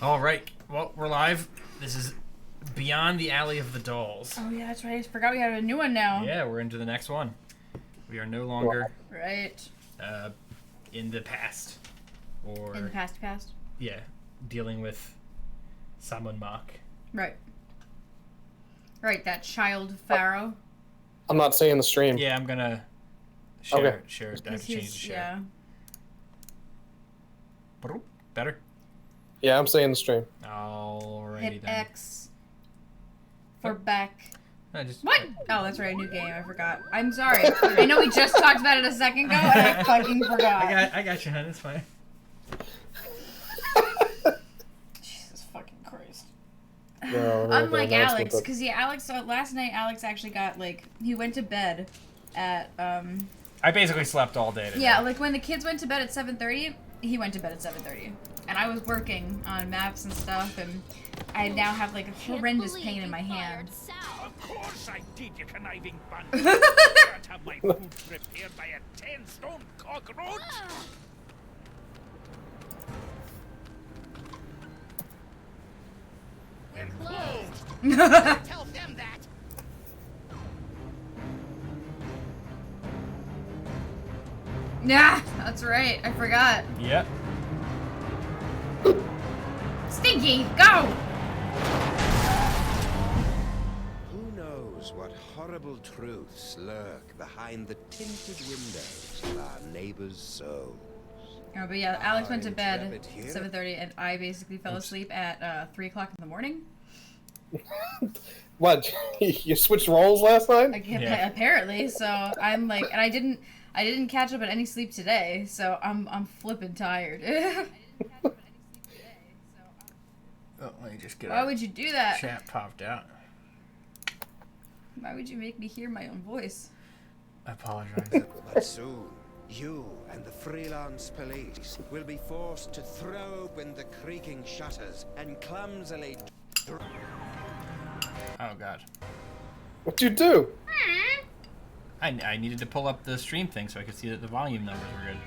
All right. Well, we're live. This is Beyond the Alley of the Dolls. Oh yeah, that's right. I forgot we have a new one now. Yeah, we're into the next one. We are no longer Right. in the past, or In the past. yeah, dealing with Samun Mak. Right. Right. That child pharaoh. I'm not seeing the stream. Yeah, I'm gonna share. Okay. Share. I have to change the share. Better. Yeah, I'm seeing the stream. Alrighty Hit then. X for back. I just What? Oh, that's right. A new game. I forgot. I'm sorry. I know we just talked about it a second ago, and I fucking forgot. I got you, hon. It's fine. Jesus fucking Christ. No, Unlike no, Alex, because Alex last night Alex actually got he went to bed at I basically slept all day today. yeah, like when the kids went to bed at 7:30, he went to bed at 7:30, and I was working on maps and stuff, and I now have like a horrendous pain in my hand. Of course I did, you conniving bun. I can't have my food prepared by a 10-stone cockroach. We're closed. Tell them that. Yeah, that's right. I forgot. Yep. Stinky, go! Who knows what horrible truths lurk behind the tinted windows of our neighbors' souls? Oh, but yeah, Alex went to bed intrepid hero. 7:30, and I basically fell asleep at 3 o'clock in the morning. What? You switched roles last night? Yeah. Apparently, so I'm like, and I didn't catch up on any sleep today, so I'm flipping tired. Oh, let me just get Why would you do that? chat popped out. Why would you make me hear my own voice? I apologize. But soon, you and the freelance police will be forced to throw open the creaking shutters and clumsily... Oh god. What'd you do? I needed to pull up the stream thing so I could see that the volume numbers were good.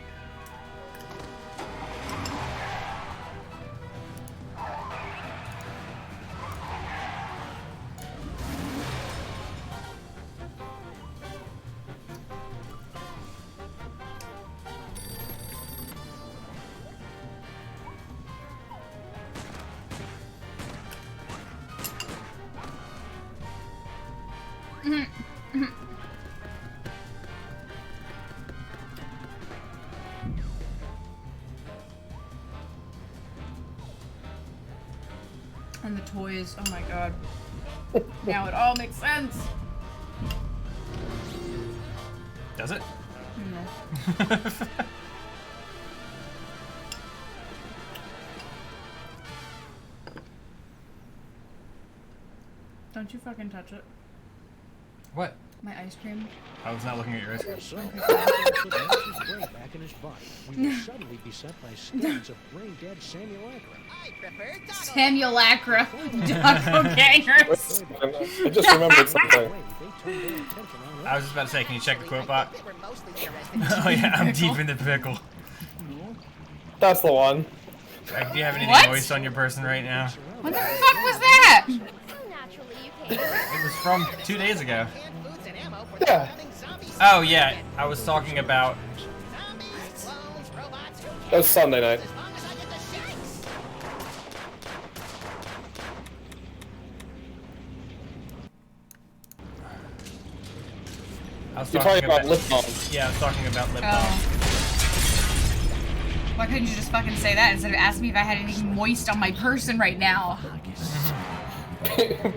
And the toys, oh my god. Now it all makes sense. Does it? No. Don't you fucking touch it. What? My ice cream. I was not looking at your ice cream. Some people put Alex's brain back in his body. We will suddenly be set by scans of brain-dead simulacra. Simulacra. Doppelgangers. I just remembered something. I was just about to say, can you check the quote bot? Oh yeah, I'm deep in the pickle. That's the one. Do you have anything What? moist on your person right now? What the fuck was that? It was from 2 days ago. Yeah. Oh yeah, I was talking about. That was Sunday night. I was You're talking talking about lip balm. Yeah, I was talking about lip balm. Oh. Why couldn't you just fucking say that instead of asking me if I had anything moist on my person right now?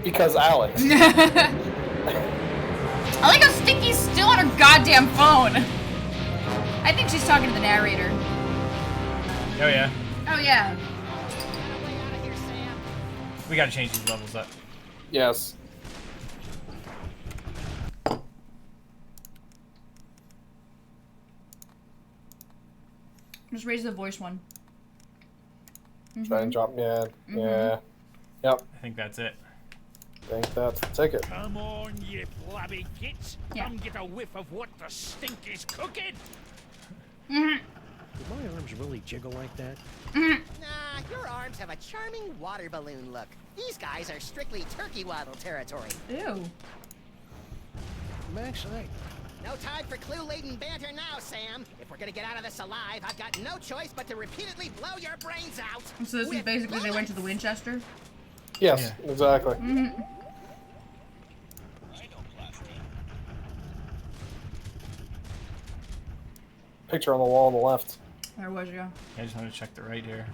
Because Alex. I like how Stinky's still on her goddamn phone. I think she's talking to the narrator. Oh yeah, Oh yeah. we gotta change these levels up. Yes. Just raise the voice one. Try and drop. Yeah. Yeah. Yep. I think that's it. Think that's the ticket. Come on, you blabby gits. Yeah. Come get a whiff of what the stink is cooking. Mhm. Do my arms really jiggle like that? Mhm. Nah, your arms have a charming water balloon look. These guys are strictly turkey waddle territory. Ew. Max, No time for clue-laden banter now, Sam. If we're gonna get out of this alive, I've got no choice but to repeatedly blow your brains out. So this is with basically they went to the bullets. Winchester? Yes, exactly. Mm-hmm. Picture on the wall on the left. There was you. I just want to check the right here.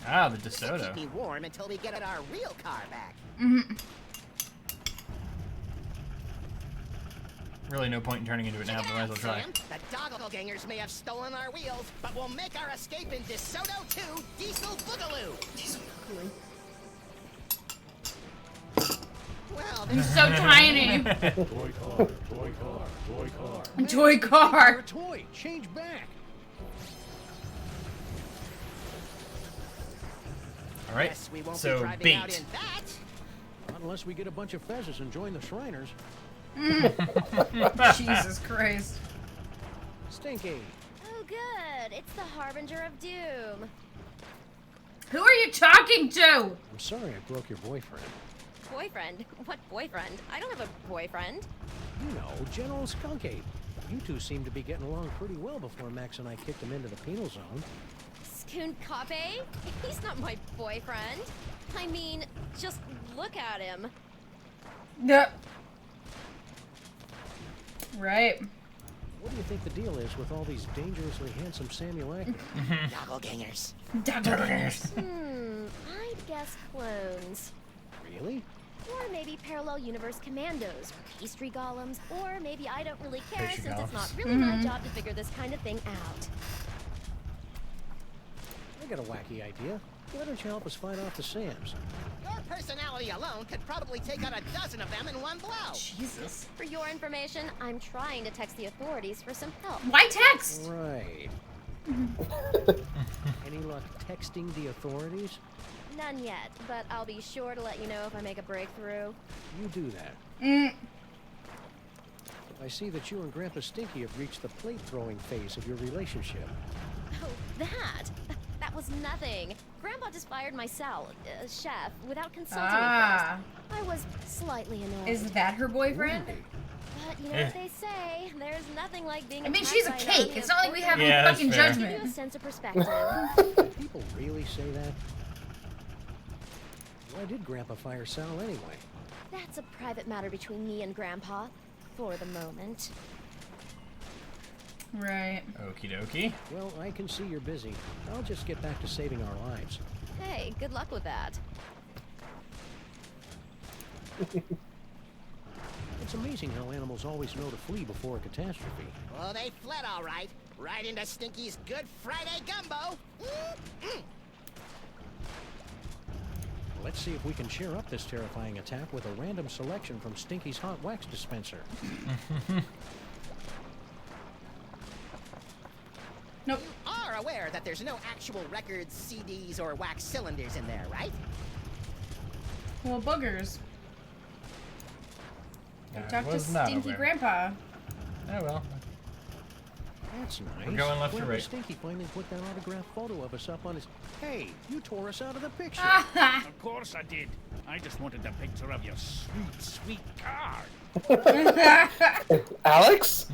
Ah, the This'll DeSoto. keep me warm until we get our real car back. Mm-hmm. Really no point in turning into it now, but might as well try. Sam, the doppelgangers may have stolen our wheels, but we'll make our escape in DeSoto 2 Diesel Boogaloo. Well, He's so tiny. toy car, toy car, toy car. Toy You're car. a toy. Change back. All right. Guess we won't be So driving out bait. in that. Not unless we get a bunch of fezzes and join the Shriners. Jesus Christ. Stinky. Oh, good. It's the Harbinger of Doom. Who are you talking to? I'm sorry I broke your boyfriend. Boyfriend? What boyfriend? I don't have a boyfriend. You know, General Skunk Ape. You two seemed to be getting along pretty well before Max and I kicked him into the penal zone. Skun Kape? He's not my boyfriend. I mean, just look at him. Yep. Right. What do you think the deal is with all these dangerously handsome Samuel actors? Doppelgangers. I'd guess clones. Really? Or maybe parallel universe commandos, pastry golems, or maybe I don't really care Pastry since it's not golems. really my job to figure this kind of thing out. I got a wacky idea. Why don't you help us fight off the Sams? Your personality alone could probably take out a dozen of them in one blow. Jesus. For your information, I'm trying to text the authorities for some help. Why text? Right. Any luck texting the authorities? None yet, but I'll be sure to let you know if I make a breakthrough. You do that. Mm. I see that you and Grandpa Stinky have reached the plate throwing phase of your relationship. Oh, that? That was nothing. Grandpa just fired my chef, without consulting me Ah. first. I was slightly annoyed. Is that her boyfriend? But you know what they say, there's nothing like being I mean, attacked she's a by an cake. army It's of not like we have any Yeah, that's fucking fair. Give you a judgment. sense of perspective. People really say that? Why did Grandpa fire Sal anyway? That's a private matter between me and Grandpa, for the moment. Right. Okie dokie. Well, I can see you're busy. I'll just get back to saving our lives. Hey, good luck with that. It's amazing how animals always know to flee before a catastrophe. Well, they fled all right. Right into Stinky's Good Friday gumbo. Let's see if we can cheer up this terrifying attack with a random selection from Stinky's hot wax dispenser. Nope. Are aware that there's no actual records, CDs, or wax cylinders in there, right? Well, boogers. I Talk to was not Stinky aware. Grandpa. Oh well. That's nice. We're going left to Grandpa right. Stinky finally put that autographed photo of us up on his... Hey, you tore us out of the picture. Of course I did. I just wanted a picture of your sweet, sweet car. Alex?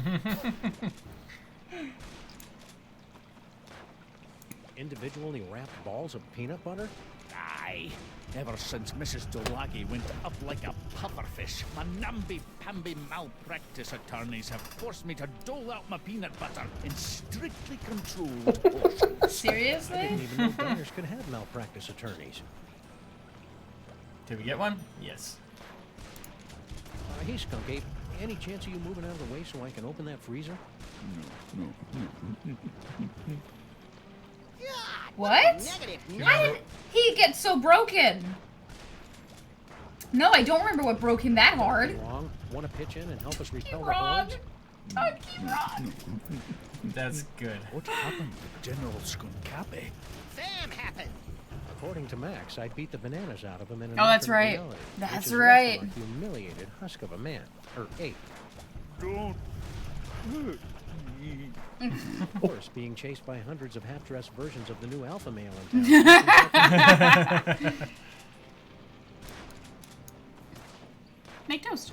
Individually wrapped balls of peanut butter? Aye. Ever since Mrs. Dolagi went up like a pufferfish, my namby-pamby malpractice attorneys have forced me to dole out my peanut butter in strictly controlled portions. I Seriously? didn't even know diners could have malpractice attorneys. Did we get one? Yes. Hey, Skunk Ape, any chance of you moving out of the way so I can open that freezer? God, What? Negative. How did he get so broken? No, I don't remember what broke him that hard. Wrong. Want to pitch in and help us repel the Wrong. hordes? Keep wrong. That's good. What happened to General Skunkape? Sam happened. According to Max, I beat the bananas out of him in an Oh, that's alternate right. reality, That's which is right. left him a humiliated husk of a man. Or ape. Don't hurt me. Of course, being chased by hundreds of half-dressed versions of the new alpha male in town. Make toast.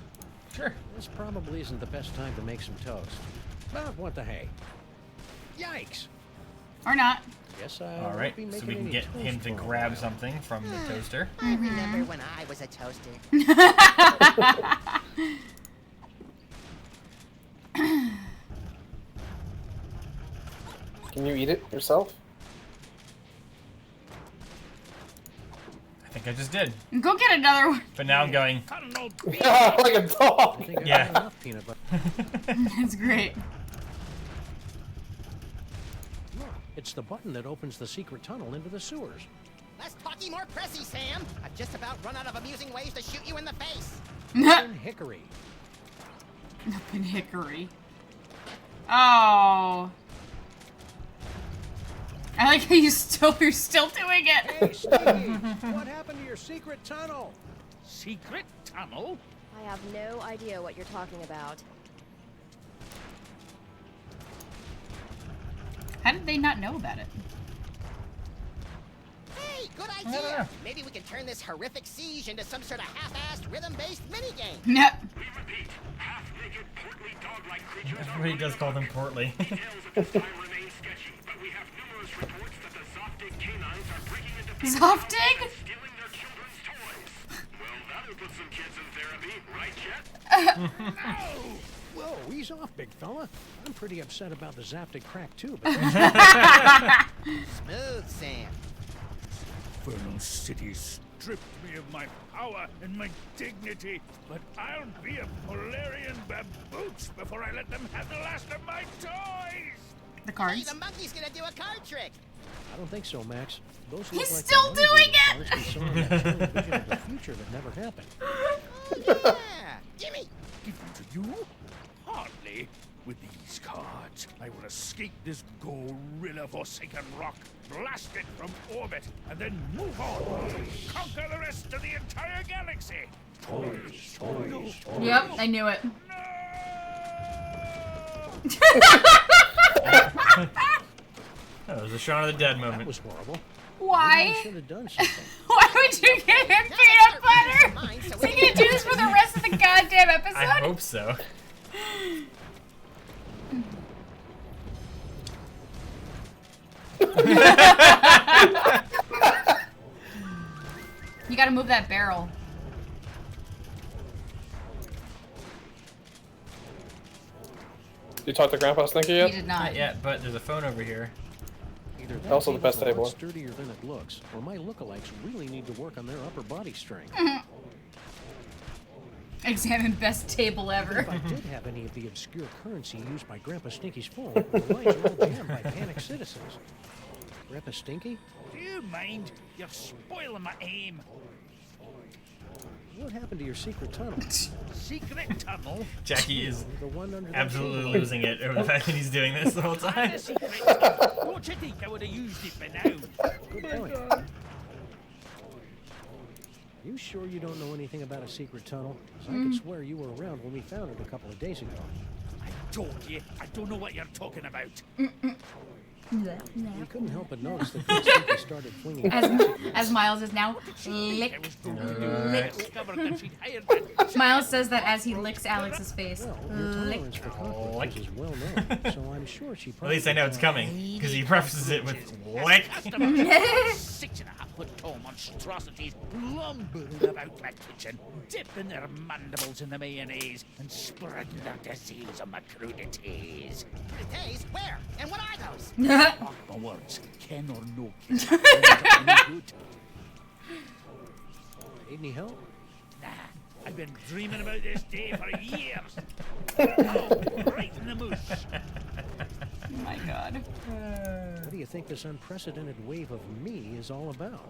Sure. This probably isn't the best time to make some toast. But what the hey? Yikes! Or not. Guess I All right, won't be so making we can any get toast him to for a grab while. something from the toaster. I remember when I was a toaster. Can you eat it yourself? I think I just did. Go get another one. But now I'm going, Colonel Yeah, like a I dog. think I've Yeah. got enough peanut butter. That's great. Look, it's the button that opens the secret tunnel into the sewers. Less talky, more pressy, Sam. I've just about run out of amusing ways to shoot you in the face. In Hickory. Up in Hickory. Oh. I like how you're still doing it. Hey, Steve! What happened to your secret tunnel? secret tunnel? I have no idea what you're talking about. How did they not know about it? Hey, good don't know. idea. Maybe we can turn this horrific siege into some sort of half-assed rhythm-based minigame. Yep. We repeat, half-naked, portly dog-like creatures everybody does call them portly. Details of this time remain sketchy, but we have numerous reports that the Zoptic canines are breaking into people's houses Zoptic? and stealing their children's toys. Well, that'll put some kids in therapy, right, Chet? Whoa, ease off, big fella. I'm pretty upset about the Zaptic crack, too, but Smooth, Sam. Infernal city stripped me of my power and my dignity, but I'll be a Polarian baboots before I let them have the last of my toys! The Hey, cards. the monkey's gonna do a card trick. I don't think so, Max. Those He's look like still the money doing reading it! cards we saw in that strange vision of the future that never happened. Oh, yeah. Gimme. Give them to you? Hardly. With these cards, I will escape this gorilla-forsaken rock, blast it from orbit, and then move on to conquer the rest of the entire galaxy. Toys, toys, toys. Yep, I knew it. That was a Shaun of the Dead That moment. was horrible. Why? I should have done something. Why would you give him peanut butter? Is he gonna do this for the rest of the goddamn episode? I hope so. You gotta move that barrel. You talk to Grandpa Stinky He yet? did not. Not yet, but there's a phone over here. Either that Also the table's best a lot table. sturdier than it looks, or my lookalikes really need to work on their upper body strength. Examine best table ever. If I did have any of the obscure currency used by Grandpa Stinky's phone, the lines are all jammed by panicked citizens. Grandpa Stinky? Do you mind? You're spoiling my aim. What happened to your secret tunnel? Secret tunnel? Jackie is The one under the absolutely table. losing it over the fact that he's doing this the whole I'm time. the secret tunnel. Don't you think I would have used it by now? Good point. You sure you don't know anything about a secret tunnel? 'Cause I could swear you were around when we found it a couple of days ago. I told you, I don't know what you're talking about. You couldn't help but notice that Grandpa Stinky started flinging As Miles is now I lick. was going to discover that she'd hired that Miles says that as he licks Alex's face. Well, your Lick. tolerance for cockroaches is well known, so I'm sure she At probably least I know it's coming, because he prefaces it with lick. 6.5-foot tall monstrosities lumbering about my kitchen, dipping their mandibles in the mayonnaise and spreading their disease on my crudities. Days? Where? And what are those? Mark my words, Ken or no Ken, they're not any good. Need any help? Nah, I've been dreaming about this day for years. Oh, right in the moose. Oh my god. What do you think this unprecedented wave of me is all about?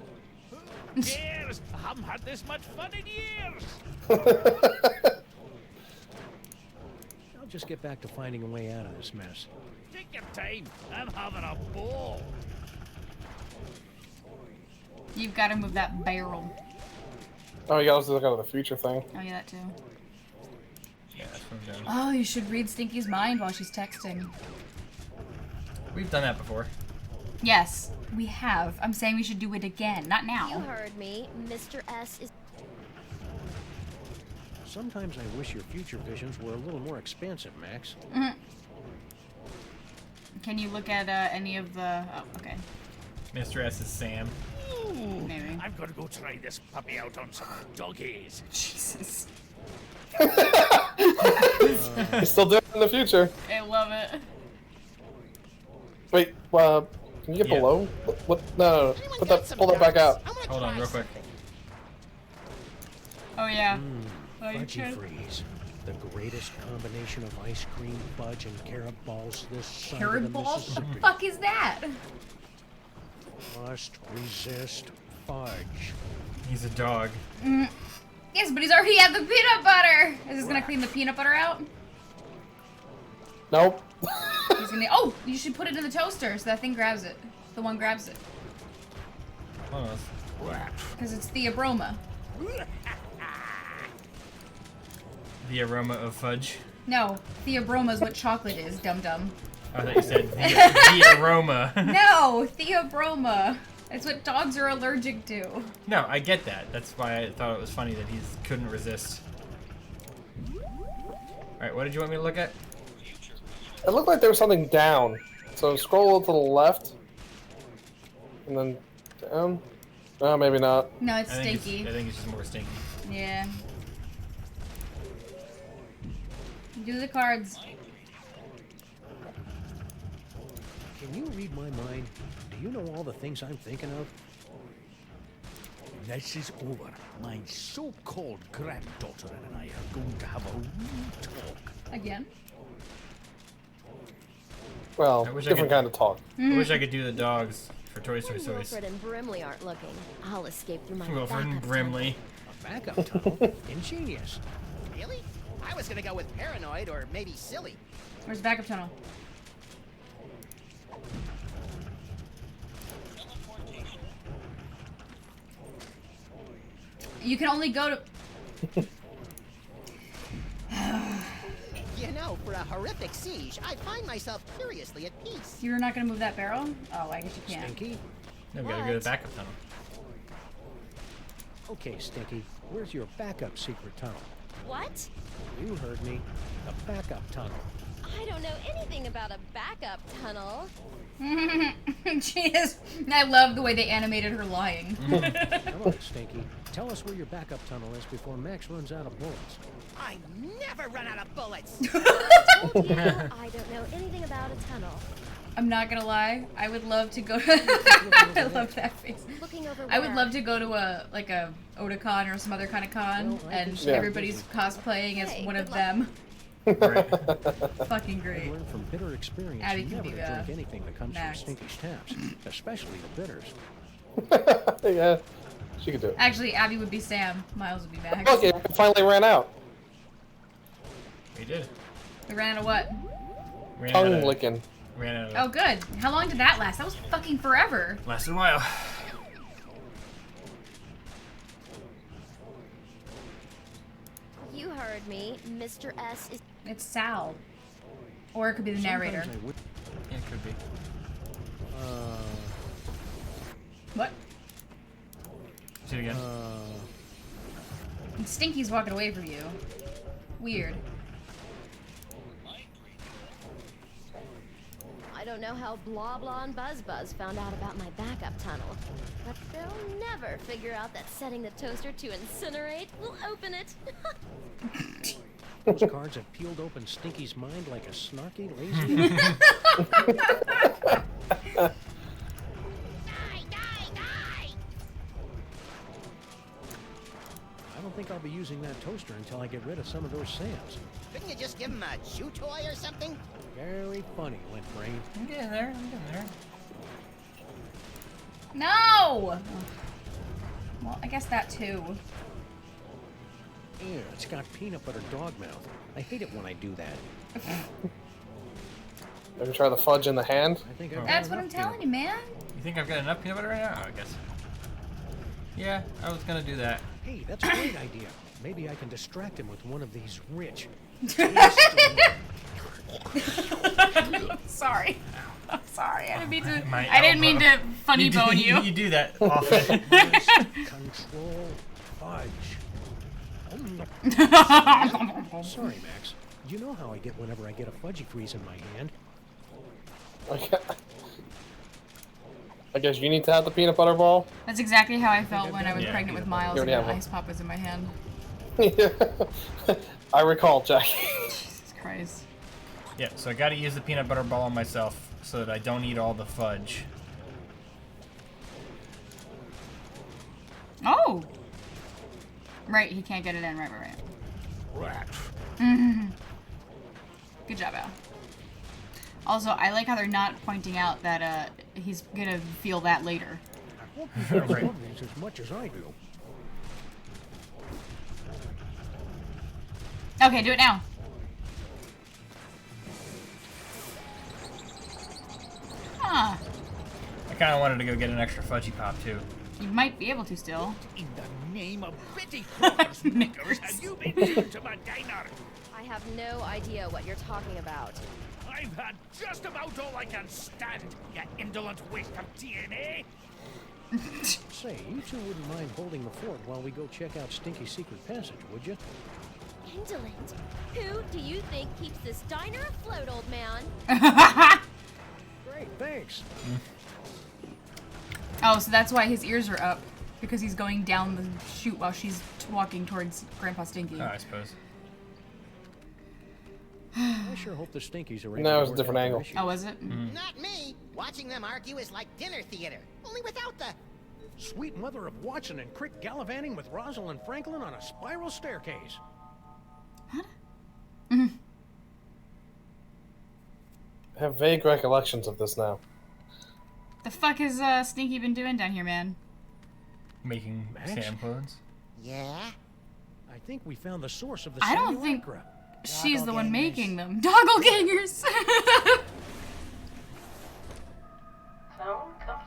Years! I haven't had this much fun in years! I'll just get back to finding a way out of this mess. Take your time. I'm having a ball. You've got to move that barrel. Oh, you gotta look out of the future thing. Oh yeah, that too. Yeah, that's what I'm doing. Oh, you should read Stinky's mind while she's texting. We've done that before. Yes, we have. I'm saying we should do it again, not You now. heard me. Mr. S is. Sometimes I wish your future visions were a little more expansive, Max. Can you look at any of the... Oh, okay. Mr. S is Sam. Maybe. I've got to go try this puppy out on some doggies. Jesus. You still do it in the future. I love it. Wait, can you get Yeah. below? What? No. Anyone Put got that. some Pull that back darts? out. I wanna Hold on, try real quick. something. Oh, yeah. Oh, you Fudgy can. Freeze. The greatest combination of ice cream, fudge, and carrot balls this side of the Carrot balls? What the Mississippi. fuck is that? Must resist fudge. He's a dog. Yes, but he's already had the peanut butter. Is this gonna clean the peanut butter out? Nope. He's gonna. Oh, you should put it in the toaster so that thing grabs it. The one grabs it. Hold on. Because it's the aroma. The aroma of fudge. No, the aroma is what chocolate is, dum dum. I thought you said the aroma. No, theobroma. It's what dogs are allergic to. No, I get that. That's why I thought it was funny that he couldn't resist. Alright, what did you want me to look at? It looked like there was something down. So scroll to the left. And then down. No, maybe not. No, it's I think stinky. I think it's just more stinky. Yeah. Do the cards. Can you read my mind? Do you know all the things I'm thinking of? This is over. My so-called granddaughter and I are going to have a real talk. Again. Well, I wish I different could- kind of talk. I wish I could do the dogs for Toy Story When Toys. Wilfred and Brimley aren't looking, I'll escape through my Wilfred and backup Brimley. A backup tunnel? Ingenious. Really? I was gonna go with paranoid or maybe silly. Where's the backup tunnel? You can only go to. You know, for a horrific siege, I find myself curiously at peace. You're not gonna move that barrel? Oh, I guess you can't. Stinky? No, we gotta go to the backup tunnel. Okay, Stinky. Where's your backup secret tunnel? What? You heard me. A backup tunnel. I don't know anything about a backup tunnel. She is. I love the way they animated her lying. Come on, Stinky. Tell us where your backup tunnel is before Max runs out of bullets. I never run out of bullets. Told you, I don't know anything about a tunnel. I'm not gonna lie. I would love to go. I love that face. Looking over I would where? love to go to a Otakon or some other kind of con, Well, I and can see. everybody's cosplaying as Hey, one good of luck. them. Right. Fucking I great. learned from bitter experience Abby can never be to the drink anything that comes Max. from Stinky's taps, especially the bitters. Yeah, she could do it. Actually, Abby would be Sam. Miles would be Max. Okay, it finally ran out. We did. We ran out of what? Ran out Tongue of- licking. Ran out of. Oh, good. How long did that last? That was fucking forever. Lasted a while. You heard me. Mr. S is. It's Sal. Or it could be the narrator. Sometimes I would- Yeah, it could be. What? See it again. And Stinky's walking away from you. Weird. I don't know how Blah Blah and Buzz Buzz found out about my backup tunnel, but they'll never figure out that setting the toaster to incinerate will open it. Those cards have peeled open Stinky's mind like a snarky, lazy. Die, die, die! I don't think I'll be using that toaster until I get rid of some of those Sams. Couldn't you just give him a chew toy or something? Very funny, Lint Brain. I'm getting there. I'm getting there. No! Well, I guess that too. Ew, it's got peanut butter dog mouth. I hate it when I do that. Maybe try the fudge in the hand. I think I've That's got what I'm enough telling you, man. You think I've got enough peanut butter right now? Oh, I guess. Yeah, I was gonna do that. Hey, that's a great idea. Maybe I can distract him with one of these rich. Sorry. I'm sorry. I didn't mean to. My I didn't mean to elbow. funny bone you. You do that often. Control fudge. Sorry, Max. You know how I get whenever I get a fudgy freeze in my hand. I guess you need to have the peanut butter ball. That's exactly how I felt when I was Yeah, pregnant with peanut Miles You and already the have ice pop was in my hand. I recall, Jackie. Jesus Christ. Yeah, so I gotta use the peanut butter ball on myself so that I don't eat all the fudge. Oh! Right, he can't get it in. Right. Rat. Good job, Al. Also, I like how they're not pointing out that he's gonna feel that later. I hope you guys Right. love these as much as I do. Okay, do it now. Ah, I kind of wanted to go get an extra fudgy pop too. you might be able to still. In the name of Betty Crocker's Knickers, have you been to my diner? I have no idea what you're talking about. I've had just about all I can stand, you indolent waste of DNA. Say, you two wouldn't mind holding the fort while we go check out Stinky's secret passage, would you? Indolent? Who do you think keeps this diner afloat, old man? Great, thanks. Oh, so that's why his ears are up. Because he's going down the chute while she's walking towards Grandpa Stinky. Oh, I suppose. I sure hope the Stinkies are able No, to it's a work different out their angle. issues. Oh, was it? Not me. Watching them argue is like dinner theater, only without the... Sweet mother of Watson and Crick gallivanting with Rosalind Franklin on a spiral staircase. I have vague recollections of this now. The fuck has Stinky been doing down here, man? Making Max? Sam clones. Yeah? I think we found the source of the I don't think simulacra. she's the one making them. Doppelgangers!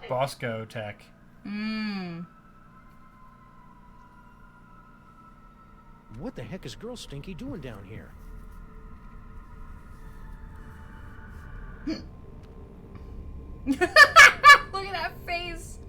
Bosco Tech. Mmm. What the heck is Girl Stinky doing down here? Look at that face.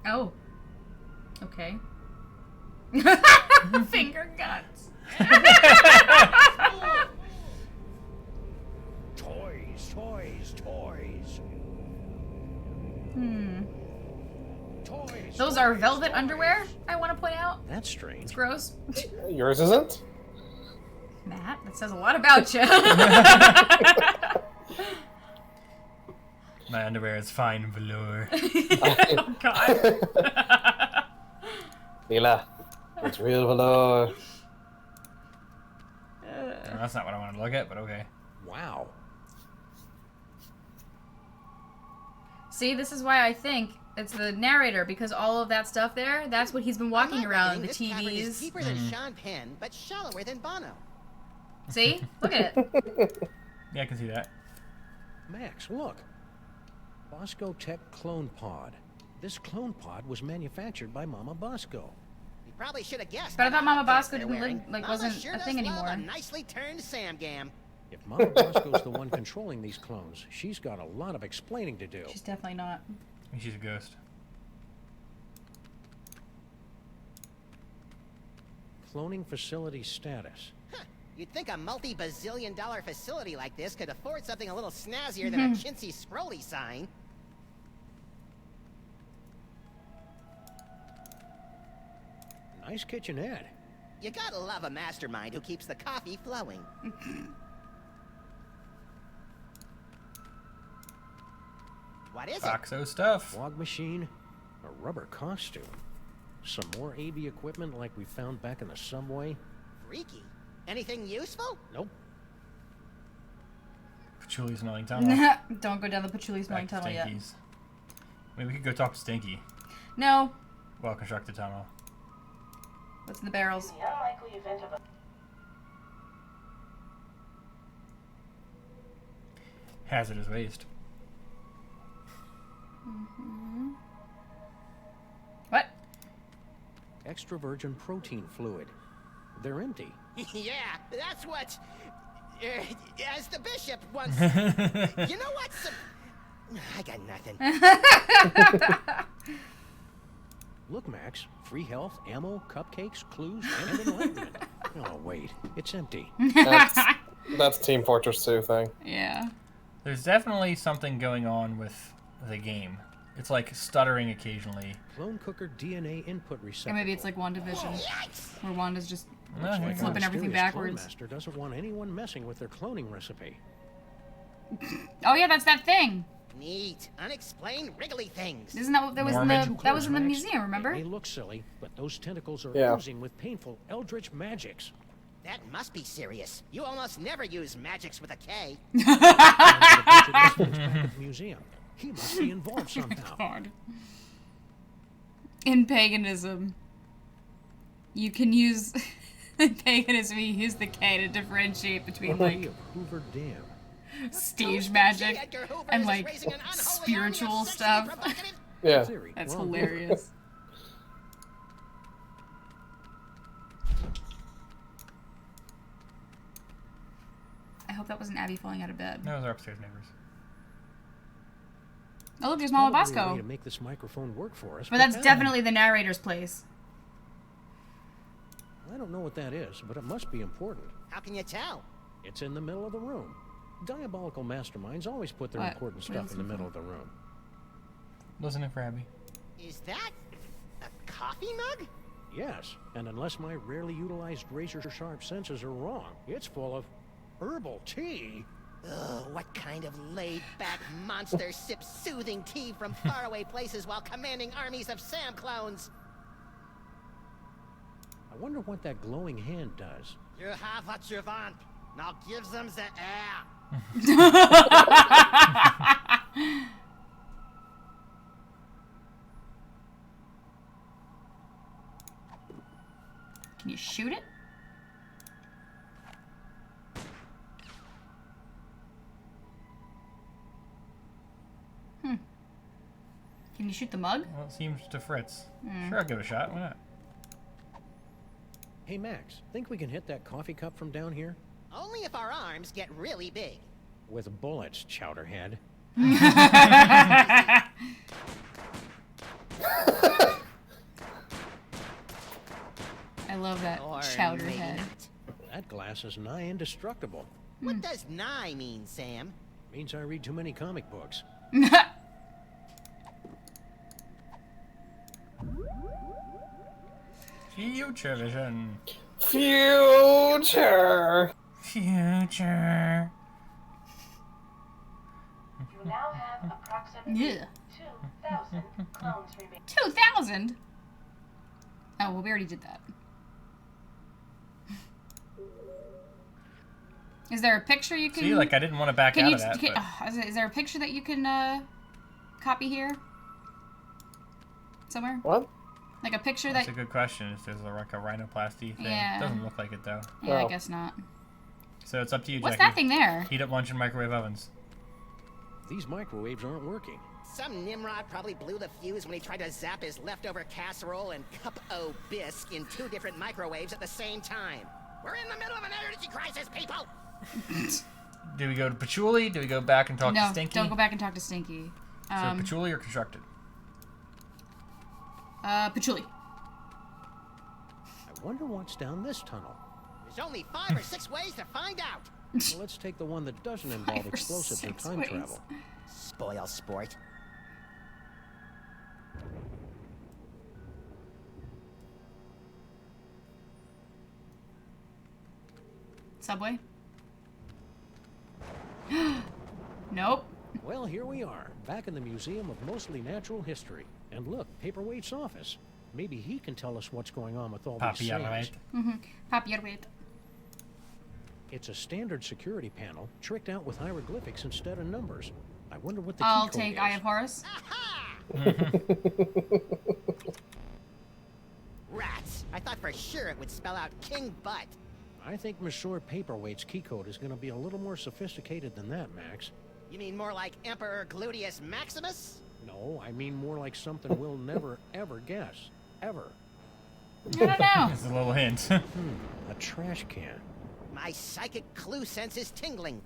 Oh. Okay. Finger guts. Toys, toys, toys. Toys. Those are velvet underwear, I want to point out. That's strange. Gross. Yours isn't? Matt, that says a lot about you. My underwear is fine velour. Oh, God. Mila, it's real velour. That's not what I wanted to look at, but okay. Wow. See, this is why I think it's the narrator, because all of that stuff there, that's what he's been walking around, the This cavern is TVs. deeper than Sean Penn, but shallower than Bono. See? Look at it. Yeah, I can see that. Max, look. Bosco Tech Clone Pod. This clone pod was manufactured by Mama Bosco. You probably should have guessed. But I by thought the Mama outfit Bosco they're didn't wearing. live, like, Mama wasn't sure a does thing love anymore. A nicely turned Sam Gam. If Mama Bosco's the one controlling these clones, she's got a lot of explaining to do. She's definitely not. I think she's a ghost. Cloning facility status. Huh. You'd think a multi-bazillion-dollar facility like this could afford something a little snazzier than a chintzy scrolly sign. Nice kitchenette. You gotta love a mastermind who keeps the coffee flowing. What is it? Oxo stuff. Fog machine. A rubber costume. Some more AV equipment like we found back in the subway. Freaky. Anything useful? Nope. Patchouli smelling tunnel. Don't go down the patchouli smelling Back to tunnel yet. Stinky's. Maybe we could go talk to Stinky. No. Well, construct the tunnel. What's in the barrels? The unlikely event of a Hazardous waste. What? Extra virgin protein fluid. They're empty. Yeah, that's what. As the bishop once. You know what? I got nothing. Look, Max. Free health, ammo, cupcakes, clues, and enlightenment. Oh, wait. It's empty. That's Team Fortress 2 thing. Yeah. There's definitely something going on with the game. It's like stuttering occasionally. Clone cooker DNA input receptacle. Or maybe it's like WandaVision, where Wanda's just Looks like flipping our everything mysterious backwards. Clone Master doesn't want anyone messing with their cloning recipe. Oh yeah, that's that thing. Neat, unexplained wriggly things. Isn't that what that was in the that was in the museum? Remember? They look silly, but those tentacles are Yeah. oozing with painful eldritch magics. That must be serious. You almost never use magics with a K. Museum. He must be involved somehow. God. In paganism, you can use in paganism you use the K to differentiate between like Hoover Dam. stage magic and like spiritual stuff. Yeah. That's hilarious. I hope that wasn't Abby falling out of bed. Those are upstairs neighbors. Oh look, there's Mama Probably a way Bosco. to make this microphone work for us. But that's how? definitely the narrator's place. I don't know what that is, but it must be important. How can you tell? It's in the middle of the room. Diabolical masterminds always put their What? important What stuff is in the it middle for? of the room. Listening for Abby. Is that a coffee mug? Yes, and unless my rarely utilized razor-sharp senses are wrong, it's full of herbal tea. Ugh, what kind of laid-back monster sips soothing tea from faraway places while commanding armies of Sam clones? I wonder what that glowing hand does. You have what you want. Now give them the air. Can you shoot it? Can you shoot the mug? Well, it seems to Fritz. Sure, I'll give it a shot. Why not? Hey, Max, think we can hit that coffee cup from down here? Only if our arms get really big. With bullets, Chowderhead. I love that Or chowder maybe head. not. That glass is nigh indestructible. What does nigh mean, Sam? Means I read too many comic books. Future vision. Future. Future. You now have approximately Yeah. 2,000 clones remaining. 2,000? Oh, well, we already did that. Is there a picture you can... See, like I didn't want to back can out you, of that. can, But is there a picture that you can copy here? Somewhere? What? Like a picture that's that... a good question. If there's like a rhinoplasty thing, Yeah. doesn't look like it though. Yeah, I Oh. guess not. So it's up to you, What's Jackie. that thing there? Heat up lunch in microwave ovens. These microwaves aren't working. Some Nimrod probably blew the fuse when he tried to zap his leftover casserole and cup o' bisque in 2 different microwaves at the same time. We're in the middle of an energy crisis, people! Do we go to Patchouli? Do we go back and talk to No, Stinky? don't go back and talk to Stinky. So Patchouli or constructed? Patchouli. I wonder what's down this tunnel. There's only 5 or 6 ways to find out. Well, let's take the one that doesn't involve 5 or explosives or 6 time ways. travel. Spoil sport. Subway? Nope. Well, here we are, back in the Museum of Mostly Natural History. And look, Paperweight's office. Maybe he can tell us what's going on with all these Papier, right? sands. Papier, wait. It's a standard security panel, tricked out with hieroglyphics instead of numbers. I wonder what the I'll key code take is. Eye of Horus. Rats! I thought for sure it would spell out King Butt. I think Monsieur Paperweight's key code is going to be a little more sophisticated than that, Max. You mean more like Emperor Gluteus Maximus? No, I mean more like something we'll never, ever guess. Ever. I don't know. It's a little hint. A trash can. My psychic clue sense is tingling.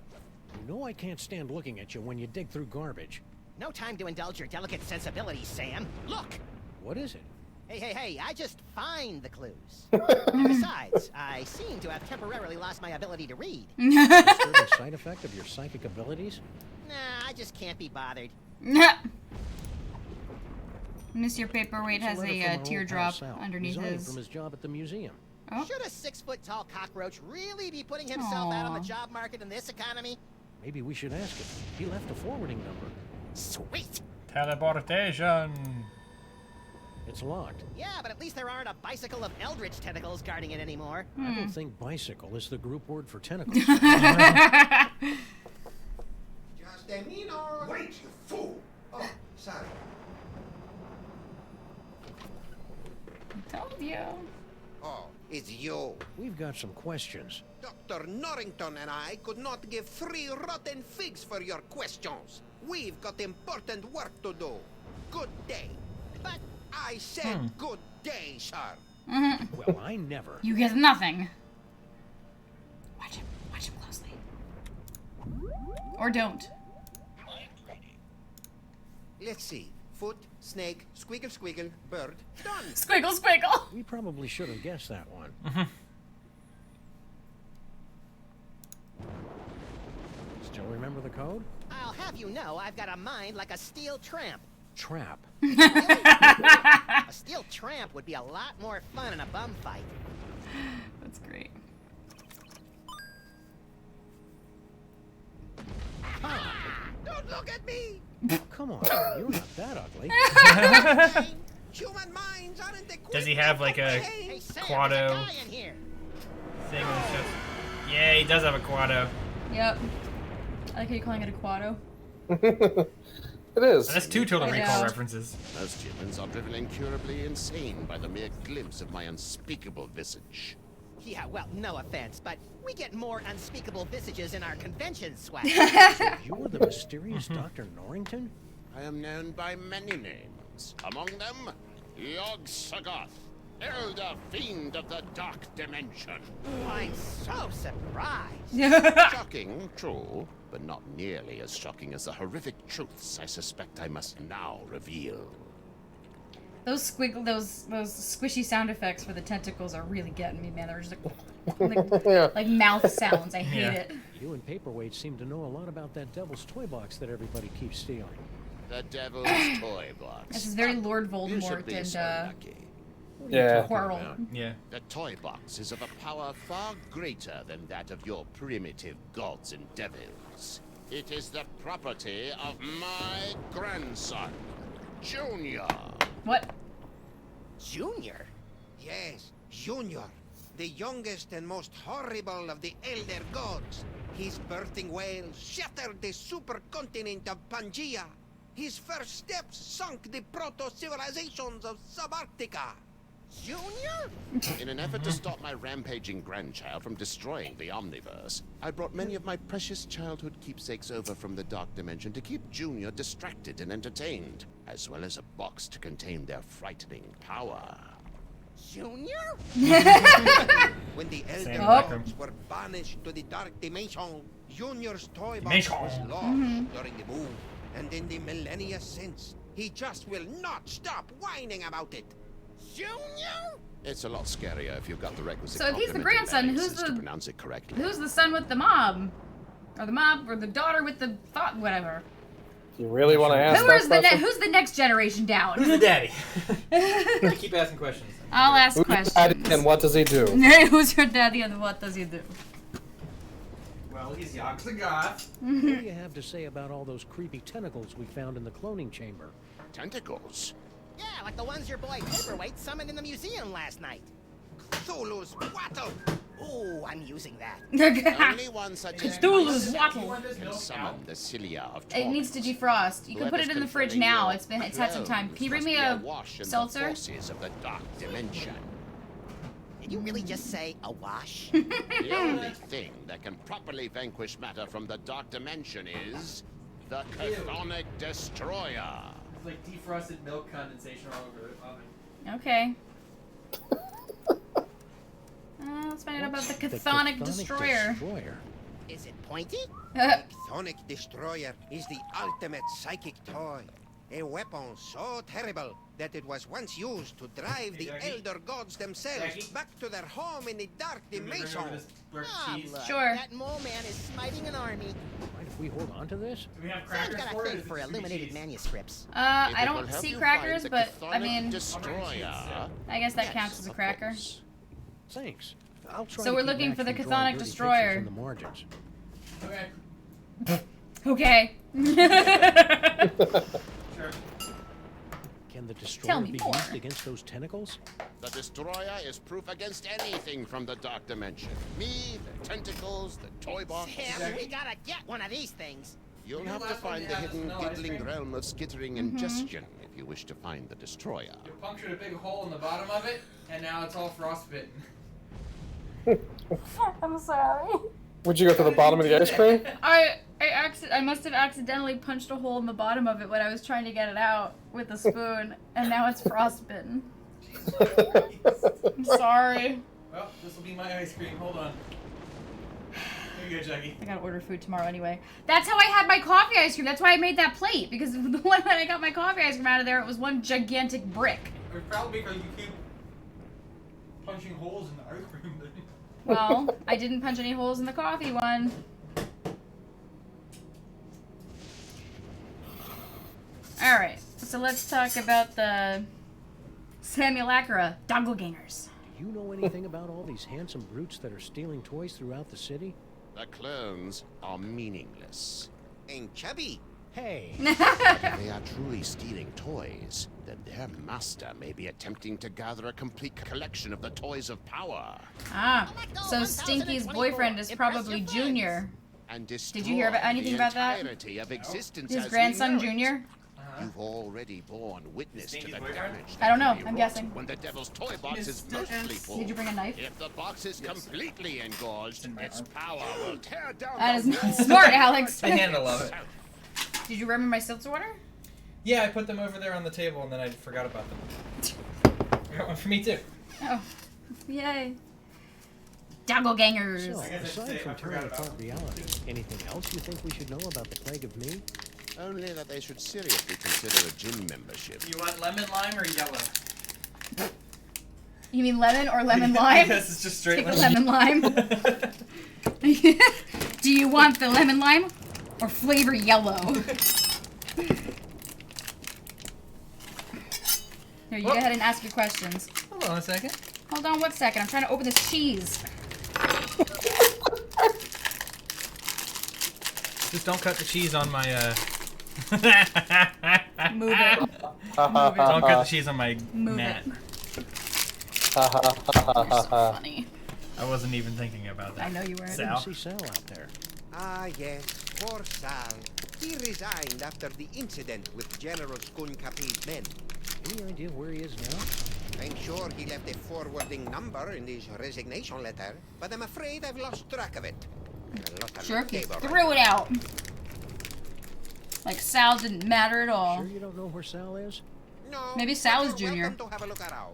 You know I can't stand looking at you when you dig through garbage. No time to indulge your delicate sensibilities, Sam. Look! What is it? Hey, I just find the clues. Besides, I seem to have temporarily lost my ability to read. Disturbing side effect of your psychic abilities? Nah, I just can't be bothered. Mr. Paperweight has It's letter a from our old teardrop pal Sal, underneath resigned his. from his job at the museum. Oh. Should a 6-foot-tall cockroach really be putting himself out on Aw. the job market in this economy? Maybe we should ask him. He left a forwarding number. Sweet! Teleportation. It's locked. Yeah, but at least there aren't a bicycle of eldritch tentacles guarding it anymore. I don't think bicycle is the group word for tentacles. Just a minute. Wait, you fool. Oh, sorry. Told you. Oh, it's you. We've got some questions. Dr. Norrington and I could not give 3 rotten figs for your questions. We've got important work to do. Good day. But I said good day, sir. Well, I never. You get nothing. Watch him closely. Or don't. Let's see. Foot, snake, squiggle, squiggle, bird. Done. Squiggle, squiggle. We probably should have guessed that one. Still remember the code? I'll have you know I've got a mind like a steel tramp. Trap. A steel tramp would be a lot more fun in a bum fight. That's great. Don't look at me. Come on, you're not that ugly. Human minds aren't equipped. Does he have like a Hey, Sam, Quado there's a guy in here. thing on his chest? Yeah, he does have a Quado. Yep. I like how you're calling it a quado. It is. That's 2 Total I Recall know. references. Most humans are driven incurably insane by the mere glimpse of my unspeakable visage. Yeah, well, no offense, but we get more unspeakable visages in our convention swag. You're the mysterious Dr. Norrington? I am known by many names. Among them, Yog Sagoth, Elder Fiend of the Dark Dimension. I'm so surprised. Shocking, true, but not nearly as shocking as the horrific truths I suspect I must now reveal. Those squishy sound effects for the tentacles are really getting me, man. They're just like mouth sounds. I hate Yeah. it. You and Paperweight seem to know a lot about that devil's toy box that everybody keeps stealing. The Devil's Toy Box. This is very Lord You should Voldemort be and so lucky. What are you Yeah. talking Quirrell. about? Yeah. The toy box is of a power far greater than that of your primitive gods and devils. It is the property of my grandson, Junior. What? Junior? Yes, Junior, the youngest and most horrible of the Elder Gods. His birthing wail shattered the supercontinent of Pangaea. His first steps sunk the proto-civilizations of Subarctica. Junior? In an effort to stop my rampaging grandchild from destroying the Omniverse, I brought many of my precious childhood keepsakes over from the Dark Dimension to keep Junior distracted and entertained, as well as a box to contain their frightening power. Junior? When the Elder Same Gods background. were banished to the Dark Dimension, Junior's toy box Dimension. was lost during the move. And in the millennia since, he just will not stop whining about it. Junior? It's a lot scarier if you've got the requisite So if he's the complement of grandson, manners who's to the- pronounce it correctly. Who's the son with the mom? Or the mom, or the daughter with the thought, whatever. You really want to ask that question? Who's the next generation down? Who's the daddy? Keep asking questions. I'll ask Who's questions. daddy and what does he do? Who's your daddy and what does he do? Well, he's Yog Sagoth. What do you have to say about all those creepy tentacles we found in the cloning chamber? Tentacles? Yeah, like the ones your boy Paperweight summoned in the museum last night. Cthulhu's wattle! Ooh, I'm using that. Only one such as Cthulhu's myself wattle. can summon the Cilia of It needs to defrost. You can put it in the fridge now. It's had some time. Can you bring me a seltzer? Forces of the dark dimension. Did you really just say a wash? The only thing that can properly vanquish matter from the dark dimension is the Chthonic Destroyer. It's like defrosted milk condensation all over the oven. Okay. Let's find out about the Chthonic Destroyer. Is it pointy? Chthonic Destroyer is the ultimate psychic toy. A weapon so terrible that it was once used to drive the Elder Gods themselves back to their home in the Dark Dimension. Ah, look, Sure. that mole man is smiting an army. Mind if we hold on to this? Do we have Someone's crackers got for a it? thing for illuminated manuscripts. I It will don't help see you crackers, find but the I Chthonic mean, Destroyer. I guess that Yes, counts as a of cracker. course. Thanks. I'll try So to we're keep looking Max for the from drawing Chthonic dirty Destroyer. pictures in the margins. Okay. Okay. Sure. Can the destroyer Tell me be more. used against those tentacles? The Destroyer is proof against anything from the Dark Dimension. Me, the tentacles, the toy box. Sam, we gotta get one of these things. You'll have to find the hidden giggling realm of skittering ingestion if you wish to find the Destroyer. You punctured a big hole in the bottom of it, and now it's all frostbitten. I'm sorry. Would you go to the bottom of the ice cream? I must have accidentally punched a hole in the bottom of it when I was trying to get it out with a spoon, and now it's frostbitten. I'm sorry. Well, this will be my ice cream. Hold on. Here you go, Jackie. I gotta order food tomorrow anyway. That's how I had my coffee ice cream. That's why I made that plate, because the one that I got my coffee ice cream out of there, it was one gigantic brick. It was probably because you keep punching holes in the ice cream. Well, I didn't punch any holes in the coffee one. Alright, so let's talk about the Simulacra Doppelgangers. Do you know anything about all these handsome brutes that are stealing toys throughout the city? The clones are meaningless. And chubby. Hey! If they are truly stealing toys, then their master may be attempting to gather a complete collection of the toys of power. Ah, so Stinky's boyfriend is probably Junior. And Did you hear about anything about that? entirety of existence His as we grandson, know it. Junior? You've already borne witness to the damage I don't know, that can be I'm wrought guessing. when the devil's toy box is mostly full. Did you bring a knife? If the box is completely engorged, its power will tear down That is the not walls smart, of Alex. I handle of it. itself. Did you remember my silver water? Yeah, I put them over there on the table, and then I forgot about them. I got one for me, too. Oh, yay. Doppelgangers. So, I guess I should aside say from I forgot tearing about apart reality, anything else you think we should know about the Plague of Me? Only that they should seriously consider a gym membership. You want lemon, lime, or yellow? You mean lemon or lemon lime? Yes, it's just straight Take a lemon lime. Do you want the lemon lime or flavor yellow? Here, you go ahead and ask your questions. Hold on a second. Hold on one second. I'm trying to open this cheese. Just don't cut the cheese on my, Move it. Don't cut the cheese on my Move mat. it. You're so funny. I wasn't even thinking about that. I know you weren't. I Sal. didn't see Sal out there. Ah, yes, poor Sal. He resigned after the incident with General Skunkapi's men. Any idea where he is now? I'm sure he left a forwarding number in his resignation letter, but I'm afraid I've lost track of it. A lot of Sure, if you labor threw it out. Like Sal didn't matter at all. Sure you don't know where Sal is? No, Maybe Sal but is you're Junior. welcome to have a look around.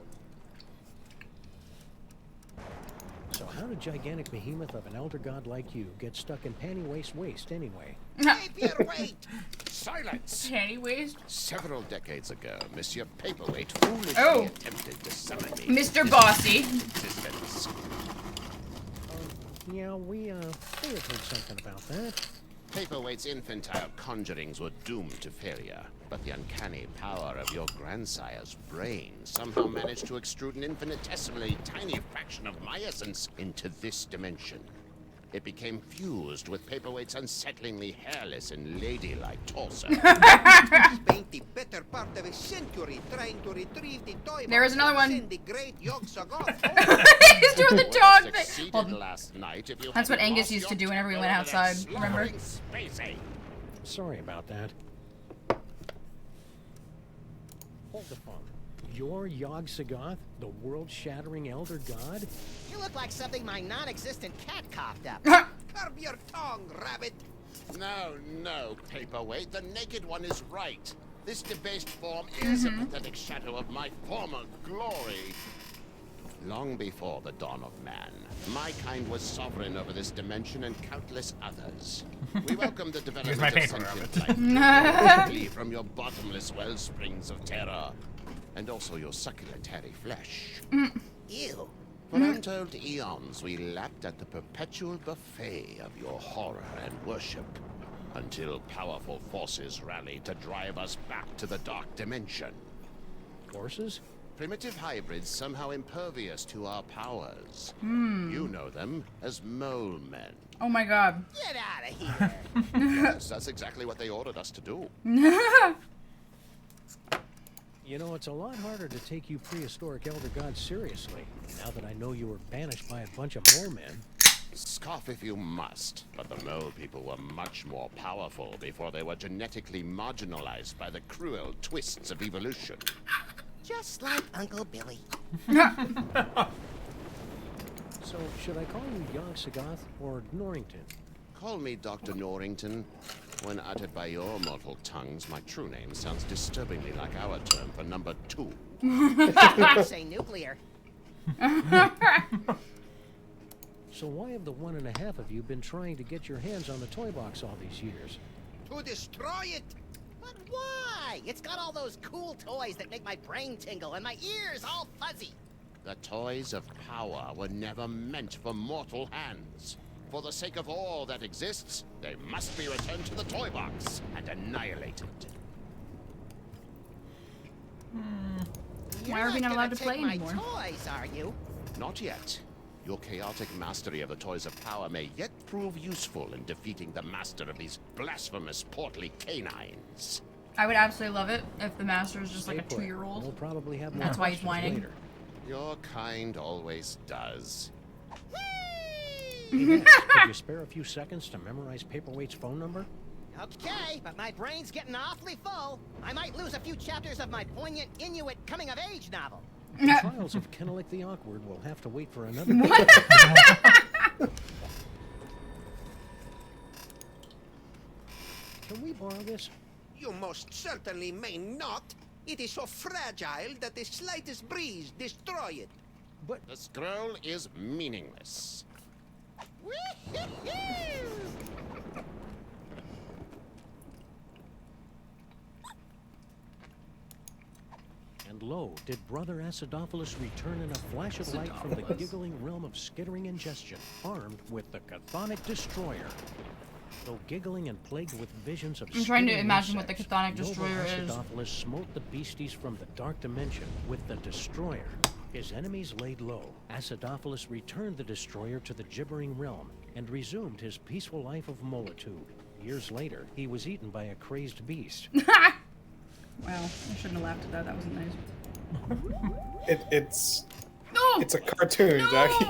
So how did gigantic behemoth of an elder god like you get stuck in panty waste anyway? Hey, Pierre, wait! Silence! Panty waste? Several decades ago, Monsieur Paperweight foolishly Oh. attempted to summon me. Mr. to Bossy. existence. Yeah, we have heard something about that. Paperweight's infantile conjurings were doomed to failure, but the uncanny power of your grandsire's brain somehow managed to extrude an infinitesimally tiny fraction of my essence into this dimension. It became fused with Paperweight's unsettlingly hairless and ladylike torso. Spent the better part of a century trying to retrieve the toy There is box another and one. send the great Yog-Sothoth. He's doing the dog thing. Succeeded Hold on. last night if you That's what hadn't Angus lost used to your do whenever we temper went over that outside, remember? slobbering spacey. Sorry about that. Hold the phone. You're Yog-Sothoth, the world-shattering elder god? You look like something my non-existent cat coughed up. Curb your tongue, rabbit. No, no, Paperweight. The Naked One is right. This debased form is a pathetic shadow of my former glory. Long before the dawn of man, my kind was sovereign over this dimension and countless others. We welcome the Here's my development of paper, sentient life directly from your bottomless wellsprings of terror, and also your succulent hairy flesh. Ew. For untold eons, we lapped at the perpetual buffet of your horror and worship, until powerful forces rallied to drive us back to the dark dimension. Forces? Primitive hybrids somehow impervious to our powers. You know them as mole men. Oh my god. Get out of here. Yes, that's exactly what they ordered us to do. You know, it's a lot harder to take you prehistoric elder gods seriously, now that I know you were banished by a bunch of mole men. Scoff if you must, but the mole people were much more powerful before they were genetically marginalized by the cruel twists of evolution. Just like Uncle Billy. So, should I call you Yog-Sothoth or Norrington? Call me Dr. Norrington. When uttered by your mortal tongues, my true name sounds disturbingly like our term for number 2. Say nuclear. So why have the 1.5 of you been trying to get your hands on the toy box all these years? To destroy it. But why? It's got all those cool toys that make my brain tingle and my ears all fuzzy. The toys of power were never meant for mortal hands. For the sake of all that exists, they must be returned to the toy box and annihilated. Why are we not allowed to play my anymore? Toys, are you? Not yet. Your chaotic mastery of the toys of power may yet prove useful in defeating the master of these blasphemous portly canines. I would absolutely love it if the master is just Stay like a put. 2-year-old. We'll probably have more That's why he's questions whining. later. Your kind always does. Hey, Max, could you spare a few seconds to memorize Paperweight's phone number? Okay, but my brain's getting awfully full. I might lose a few chapters of my poignant Inuit coming-of-age novel. The Trials of Kennelik the Awkward will have to wait for another. Can we borrow this? You most certainly may not. It is so fragile that the slightest breeze destroy it. But The scroll is meaningless. And lo, did Brother Acidophilus return in a flash of light from the giggling realm of skittering ingestion, armed with the Chthonic Destroyer. Though giggling and plagued with visions of I'm trying to skittering imagine what the insects, Chthonic noble Destroyer is. Acidophilus smote the beasties from the dark dimension with the Destroyer. His enemies laid low. Acidophilus returned the Destroyer to the gibbering realm and resumed his peaceful life of molitude. Years later, he was eaten by a crazed beast. Wow, I shouldn't have laughed at that. That wasn't nice. It's No! a cartoon, No! Jackie.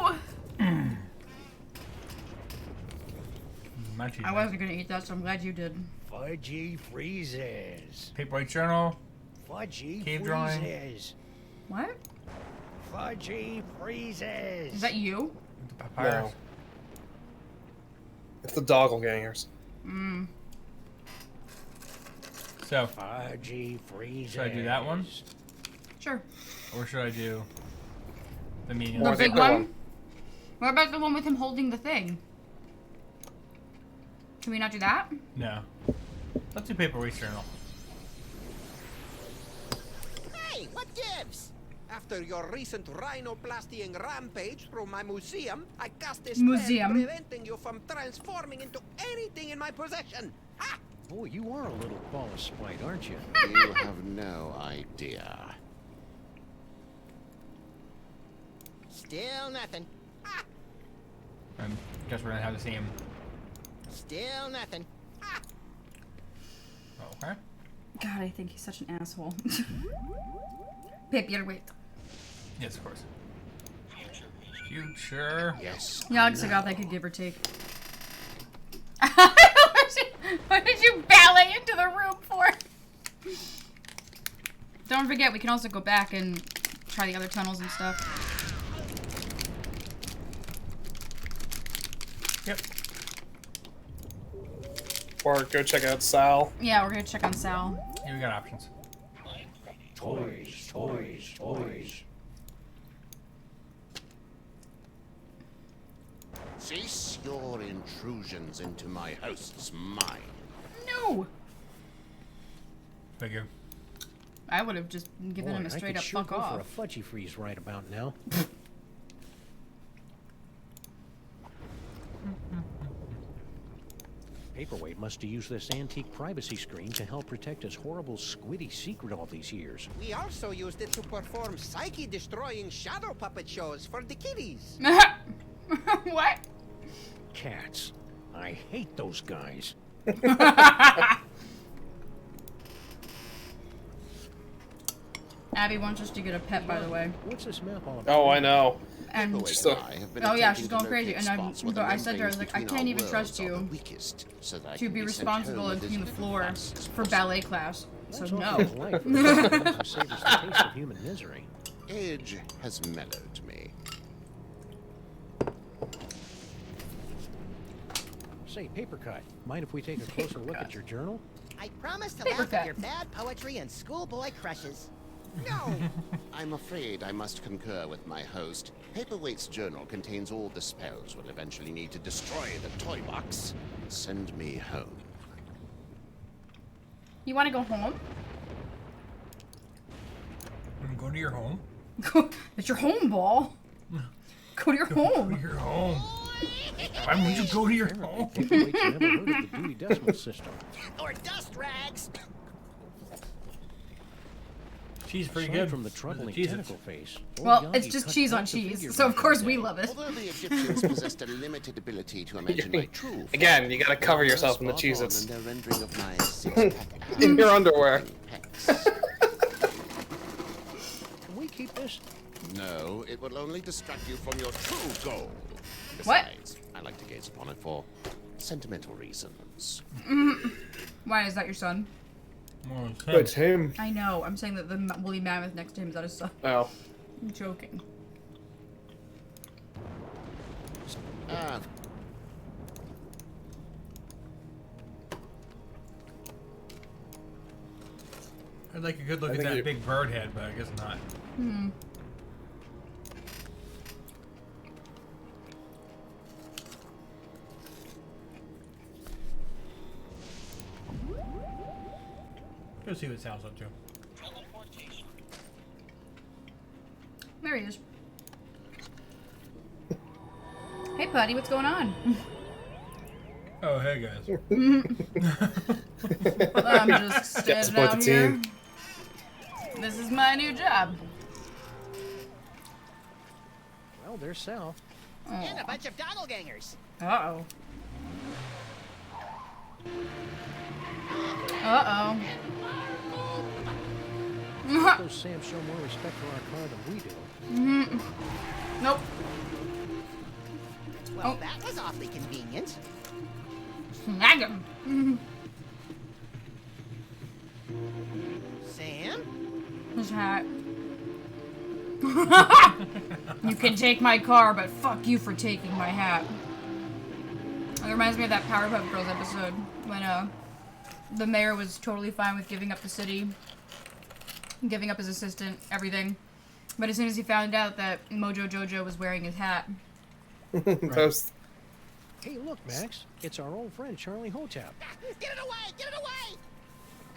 My teeth. I wasn't gonna eat that, so I'm glad you did. Fudgy freezes. Paperweight journal. Fudgy Cave drawing. freezes. What? Fudgy freezes. Is that you? The papyrus. No. It's the Doppelgangers. Mm. So, Fudgy freezes. should I do that one? Sure. Or should I do the medium? The Or big the one? What about the one with him holding the thing? Can we not do that? No. Let's do Paperweight journal. Hey, what gives? After your recent rhinoplasty rampage through my museum, I cast a spell Museum. preventing you from transforming into anything in my possession. Ha! Boy, you are a little ball of spite, aren't you? You have no idea. Still nothing. And Guess we're gonna have the same. Still nothing. Okay. God, I think he's such an asshole. Paper weight. Yes, of course. Future. Yes. Yeah, Alex got that could give or take. What did you ballet into the room for? Don't forget, we can also go back and try the other tunnels and stuff. Yep. Or go check out Sal. Yeah, we're gonna check on Sal. Here we got options. Toys, toys, toys. Cease your intrusions into my host's mind. No! Figure. I would have just given him a I straight could up sure fuck go off. for a fudgy freeze right about now. Paperweight must have used this antique privacy screen to help protect his horrible squiddy secret all these years. We also used it to perform psyche-destroying shadow puppet shows for the kiddies. What? Cats. I hate those guys. Abby wants us to get a pet, by the way. What's this map all about? Oh, I know. And Paperweight and I have been oh yeah, attempting she's to going crazy. locate And spots where the I said to her, I was like, I membranes can't between even our trust worlds are the you weakest, so that I to can be sent responsible home and with clean the as floor little fuss as for possible. ballet class. So That's no. awfully polite for the who savors the taste of human misery. Age has mellowed me. Say, Papercut, mind if we take a closer look at your journal? I promise to Paper laugh cut. at your bad poetry and schoolboy crushes. No! I'm afraid I must concur with my host. Paperweight's journal contains all the spells we'll eventually need to destroy the toy box. Send me home. You want to go home? Go to your home. It's your home, ball. Go to your Go home. to your home. Why would you go to your home? Paperweight's never heard of the Dewey Decimal System. Or dust rags! Cheese pretty Aside good. from the troubling Jesus. tentacle face. old Well, Yagi it's just cut cheese on back the cheese, figure so of back course in we the day. love it. Although the Egyptians possessed a limited ability to imagine my true Again, you gotta cover yourself in the spot Cheez-Its. on in their rendering of my six-pack In your underwear. pecs. Can we keep this? No, it will only distract you from your true goal. What? Besides, I like to gaze upon it for sentimental reasons. Why is that your son? Well, It's him. I know. I'm saying that the woolly mammoth next to him is that his son. Oh. I'm joking. Ah, I'd like a good look I at think that you- big bird head, but I guess not. Hmm. Go see what Sal's up to. There he is. Hey, Putty, what's going on? Oh, hey guys. I'm just standing support out the here. team. This is my new job. Well, there's Sal. And a bunch of doppelgangers. Uh-oh. Uh-oh. Those Sam show more respect for our car than we do. Nope. Well, Oh. that was awfully convenient. Snag him. Sam? His hat. You can take my car, but fuck you for taking my hat. It reminds me of that Powerpuff Girls episode when the mayor was totally fine with giving up the city, giving up his assistant, everything. But as soon as he found out that Mojo Jojo was wearing his hat, Toast. Hey, look, Max. It's our old friend Charlie Hotep. Get it away! Get it away!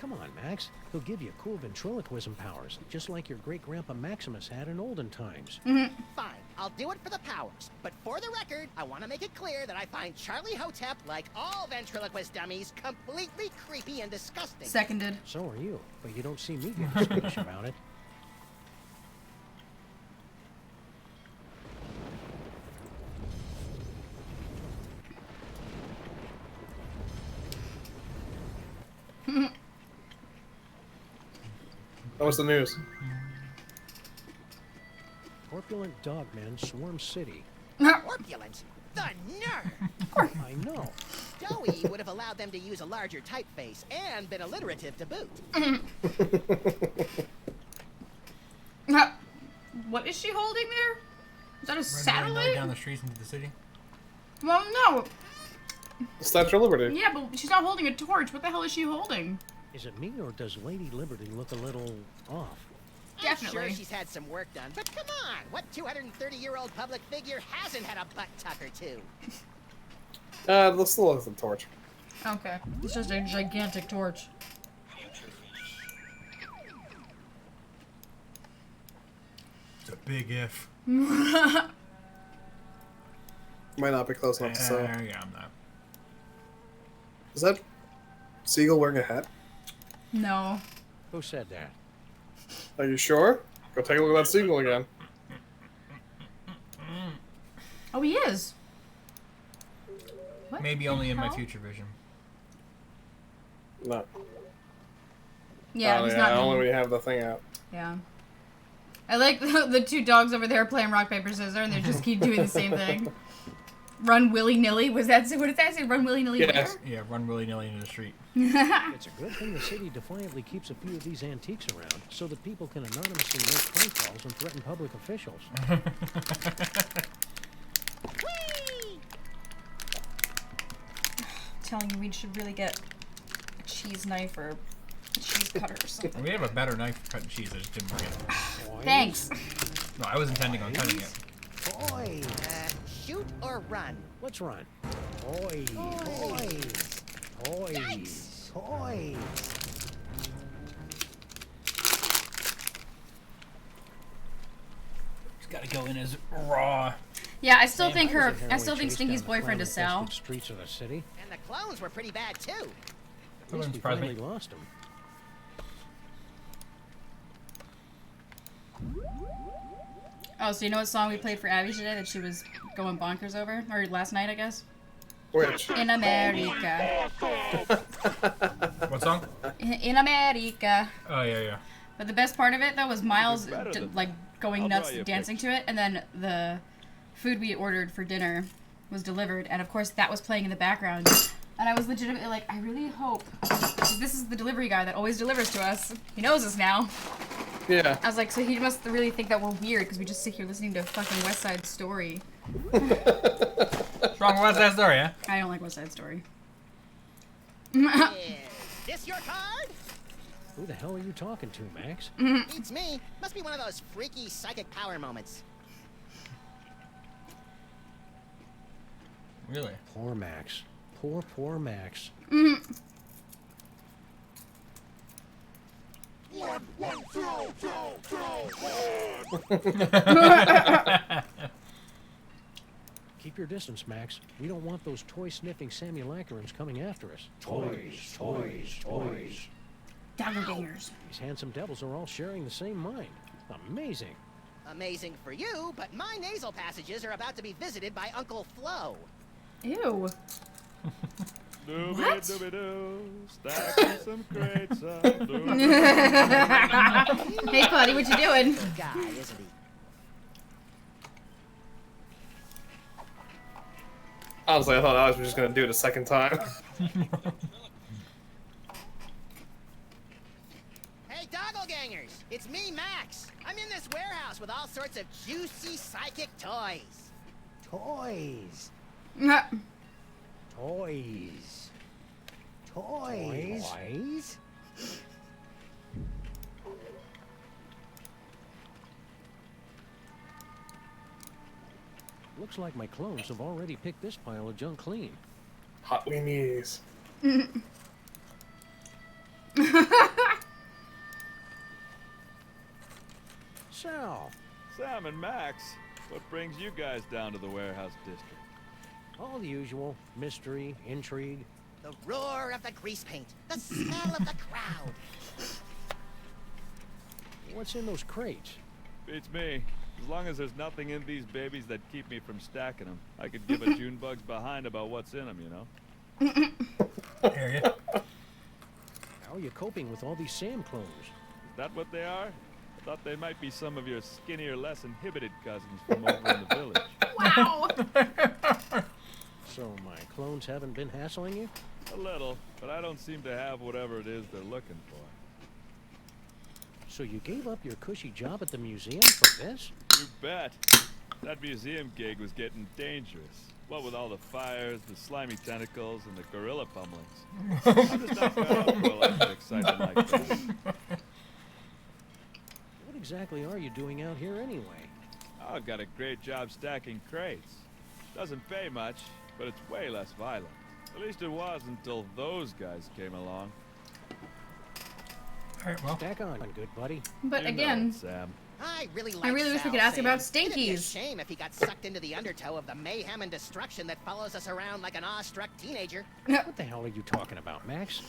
Come on, Max. He'll give you cool ventriloquism powers, just like your great-grandpa Maximus had in olden times. Fine, I'll do it for the powers. But for the record, I want to make it clear that I find Charlie Hotep, like all ventriloquist dummies, completely creepy and disgusting. seconded. So are you, but you don't see me getting squeamish about it. What's the news? Corpulent dogmen swarm city. Corpulent? The nerve! I know. Joey would have allowed them to use a larger typeface and been alliterative to boot. What is she holding there? Is that a Running satellite? down the streets into the city. Well, no. The Statue of Liberty. Yeah, but she's not holding a torch. What the hell is she holding? Is it me or does Lady Liberty look a little off? Definitely. I'm sure she's had some work done, but come on! What 230-year-old public figure hasn't had a butt tuck or two? Let's still look at the torch. Okay. It's just a gigantic torch. It's a big if. Might not be close enough to say. Yeah, I'm not. Is that Seagull wearing a hat? No. Who said that? Are you sure? Go take a look at that Seagull again. Oh, he is. What Maybe the only in my hell? future vision. No. Yeah, Oh, he's yeah, not. only when you have the thing out. Yeah. I like the two dogs over there playing rock, paper, scissors, and they just keep doing the same thing. Run willy-nilly? What did that say? Run willy-nilly Yes. where? Yeah, run willy-nilly into the street. It's a good thing the city defiantly keeps a few of these antiques around so that people can anonymously make phone calls and threaten public officials. Telling you we should really get a cheese knife or a cheese cutter or something. We have a better knife for cutting cheese. I just didn't bring it. Thanks. No, I was intending on cutting it. Boy, shoot or run? Let's run. Toys. Toys. Toys. Toys. Just gotta go in as raw. Yeah, I still think That was a I heroin still think chase Stinky's down the boyfriend is Sal. crime-infested streets of the city. And the clones were pretty bad too. At That least we surprise me. finally lost him. Oh, so you know what song we played for Abby today that she was going bonkers over? Or last night, I guess? Which? In America. What song? In America. Oh, yeah, yeah. But the best part of it, though, was Miles, like, going I'll nuts draw you a dancing to it, and then the food we ordered for dinner was delivered, and of course that was playing in the background. And I was legitimately like, I really hope, 'cause this is the delivery guy that always delivers to us. He knows us now. Yeah. I was like, so he must really think that we're weird, because we just sit here listening to fucking West Side Story. What's wrong with West Side Story, huh? I don't like West Side Story. Is this your card? Who the hell are you talking to, Max? Beats me. Must be one of those freaky psychic power moments. Really? Poor Max. Poor Max. Keep your distance, Max. We don't want those toy-sniffing Samulacarans coming after us. Toys, toys, toys. Doppelgangers. These handsome devils are all sharing the same mind. Amazing. Amazing for you, but my nasal passages are about to be visited by Uncle Flo. Ew. What? Stacking some crates up. Hey, buddy, what you doing? Good guy, isn't he? Honestly, I thought I was just gonna do it a second time. Hey, Doppelgangers! It's me, Max. I'm in this warehouse with all sorts of juicy psychic toys. Toys. Toys. Toys. Toys? Looks like my clones have already picked this pile of junk clean. Hot weenies. Sal, Sam and Max, what brings you guys down to the warehouse district? all the usual. Mystery, intrigue. The roar of the grease paint. The smell of the crowd. What's in those crates? Beats me. As long as there's nothing in these babies that keep me from stacking them, I could give a June bug's behind about what's in them, you know? Hear ya. How are you coping with all these Sam clones? Is that what they are? I thought they might be some of your skinnier, less inhibited cousins from over in the village. Wow! So my clones haven't been hassling you? A little, but I don't seem to have whatever it is they're looking for. So you gave up your cushy job at the museum for this? You bet. That museum gig was getting dangerous. What with all the fires, the slimy tentacles, and the gorilla pummelings. I'm just not fed up with a life excited like that. What exactly are you doing out here anyway? Oh, I've got a great job stacking crates. Doesn't pay much, but it's way less violent. At least it was until those guys came along. Alright, well. Stack on, good buddy. But You know again, it, Sam. I really wish we Sal could ask Sam. about It'd be a Stinkies. shame if he got sucked into the undertow of the mayhem and destruction that follows us around like an awestruck teenager. What the hell are you talking about, Max?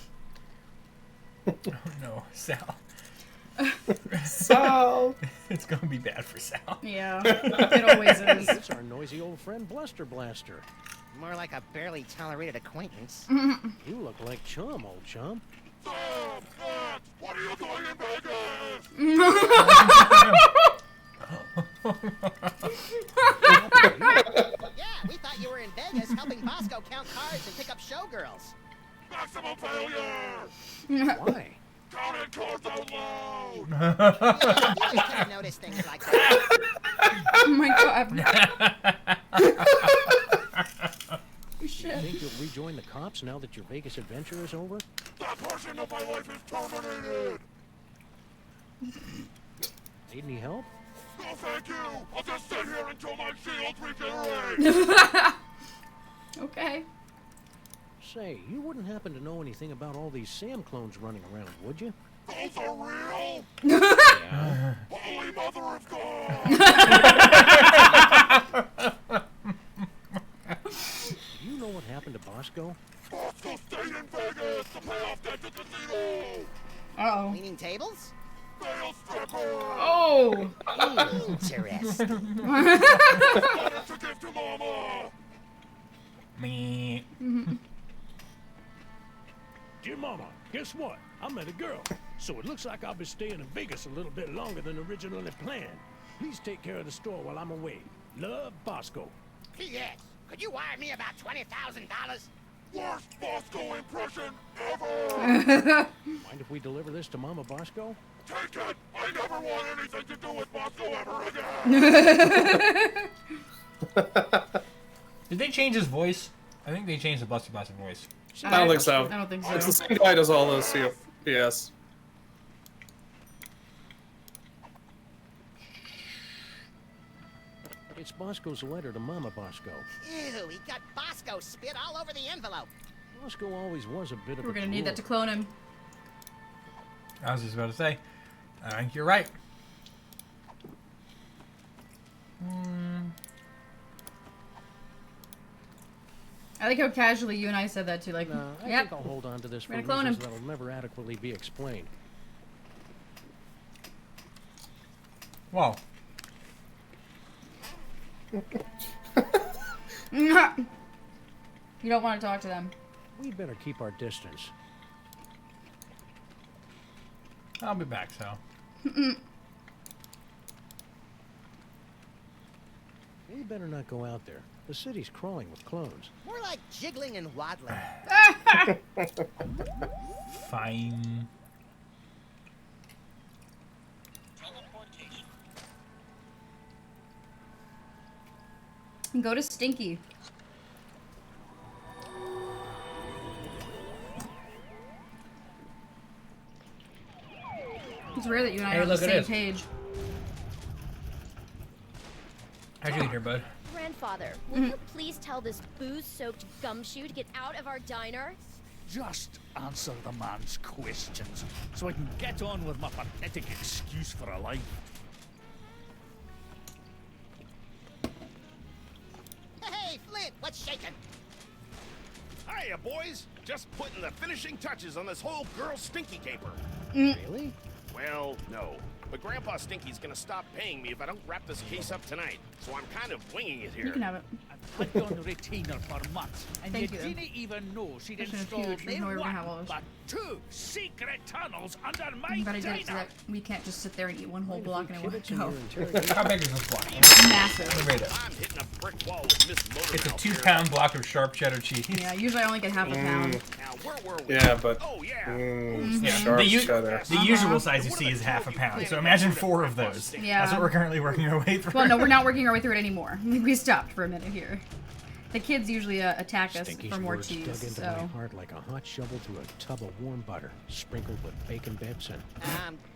Oh no, Sal. Sal! It's gonna be bad for Sal. Yeah, it always is. It's our noisy old friend Bluster Blaster. More like a barely tolerated acquaintance. You look like chum, old chum. Sam! Max! What are you doing in Vegas? Yeah, we thought you were in Vegas helping Bosco count cards and pick up showgirls. Maximum failure! Why? Counting cards out loud! You just couldn't notice things like that. Oh my god. You think you'll rejoin the cops now that your Vegas adventure is over? That portion of my life is terminated! Need any help? No, thank you! I'll just sit here until my shield regenerates! Okay. Say, you wouldn't happen to know anything about all these Sam clones running around, would you? Those are real? Yeah. Holy Mother of God! Do you know what happened to Bosco? Bosco stayed in Vegas to pay off debt to casino! Uh-oh. Cleaning tables? Fail stripper! Oh! Interesting. Better to give to Mama! Me. Dear Mama, guess what? I met a girl, so it looks like I'll be staying in Vegas a little bit longer than originally planned. Please take care of the store while I'm away. Love, Bosco. P.S. Could you wire me about $20,000? Worst Bosco impression ever! Mind if we deliver this to Mama Bosco? Take it! I never want anything to do with Bosco ever again! Did they change his voice? I think they changed the Buster Blaster voice. I don't think so. I don't think so. It's the same guy who does all those PS. It's Bosco's letter to Mama Bosco. Ew, he got Bosco spit all over the envelope. Bosco always was a bit of We're a gonna need that to drool. clone him. I was just about to say. I think you're right. I like how casually you and I said that too. Like, No, I yep. think I'll hold on to this for We're gonna clone reasons him. that'll never adequately be explained. Wow. You don't want to talk to them. We'd better keep our distance. I'll be back, so. We better not go out there. The city's crawling with clones. More like jiggling and waddling. Fine. Go to Stinky. It's rare that you and I Hey, are on the look, it same is. page. How'd you get here, bud? Grandfather, will you please tell this booze-soaked gumshoe to get out of our diner? Just answer the man's questions so I can get on with my pathetic excuse for a life. Hey, Flint, what's shaking? Hiya, boys! Just putting the finishing touches on this whole girl stinky caper. Really? Well, no. but Grandpa Stinky's gonna stop paying me if I don't wrap this case up tonight. So I'm kind of winging it here. You can have it. I've had on retainer for months, and Thank you you. didn't even know she'd That's installed huge. There's not no way we're gonna have all one, those. but 2 secret tunnels under my But I did it so diner. that we can't just sit there and eat one whole block and it won't Kibitz in go. your interrogation. How big is this block? Massive. Let me rate it. I'm hitting a brick wall with Miss Motormouth It's a here. 2-pound block of sharp cheddar cheese. Yeah, usually I only get half a pound. Now, where were we? Yeah, but Oh, yeah. Yeah, sharp the, cheddar. the usual size you see is half a pound, so imagine 4 of those. Yeah. That's what we're currently working our way through. Well, no, we're not working our way through it anymore. We stopped for a minute here. The kids usually attack us Stinky's for more words cheese, dug into so. my heart like a hot shovel through a tub of warm butter, sprinkled with bacon bits and...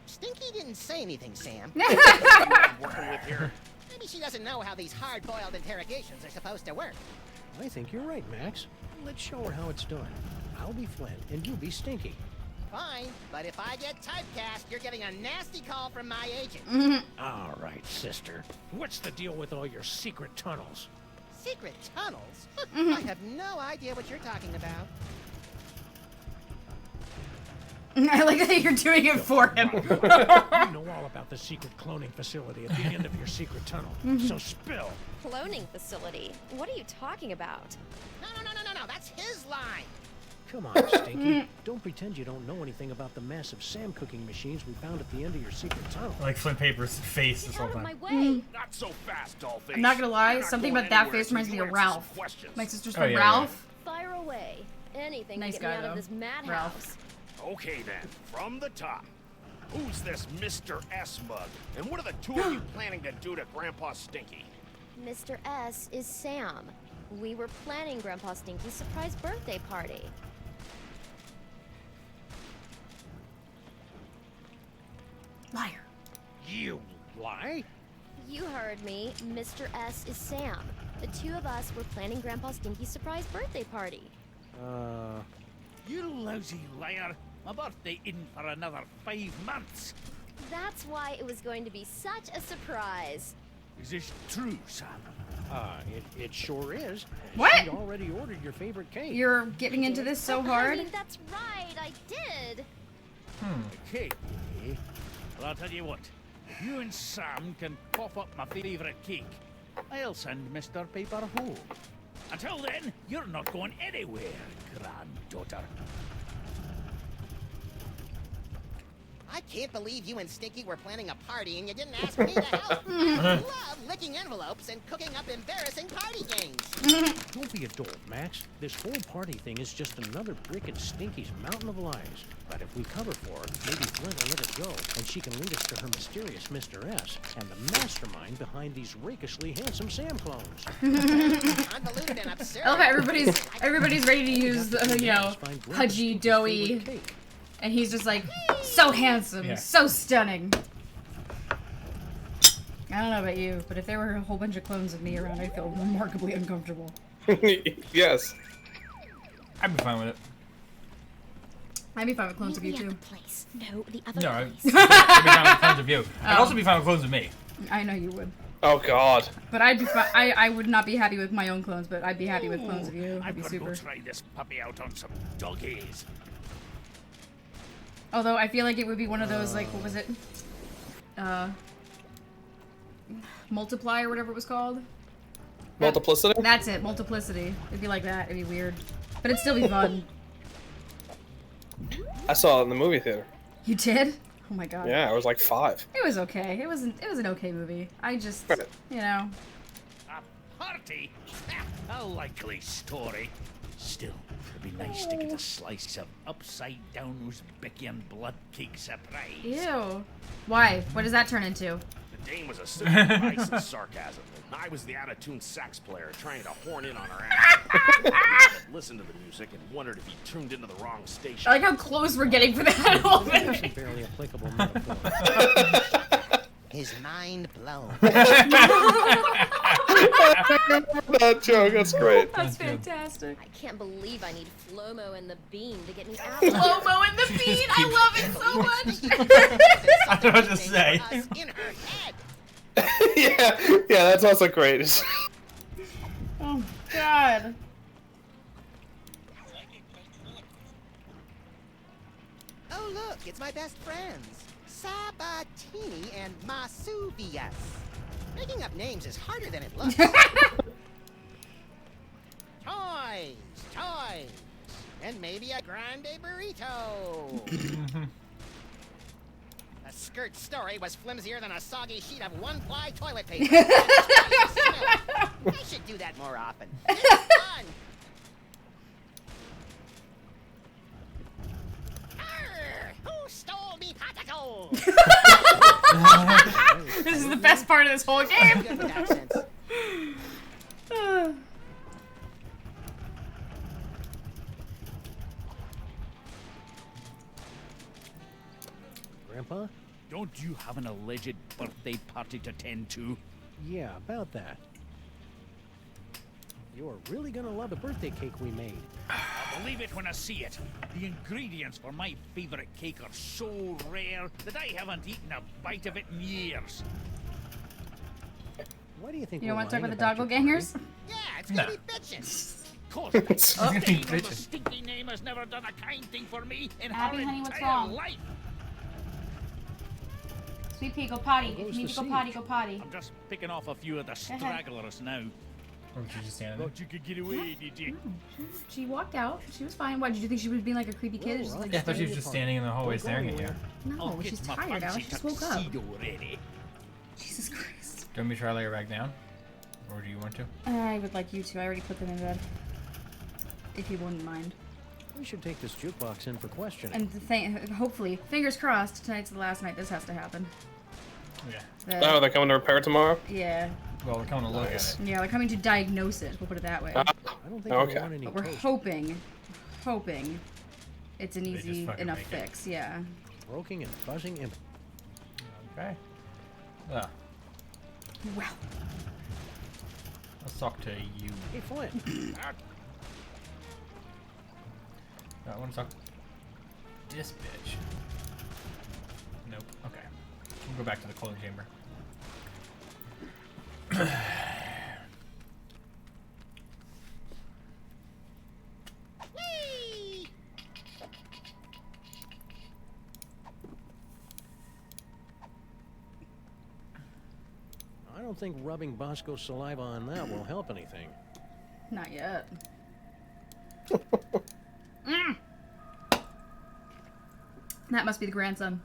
Stinky didn't say anything, Sam. I'm working with here. Maybe she doesn't know how these hard-boiled interrogations are supposed to work. I think you're right, Max. Let's show her how it's done. I'll be Flynn, and you be Stinky. Fine, but if I get typecast, you're getting a nasty call from my agent. All right, sister. What's the deal with all your secret tunnels? Secret tunnels? I have no idea what you're talking about. I like that you're doing it for him. You know all about the secret cloning facility at the end of your secret tunnel. So spill. Cloning facility? What are you talking about? No, that's his line. Come on, Stinky. Don't pretend you don't know anything about the massive Sam cooking machines we found at the end of your secret tunnel. Like Flint Paper's face this Get whole out of time. my way! Not so fast, Dollface. I'm not gonna lie, You're not something going about that anywhere face reminds me until of you answer some Ralph. questions. My sister's Oh, friend yeah, Ralph. Fire away. Anything Nice to get me guy, out though. of this madhouse. Ralph. Okay then, from the top. Who's this Mr. S mug? And what are the 2 of you planning to do to Grandpa Stinky? Mr. S is Sam. We were planning Grandpa Stinky's surprise birthday party. Liar. You lie? You heard me. Mr. S is Sam. The 2 of us were planning Grandpa Stinky's surprise birthday party. You lousy liar. My birthday isn't for another 5 months. That's why it was going to be such a surprise. Is this true, Sam? It sure is. What? She already ordered your favorite cake. You're getting into this so hard. Honey, that's right, I did. Cake, eh? Well, I'll tell you what. If you and Sam can pop up my favorite cake, I'll send Mr. Paper home. Until then, you're not going anywhere, granddaughter. I can't believe you and Stinky were planning a party and you didn't ask me to help. I love licking envelopes and cooking up embarrassing party games. Don't be a dolt, Max. This whole party thing is just another brick in Stinky's mountain of lies. But if we cover for her, maybe Flint will let it go, and she can lead us to her mysterious Mr. S and the mastermind behind these rakishly handsome Sam clones. Convoluted and absurd. I love how everybody's ready to use the, you know, pudgy, doughy, and he's just like, so handsome, Yeah. so stunning. I don't know about you, but if there were a whole bunch of clones of me around, I'd feel remarkably uncomfortable. Yes. I'd be fine with it. I'd be fine with clones of you Meet me too. at the place. No, the other No, I'd place. be fine with clones of you. I'd also be fine with clones of me. I know you would. Oh God. But I'd be I would not be happy with my own clones, but I'd be happy with clones of you. That'd I'm be gonna super. go try this puppy out on some doggies. Although I feel like it would be one of those, like, what was it? Multiply or whatever it was called. Multiplicity? That's it, multiplicity. It'd be like that. It'd be weird, but it'd still be fun. I saw it in the movie theater. You did? Oh my god. Yeah, I was like 5. It was okay. It was an okay movie. I just, you know. A party? A likely story. Still, it'd be nice to get a slice of upside-down Uzbekian blood cake surprise. Ew. Why? What does that turn into? The dame was a symbol of ice and sarcasm. And I was the out-of-tune sax player trying to horn in on her ass. Listened to the music and wondered if he tuned into the wrong station. I like how close we're getting for that whole thing. That's a barely applicable metaphor. His mind blown. That joke, that's great. That's fantastic. I can't believe I need Flomo and the Bean to get me out. Flomo and the Bean, I love it so much. I don't know what to say. Us in her head. yeah, that's also great. Oh god. Oh look, it's my best friends. Sabatini and Masuvius. Making up names is harder than it looks. Toys. And maybe a grande burrito. The skirt story was flimsier than a soggy sheet of one-ply toilet paper. I should do that more often. It's fun. Arr, who stole me potato? This is the best part of this whole game. Good with accents. Grandpa? Don't you have an alleged birthday party to tend to? Yeah, about that. You're really gonna love the birthday cake we made. I'll believe it when I see it. The ingredients for my favorite cake are so rare that I haven't eaten a bite of it in years. Why do you think You don't we're want to talk lying about the your doppelgangers? Yeah, it's gonna be bitchin'. Of course, the Oh. name of the stinky name has never done a kind thing for me in Abby, her honey, what's entire wrong? life. Sweet pea, go potty. If Where's you need the to go siege? potty, go potty. I'm just picking off a few of the ahead. stragglers now. Or did you just stand there? Thought you could get away, did you? She walked out. She was fine. Why, did you think she was being like a creepy kid? Just, like, Yeah, I thought she was just standing in the hallway staring at you. No, I'll she's get my tired now. fancy She just woke up. tuxedo ready. Jesus Christ. Do you want me to try to lay her back down? Or do you want to? I would like you to. I already put them in bed. If you wouldn't mind. We should take this jukebox in for questioning. And hopefully, fingers crossed, tonight's the last night this has to happen. Yeah. Oh, they're coming to repair tomorrow? Yeah. Well, we're coming to look at it. Yeah, they're coming to diagnose it. We'll put it that way. I don't think Okay. we want any But we're toast. hoping it's an They just easy fucking enough make it. fix. Yeah. Broken and buzzing imp. Okay. Well, Well. let's talk to you. Hey, Flint. I want to talk to this bitch. Nope. Okay. We'll go back to the clothing chamber. I don't think rubbing Bosco's saliva on that will help anything. Not yet. That must be the grandson.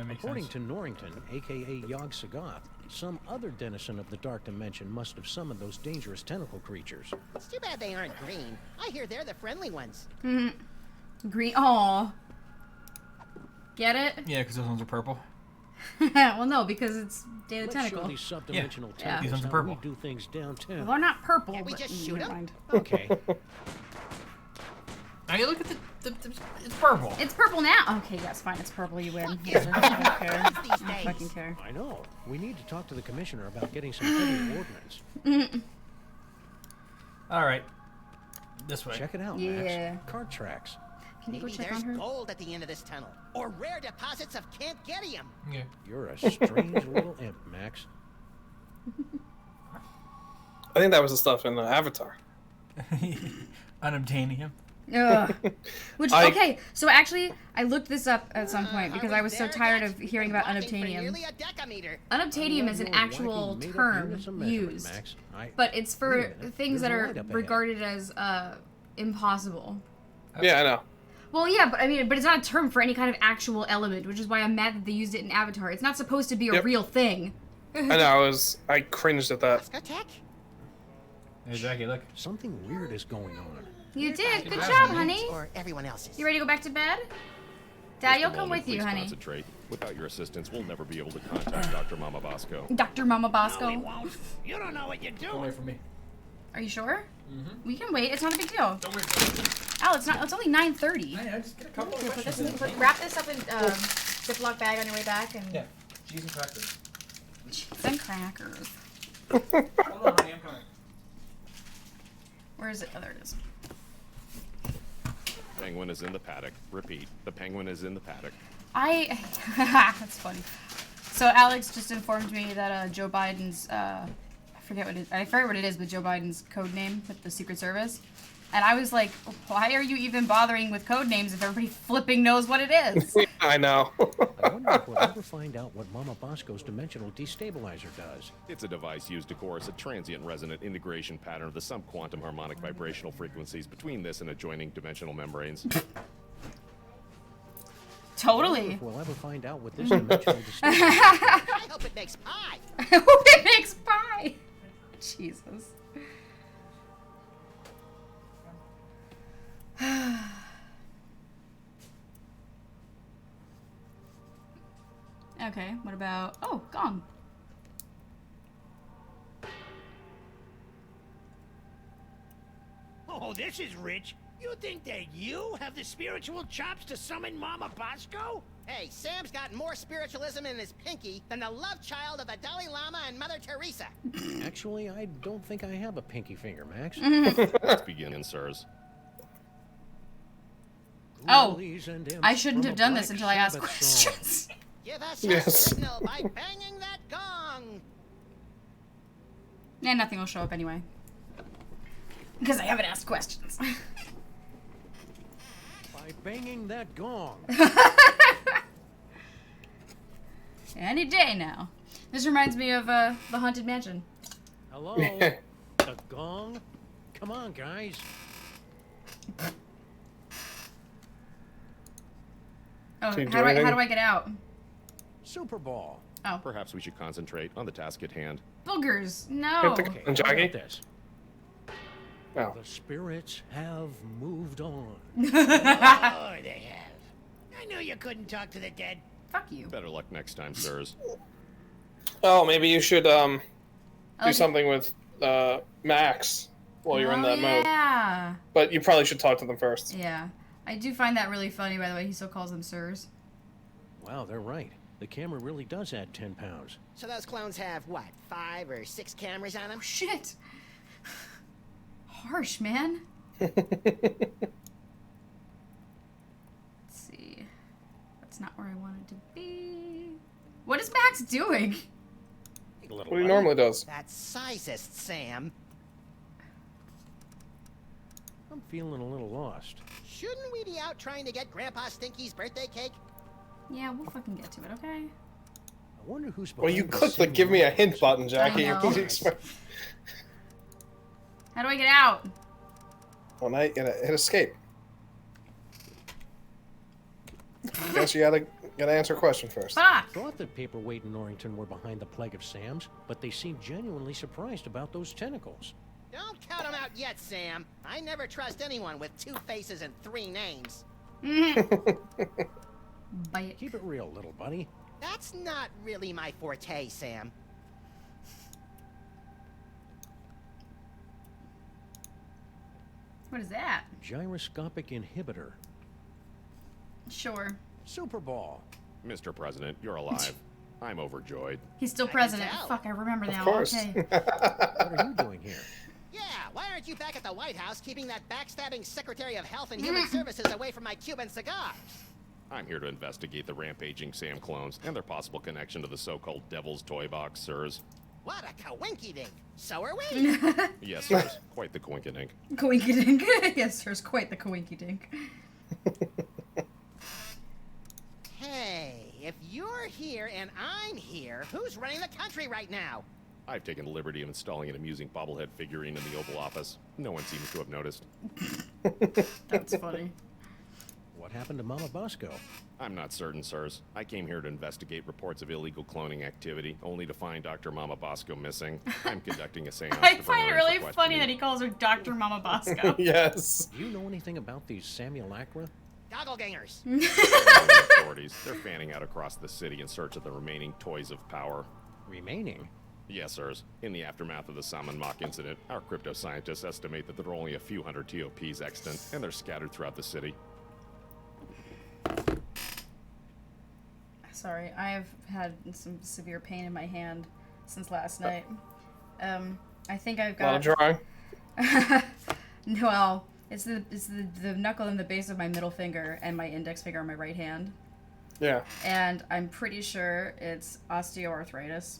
Makes According sense. to Norrington, aka Yog Sagoth, some other denizen of the Dark Dimension must have summoned those dangerous tentacle creatures. It's too bad they aren't green. I hear they're the friendly ones. Green. Aw. Get it? Yeah, because those ones are purple. Well, no, because it's Day of the Let's show Tentacle. these subdimensional Yeah. These tentacles ones are how purple. we do things downtown. Well, they're not purple. Can't we but just shoot never 'em? mind. Okay. Now you look at the it's purple. It's purple now. Okay, that's fine. It's purple. You win. Whatever. I don't care. I These don't days. fucking care. I know. We need to talk to the commissioner about getting some heavy ordnance. All right. This way. Check it out, Yeah. Max. Cart tracks. Can you go Maybe check there's on her? gold at the end of this tunnel. Or rare deposits of Cantgetium. Yeah. You're a strange little imp, Max. I think that was the stuff in Avatar. Unobtainium. Ugh. Which, I- okay, so actually, I looked this up at some point because Are I we was so there tired yet? of hearing Been about walking for unobtainium. nearly a decameter. Unobtainium is an Your actual wacky made-up term units of measurement, used, Max. but it's Wait for a minute. things There's that a are light up ahead. regarded as impossible. Yeah, I know. Well, yeah, but I mean, but it's not a term for any kind of actual element, which is why I'm mad that they used it in Avatar. It's not supposed to be a Yep. real thing. I know. I cringed at that. Discotheque? Hey, Jackie, look. Something weird is going on. You did. Good job, job, honey. honey. Or everyone else's. You ready to go back to bed? Dad, you'll come with you, honey. Concentrate. Without your assistance, we'll never be able to contact Dr. Mama Bosco. Dr. Mama No, we Bosco. won't. You don't know what you're Go away doing. from me. Are you sure? Mm-hmm. We can wait. It's not a big deal. Don't worry. Al, it's not. It's only 9:30. I just get a couple Here, of put questions. this in, wrap this up in Ziploc bag on your way back, and Yeah. Cheese and crackers. cheese and crackers. Hold on, honey, I'm coming. Where is it? Oh, there it is. Penguin is in the paddock. Repeat, the penguin is in the paddock. That's funny. So Alex just informed me that Joe Biden's I forget what it is with Joe Biden's code name with the Secret Service, and I was like, why are you even bothering with code names if everybody flipping knows what it is? Yeah, I know. I wonder if we'll ever find out what Mama Bosco's dimensional destabilizer does. It's a device used to coerce a transient resonant integration pattern of the subquantum harmonic vibrational frequencies between this and adjoining dimensional membranes. Totally. If we'll ever find out what this dimensional destabilizer I hope it makes pie. I hope it makes pie. Jesus. Okay, what about... Oh, gong. Oh, this is rich. You think that you have the spiritual chops to summon Mama Bosco? Hey, Sam's got more spiritualism in his pinky than the love child of the Dalai Lama and Mother Teresa. Actually, I don't think I have a pinky finger, Max. Let's begin, sirs. Oh, I shouldn't have done this until I asked Sabbath questions. Give us your signal by banging that gong. Yeah, nothing will show up anyway. Because I haven't asked questions. By banging that gong. Any day now. This reminds me of the Haunted Mansion. Hello? The gong? Come on, guys. Oh, Can you do how do anything? I get out? Super Ball. Oh. Perhaps we should concentrate on the task at hand. Boogers. No. Hit the Okay, how Jackie? about this? Oh. The spirits have moved on. Oh, they have. I knew you couldn't talk to the dead. Fuck you. Better luck next time, sirs. Oh, maybe you should do Okay. something with Max while you're in that mode. Yeah. But you probably should talk to them first. Yeah. I do find that really funny, by the way. He still calls them sirs. Wow, they're right. The camera really does add 10 pounds. So those clones have, what, 5 or 6 cameras on them? Shit. Harsh, man. Let's see. That's not where I wanted to be. What is Max doing? What he normally does. That's sizest, Sam. I'm feeling a little lost. Shouldn't we be out trying to get Grandpa Stinky's birthday cake? Yeah, we'll fucking get to it, okay? I wonder who's Well, you behind the clicked the give me a hint button, Jackie. I know. Who's expect- How do I get out? Well, now you gotta hit escape. Guess you gotta answer a question first. Fuck! I thought that Paperweight and Norrington were behind the plague of Sam's, but they seemed genuinely surprised about those tentacles. Don't count them out yet, Sam. I never trust anyone with 2 faces and 3 names. Bite. Keep it real, little buddy. That's not really my forte, Sam. What is that? Gyroscopic inhibitor. Sure. Super Ball. Mr. President, you're alive. I'm overjoyed. He's still I can president. tell. Fuck, I remember now. course. Okay. What are you doing here? Yeah, why aren't you back at the White House keeping that backstabbing Secretary of Health and Human Services away from my Cuban cigars? I'm here to investigate the rampaging Sam clones and their possible connection to the so-called Devil's Toy Box, sirs. What a coinky-dink. So are we. Yes, sirs. Quite the coinkydink. Coinky dink. Yes, there's quite the coinky dink. Hey, if you're here and I'm here, who's running the country right now? I've taken the liberty of installing an amusing bobblehead figurine in the Oval Office. No one seems to have noticed. That's funny. What happened to Mama Bosco? I'm not certain, sirs. I came here to investigate reports of illegal cloning activity, only to find Dr. Mama Bosco missing. I'm conducting a seance I to bring find it her really into funny questioning. that he calls her Dr. Mama Bosco. Yes. Do you know anything about these Samulacra? Goggle-gangers. The authorities, they're fanning out across the city in search of the remaining toys of power. Remaining? Yes, sirs. In the aftermath of the Salmon Mock incident, our crypto scientists estimate that there are only a few hundred TOPs extant, and they're scattered throughout the city. Sorry, I have had some severe pain in my hand since last night. I think I've A lot got. of drawing. Well, it's the knuckle in the base of my middle finger and my index finger on my right hand. Yeah. And I'm pretty sure it's osteoarthritis.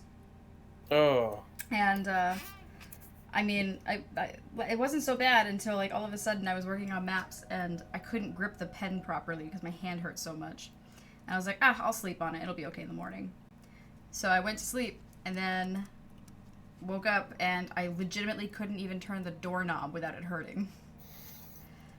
Oh. And I mean, it wasn't so bad until like all of a sudden I was working on maps and I couldn't grip the pen properly because my hand hurt so much. And I was like, I'll sleep on it. It'll be okay in the morning. So I went to sleep and then woke up and I legitimately couldn't even turn the doorknob without it hurting.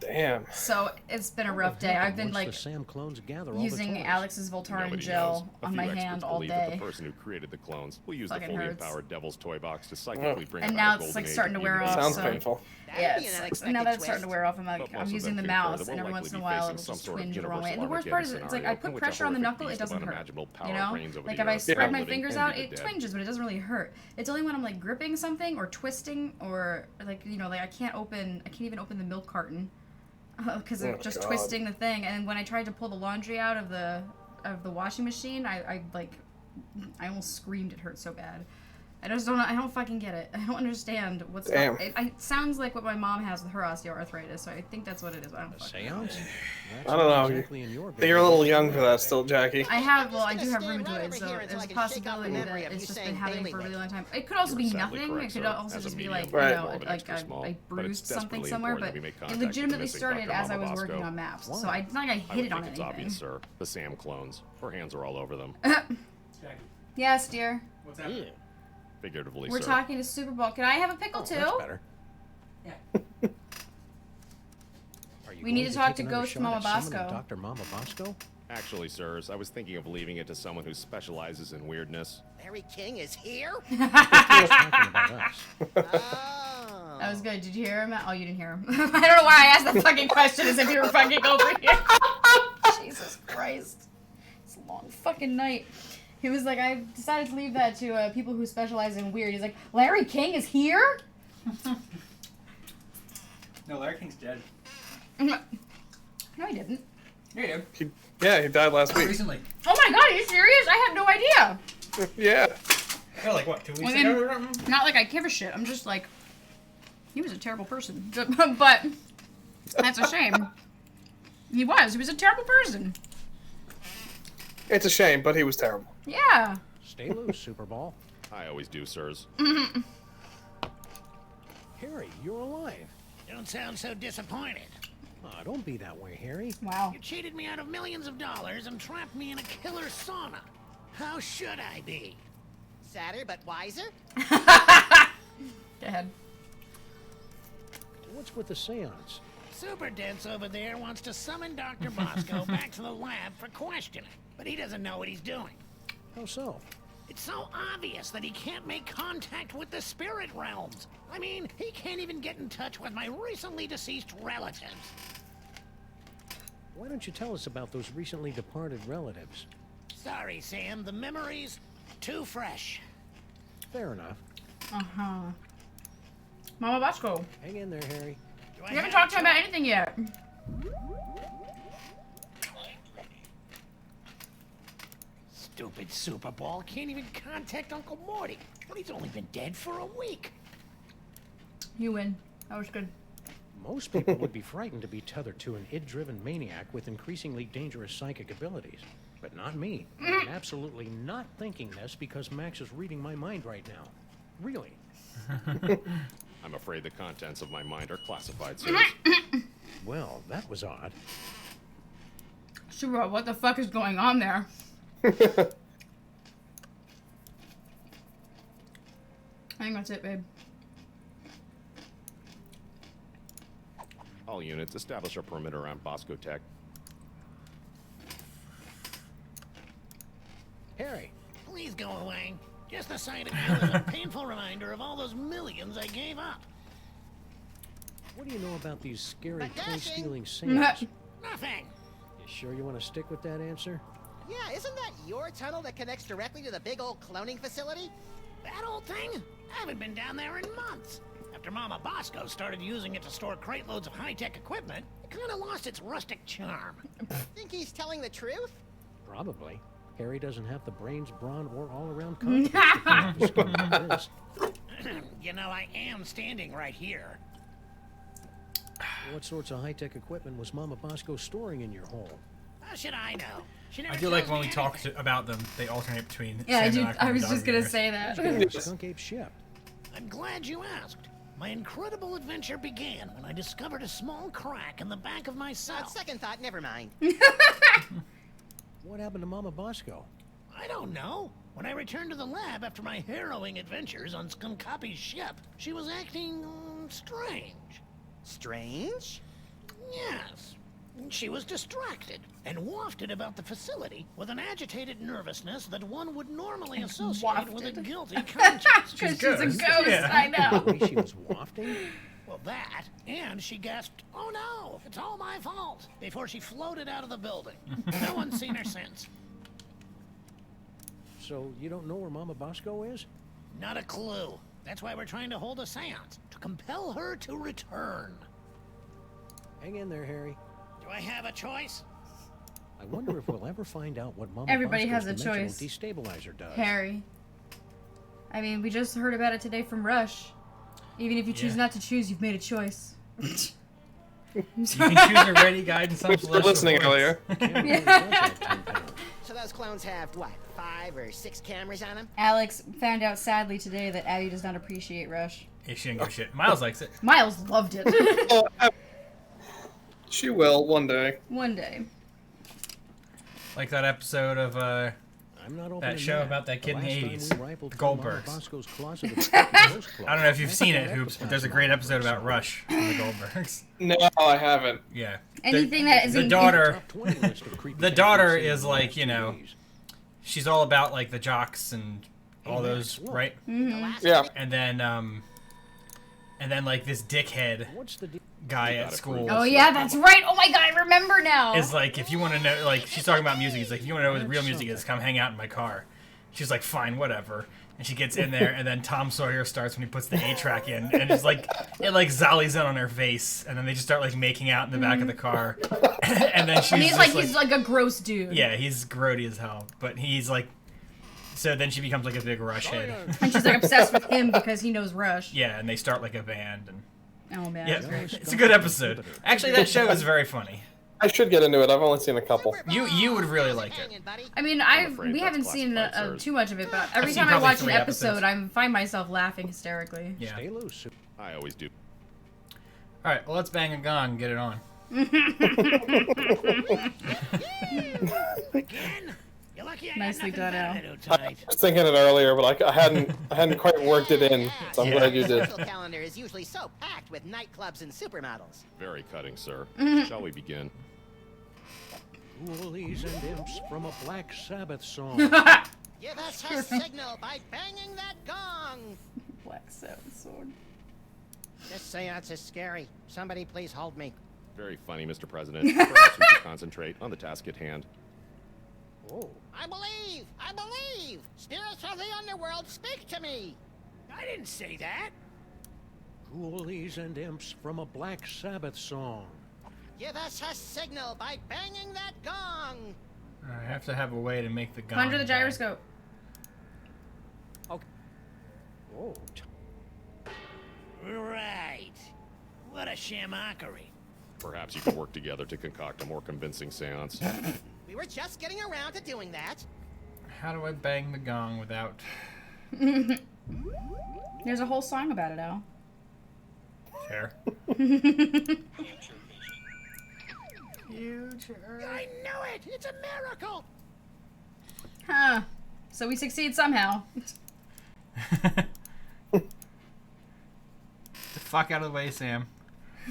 Damn. So it's been a rough day. I've been Once like the Sam clones gather all the using toys. Alex's Voltaren Nobody gel knows. A on few my experts hand all believe that day. the person who created the clones will use the Fucking fully hurts. empowered Devil's Toy Box to psychically bring And about now a it's golden like age starting to of wear human off. Sounds so painful. Yeah, be an it's, unexpected now that it's starting twist. to wear off, I'm But like, most I'm of using the them fear mouse, that and we'll every likely once in a be while facing it'll some just sort of twinge the wrong way. And the universal worst part is, Armageddon it's like I scenario put in which a pressure on the horrific knuckle, it beast of doesn't hurt. unimaginable You power know, reigns over like the if I earth, spread bound my living fingers and out, the it dead. twinges, but it doesn't really hurt. It's only when I'm like gripping something or twisting or like like I can't even open the milk carton because Oh of just God. twisting the thing. And when I tried to pull the laundry out of the washing machine, I almost screamed. It hurt so bad. I just don't know. I don't fucking get it. I don't understand what's Damn. it sounds like what my mom has with her osteoarthritis, so I think that's what it is. I don't fucking know. Seance? I don't know. Exactly in your You're a little young for that still, Jackie. I have, well, I I'm do just have gonna stand right rheumatoid, over so here until there's I a can shake off the possibility memory that of it's you just saying been happening for a bailiwick. really long time. It could also be You're sadly nothing. correct, It could sir. also As a just be medium, like, Right. you know, more of an like extra small, I but bruised it's something desperately somewhere, important but that we make it contact with the legitimately missing started Dr. as I was Mama working Bosco. on maps. Why? So it's not like I I hit would it on think it's anything. obvious, sir. The Sam clones. Her hands are all over them. Yes, dear. What's happening? Figuratively, We're sir. talking to Super Bowl. Can I have a pickle too? That's better. Are you We need going to talk take to another Ghost shot Mama at summoning Bosco. Dr. Mama Bosco? Actually, sirs, I was thinking of leaving it to someone who specializes in weirdness. Larry King is here? He was talking about us. Oh. That was good. Did you hear him? Oh, you didn't hear him. I don't know why I asked the fucking question as if you were fucking over here. Jesus Christ. It's a long fucking night. He was like, I decided to leave that to people who specialize in weird. He's like, Larry King is here? No, Larry King's dead. No, he didn't. Yeah, he did. He died last week. Recently. Oh my god, are you serious? I have no idea. Yeah. Yeah, like what, 2 weeks I mean, ago or something? not like I give a shit. I'm just like, he was a terrible person. But that's a shame. He was a terrible person. It's a shame, but he was terrible. Yeah. Stay loose, Super Bowl. I always do, sirs. Harry, you're alive. Don't sound so disappointed. Oh, don't be that way, Harry. Wow. You cheated me out of millions of dollars and trapped me in a killer sauna. How should I be? Sadder but wiser? Go ahead. What's with the seance? Super Dense over there wants to summon Dr. Bosco back to the lab for questioning, but he doesn't know what he's doing. How so? It's so obvious that he can't make contact with the spirit realms. I mean, he can't even get in touch with my recently deceased relatives. Why don't you tell us about those recently departed relatives? Sorry, Sam, the memory's too fresh. Fair enough. Uh-huh. Mama Bosco. Hang in there, Harry. We haven't talked to him about anything yet. Stupid Super Bowl can't even contact Uncle Morty, and he's only been dead for a week. You win. That was good. Most people would be frightened to be tethered to an id-driven maniac with increasingly dangerous psychic abilities. But not me. I'm absolutely not thinking this because Max is reading my mind right now. Really. I'm afraid the contents of my mind are classified, sirs. Well, that was odd. Super, what the fuck is going on there? I think that's it, babe. All units, establish a perimeter around Bosco Tech. Harry. Please go away. Just the sight of you is a painful reminder of all those millions I gave up. What do you know about these scary But dashing. toy-stealing Sams? Nothing. You sure you want to stick with that answer? Yeah, isn't that your tunnel that connects directly to the big old cloning facility? That old thing? I haven't been down there in months. After Mama Bosco started using it to store crate loads of high-tech equipment, it kind of lost its rustic charm. Think he's telling the truth? Probably. Harry doesn't have the brains, brawn, or all-around confidence to discover this. You know, I am standing right here. What sorts of high-tech equipment was Mama Bosco storing in your hole? How should I know? She never I do like tells when me we talk anything. about them, they alternate between Yeah, I Sam do. and I was Dog just gonna Eaters. say that. A skunk ape ship. I'm glad you asked. My incredible adventure began when I discovered a small crack in the back of my On cell. second thought, never mind. What happened to Mama Bosco? I don't know. When I returned to the lab after my harrowing adventures on Skunkapi's ship, she was acting strange. Strange? Yes. She was distracted and wafted about the facility with an agitated nervousness that one would normally associate with a guilty conscience. Because she's a ghost, I know. The way she was wafting? Well, that, and she gasped, "Oh no, it's all my fault," before she floated out of the building. No one's seen her since. So you don't know where Mama Bosco is? Not a clue. That's why we're trying to hold a seance, to compel her to return. Hang in there, Harry. Do I have a choice? I wonder if we'll ever find out what Mama Everybody Bosco's has a dimensional choice. destabilizer does. Harry. I mean, we just heard about it today from Rush. Even if you choose not to choose, you've made a choice. You can choose a ready guide and some You're listening earlier. So those clones have, what, 5 or 6 cameras on them? Alex found out sadly today that Abby does not appreciate Rush. Yeah, she didn't give a shit. Miles likes it. Miles loved it. She will one day. One day. Like that episode of I'm not that show about that kid in the 80s, Goldbergs. Bosco's closet of I don't know if you've seen it, Hoops, but there's a great episode about Rush from the Goldbergs. No, I haven't. Yeah. Anything that is the in- daughter, the daughter is like, you know, she's all about like the jocks and all those, right? Mm-hmm. Yeah. And then like this dickhead guy at school. Oh yeah, that's right. Oh my god, I remember now. Is like, if you want to know, like, she's talking about music. He's like, if you want to know what real music is, come hang out in my car. She's like, fine, whatever. And she gets in there, and then Tom Sawyer starts when he puts the 8-track in, and it's like, it like zollies in on her face, and then they just start like making out in the back of the car, and then she's And he's just, he's like a gross dude. yeah, he's grody as hell, but he's like, so then she becomes like a big Rush head. And she's like obsessed with him because he knows Rush. Yeah, and they start like a band, and Oh man. yeah, it's a good episode. Actually, that show is very funny. I should get into it. I've only seen a couple. You would really like it. I mean, we haven't seen too much of it, but every seen time I probably watch an 3 episode, episodes. I find myself laughing hysterically. Yeah. Stay loose. I always do. All right, well, let's bang a gong and get it on. You're lucky I Nicely done, Al. I was thinking it earlier, but I hadn't quite worked it in, so I'm glad you The did. social calendar is usually so packed with nightclubs and supermodels. Very cutting, sir. Mm-hmm. Shall we begin? Ghoulies and imps from a Black Sabbath song. Give us her signal by banging that gong. Black Sabbath sword. This seance is scary. Somebody please hold me. Very funny, Mr. President. Perhaps we should concentrate on the task at hand. Oh. I believe! Spirits of the underworld, speak to me! I didn't say that. Ghoulies and imps from a Black Sabbath song. Give us a signal by banging that gong! I have to have a way to make the gong. Conjure the gyroscope. Oh. Right. What a shamockery. Perhaps you could work together to concoct a more convincing seance. We were just getting around to doing that. How do I bang the gong without... There's a whole song about it, Al. Fair. I know it! It's a miracle! Huh. So we succeed somehow. The fuck out of the way, Sam.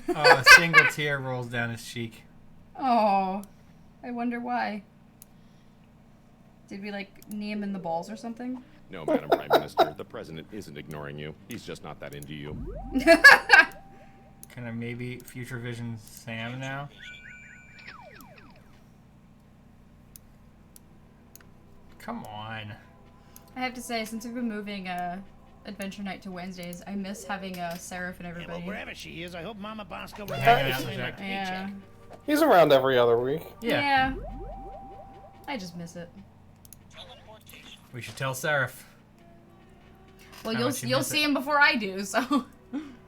Oh, a single tear rolls down his cheek. Oh. I wonder why. Did we, like, knee him in the balls or something? No, Madam Prime Minister, the President isn't ignoring you. He's just not that into you. Can I maybe Future Vision Sam now? Come on. I have to say, since we've been moving Adventure Night to Wednesdays, I miss having Seraph and Yeah, everybody. well, wherever she is, I hope Mama Bosco will Hanging out have with my Jack. Yeah. paycheck. He's around every other week. Yeah. I just miss it. We should tell Seraph. Well, How you'll much you you'll miss see it. him before I do, so.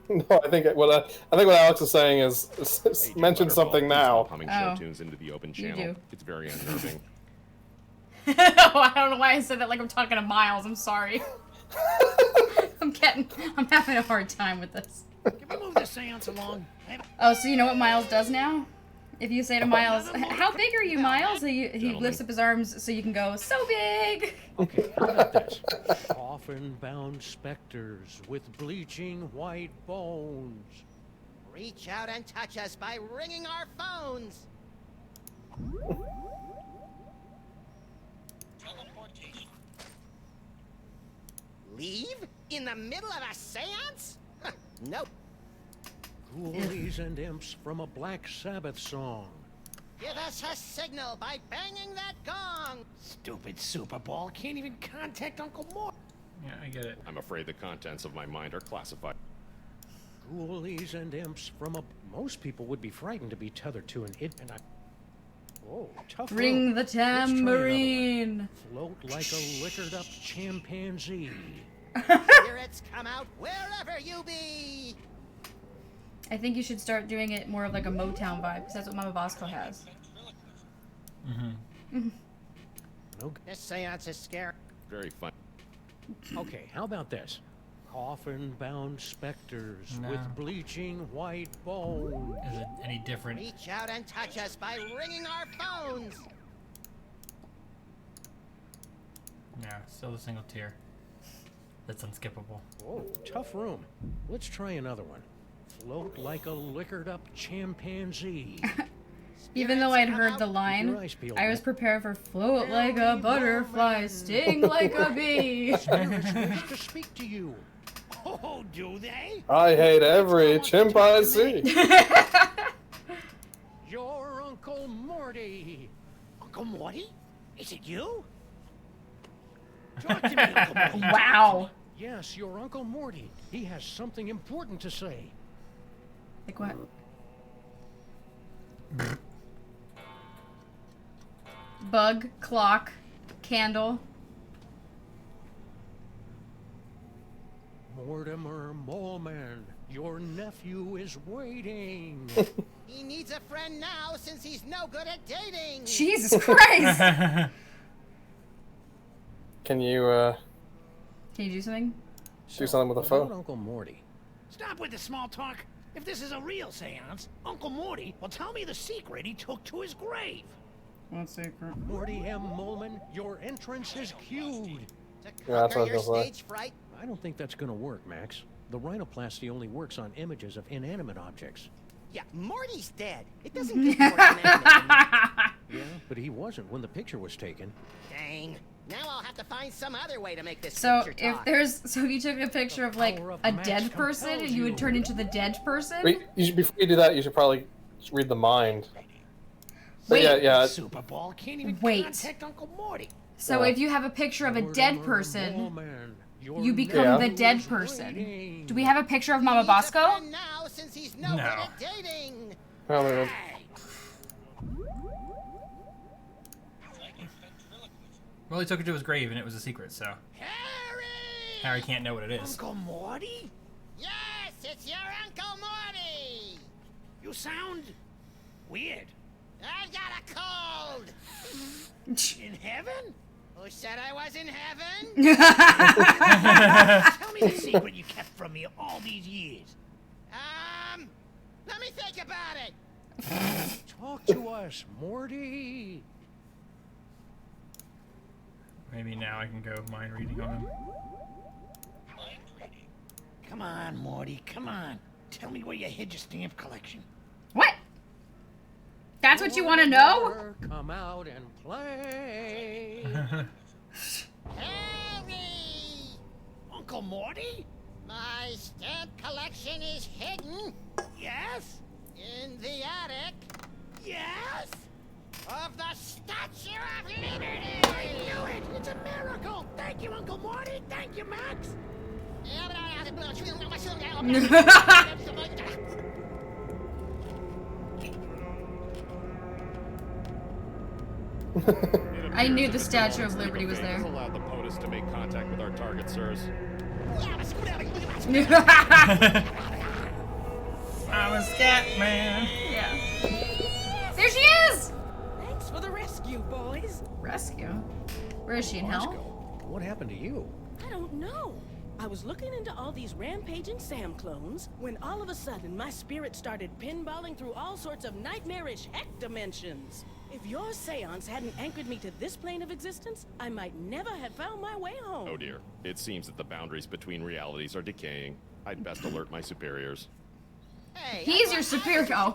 No, I think what Alex is saying is mention Butterball, something please now. stop humming show Oh. tunes into the open You channel. do. It's very unnerving. Oh, I don't know why I said that like I'm talking to Miles. I'm sorry. I'm having a hard time with this. Can we move this seance along? Oh, so you know what Miles does now? If you say to Miles, "How big are you, Miles?" He lifts up his arms so you can go, "So big." Okay, how about this? Coffin-bound specters with bleaching white bones. Reach out and touch us by ringing our phones. Leave? In the middle of a seance? Huh, nope. Ghoulies and imps from a Black Sabbath song. Give us a signal by banging that gong. Stupid Super Bowl can't even contact Uncle Mort. Yeah, I get it. I'm afraid the contents of my mind are classified. Ghoulies and imps from a... Most people would be frightened to be tethered to an id... And I... Oh, tough Ring rope. the Let's try another one. tambourine. Float like a liquored-up chimpanzee. Spirits come out wherever you be. I think you should start doing it more of like a Motown vibe, because that's what Mama Bosco has. This seance is scary. Very fun. Okay, how about this? Coffin-bound specters No. with bleaching white bones. Is it any different? Reach out and touch us by ringing our phones. Yeah, still the single tier. That's unskippable. Oh, tough room. Let's try another one. Float like a liquored-up chimpanzee. Even though I'd heard the line, I was prepared for float like a butterfly, sting like a bee. Spirits wish to speak to you. Oh, do they? I hate every chimpanzee. Your Uncle Morty. Uncle Morty? Is it you? Talk to me, Uncle Morty. Wow. Yes, your Uncle Morty. He has something important to say. Like what? Bug, clock, candle. Mortimer Moleman, your nephew is waiting. He needs a friend now since he's no good at dating. Jesus Christ! Can you Can you do something? do something with a About phone? Uncle Morty. Stop with the small talk. If this is a real seance, Uncle Morty will tell me the secret he took to his grave. What secret? Morty M. Moleman, your entrance is cued. Yeah, that's what I was gonna say. Stage fright. I don't think that's gonna work, Max. The rhinoplasty only works on images of inanimate objects. Yeah, Morty's dead. It doesn't get more inanimate than that. Yeah, but he wasn't when the picture was taken. Dang. Now I'll have to find some other way to make this So picture if talk. you took a picture of like power of a Max dead person, compels you would you. turn into the dead person. Wait, before you do that, you should probably read the mind. But Wait. yeah. Super Bowl can't even Wait. contact Uncle Morty. So if you have a picture of a dead Mortimer person, Moleman, your you become Yeah. the nephew dead is person. waiting. Do we have a picture of Mama He needs a Bosco? friend now since he's no good at dating. Well, there we go. Well, he took it to his grave and it was a secret, so Harry! Harry can't know what it is. Uncle Morty? Yes, it's your Uncle Morty! You sound weird. I've got a cold! In heaven? Who said I was in heaven? Tell me the secret you kept from me all these years. Let me think about it. Talk to us, Morty. Maybe now I can go mind reading on him. Come on, Morty, come on. Tell me where you hid your stamp collection. What? That's what you want to know? Come out and play. Harry! Uncle Morty? My stamp collection is hidden Yes? in the attic Yes? of the Statue of Liberty! I knew it! It's a miracle! Thank you, Uncle Morty! Thank you, Max! I knew the Statue of Liberty was there. Allowed the POTUS to make contact with our target, sirs. I'm a scat man. Yeah. There she is! Thanks for the rescue, boys. Rescue? Where is she, in hell? What happened to you? I don't know. I was looking into all these rampaging Sam clones when all of a sudden my spirit started pinballing through all sorts of nightmarish heck dimensions. If your seance hadn't anchored me to this plane of existence, I might never have found my way home. Oh dear. It seems that the boundaries between realities are decaying. I'd best alert my superiors. Hey, He's your superior. Oh.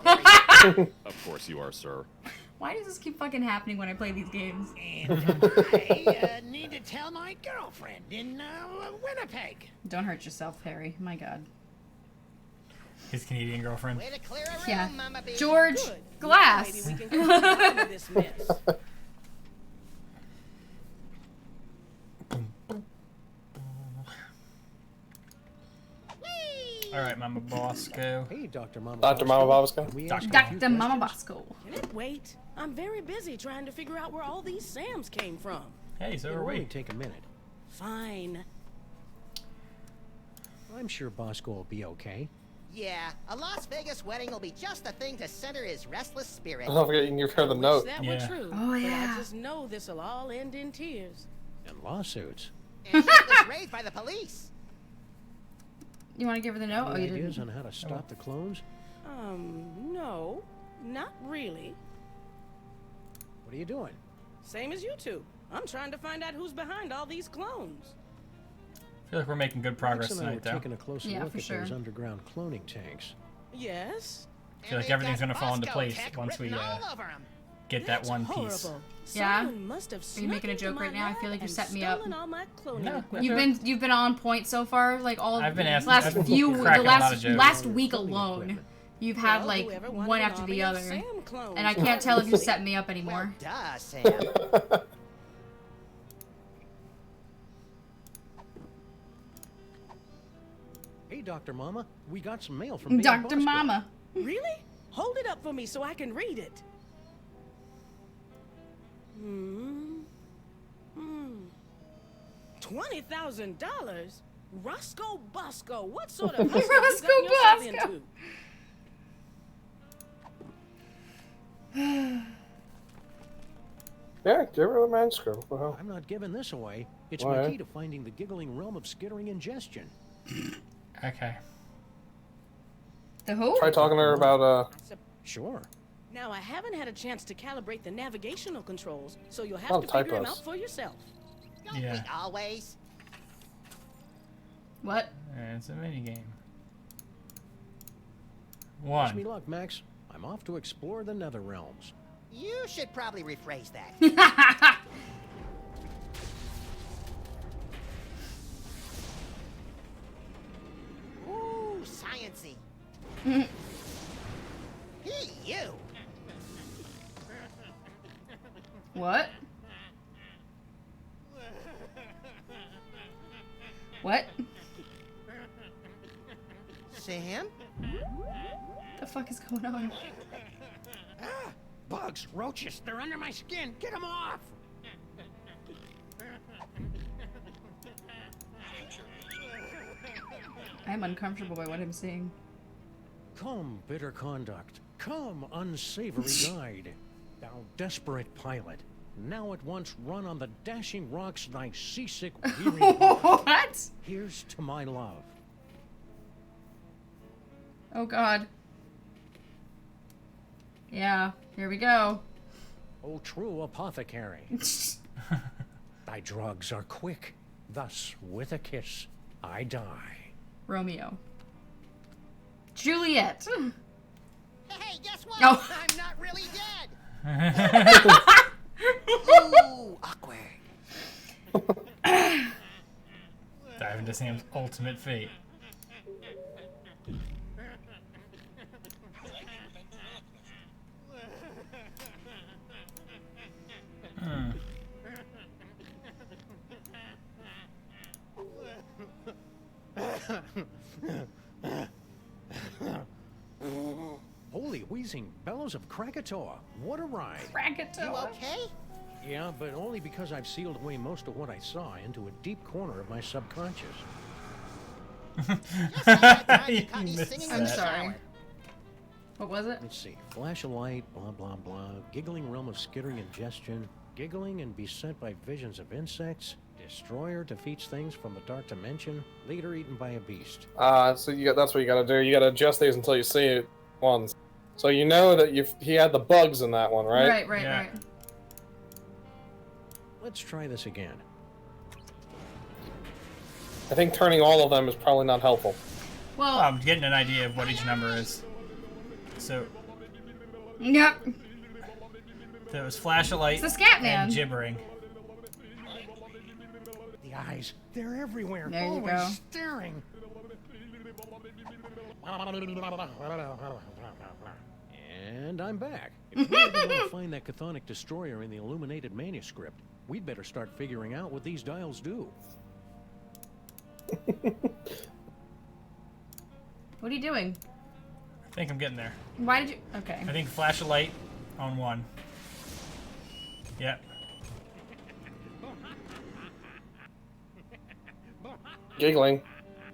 Of course you are, sir. Why does this keep fucking happening when I play these games? And I need to tell my girlfriend in Winnipeg. Don't hurt yourself, Harry. My God. His Canadian girlfriend. Way to clear a room, Yeah. Mama B. George Good. Glass. Maybe we can come to the bottom of this mess. All right, Mama Bosco. Hey, Dr. Mama. Dr. Mama Bosco? Dr. Mama Bosco. Can it wait? I'm very busy trying to figure out where all these Sams came from. Hey, so It'll are we. only take a minute. Fine. I'm sure Bosco will be okay. Yeah, a Las Vegas wedding will be just the thing to center his restless spirit. Don't forget you can give her the note. That Yeah. were true. Oh, but yeah. I just know this'll all end in tears. And lawsuits. And shirtless rage by the police. You want to give her the note? Oh, Any you ideas didn't. on how to stop the clones? No, not really. What are you doing? Same as you two. I'm trying to find out who's behind all these clones. I feel like we're making good progress Max and I tonight, were though. taking a closer Yeah, look for at sure. those underground cloning tanks. Yes? I feel like everything's gonna fall into place once we get that That's one horrible. piece. Yeah? Someone must have Are you making a snuck into joke my right now? I feel lab like you and set me up. stolen all my cloning No, equipment. You've been on point so far, like all I've been asking- last I've been few the cracking a lot of jokes. last week alone. You've had Well, like whoever wanted one an after the army of other, Sam clones, and I can't tell if you obviously. set me up anymore. Duh, Sam. Hey, Dr. Mama, we got some mail from Baby Dr. Bosco. Mama. Really? Hold it up for me so I can read it. $20,000? Roscoe Bosco, what sort of hustle you Roscoe gotten yourself Bosco. into? Yeah, give her the manuscript. Well, I'm not giving this away. It's Why? my key to finding the giggling realm of skittering ingestion. Okay. The who? try talking to her about, Sure. Now, I haven't had a chance to calibrate the navigational controls, so you'll have Oh, to figure them typos. out for yourself. Don't Yeah. we always? What? It's a mini game. Wish me One. luck, Max. I'm off to explore the nether realms. You should probably rephrase that. Ooh, sciency. Hey, you. What? What? Sam? The fuck is going on? Ah, bugs, roaches, they're under my skin. Get them off! I'm uncomfortable by what I'm seeing. Come, bitter conduct. Come, unsavory guide. Thou desperate pilot. Now at once run on the dashing rocks thy seasick weary heart. What? Here's to my love. Oh God. Yeah, here we go. O true apothecary. Thy drugs are quick. Thus, with a kiss, I die. Romeo. Juliet. Hey, guess what? Oh. I'm not really dead. Ooh, awkward. Dive into Sam's ultimate fate. Hmm. Holy wheezing bellows of Krakatoa. What a ride. You okay? Yeah, but only because I've sealed away most of what I saw into a deep corner of my subconscious. I'm sorry. What was it? Let's see. Flash of light, blah, blah, blah. Giggling realm of skittering ingestion. Giggling and beset by visions of insects. Destroyer defeats things from the Dark Dimension, later eaten by a beast. So that's what you gotta do. You gotta adjust these until you see it once. So you know that he had the bugs in that one, right? Right. Let's try this again. I think turning all of them is probably not helpful. Well, I'm getting an idea of what each number is. So. Yep. So it was flash of light It's the Scat Man. and gibbering. The eyes, they're everywhere. There you always go. staring. And I'm back. If we ever want to find that chthonic destroyer in the illuminated manuscript, we'd better start figuring out what these dials do. What are you doing? I think I'm getting there. Why did you? Okay. I think flash of light on 1. Yep. Giggling.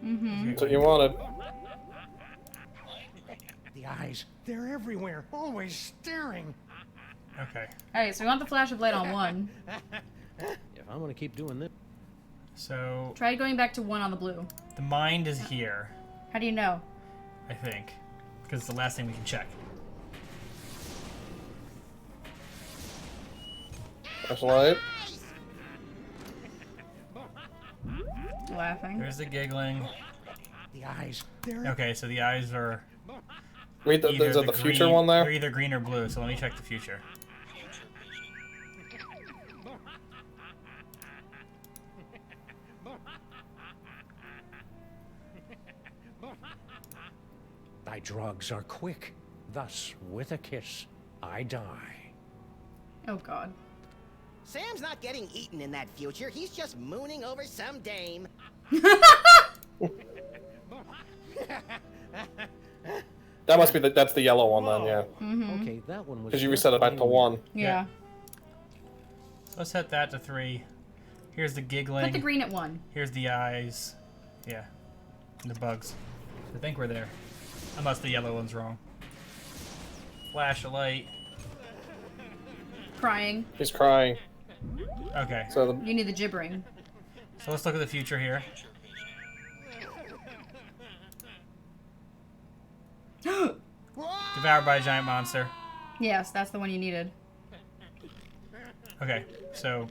That's what you wanted. The eyes, they're everywhere. Always staring. Okay. Alright, so we want the flash of light on 1. If I'm going to keep doing this... So... Try going back to 1 on the blue. The mind is here, How do you know? I think. Because it's the last thing we can check. Flashlight. Laughing. There's the giggling. The eyes, they're... Okay, so the eyes are... Wait, either is that the future green- one there? They're either green or blue, so let me check the future. Thy drugs are quick. Thus, with a kiss, I die. Oh god. Sam's not getting eaten in that future. He's just mooning over some dame. That must be that's the yellow one then, yeah. Okay, that one was... Because you reset it back to 1. Yeah. So let's set that to 3. Here's the giggling. Put the green at 1. Here's the eyes. Yeah. And the bugs. I think we're there. Unless the yellow one's wrong. Flash of light. Crying. He's crying. Okay. So You need the gibbering. So let's look at the future here. Devoured by a giant monster. Yes, that's the one you needed. Okay, so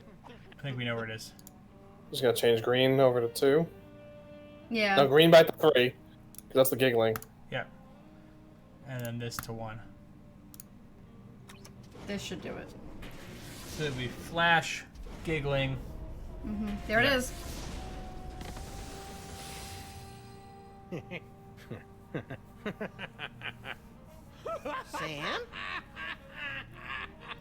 I think we know where it is. Just gonna change green over to 2. Yeah. No, green back to 3. 'Cause that's the giggling. Yep. And then this to 1. This should do it. So it'd be flash, giggling. There it is. Sam?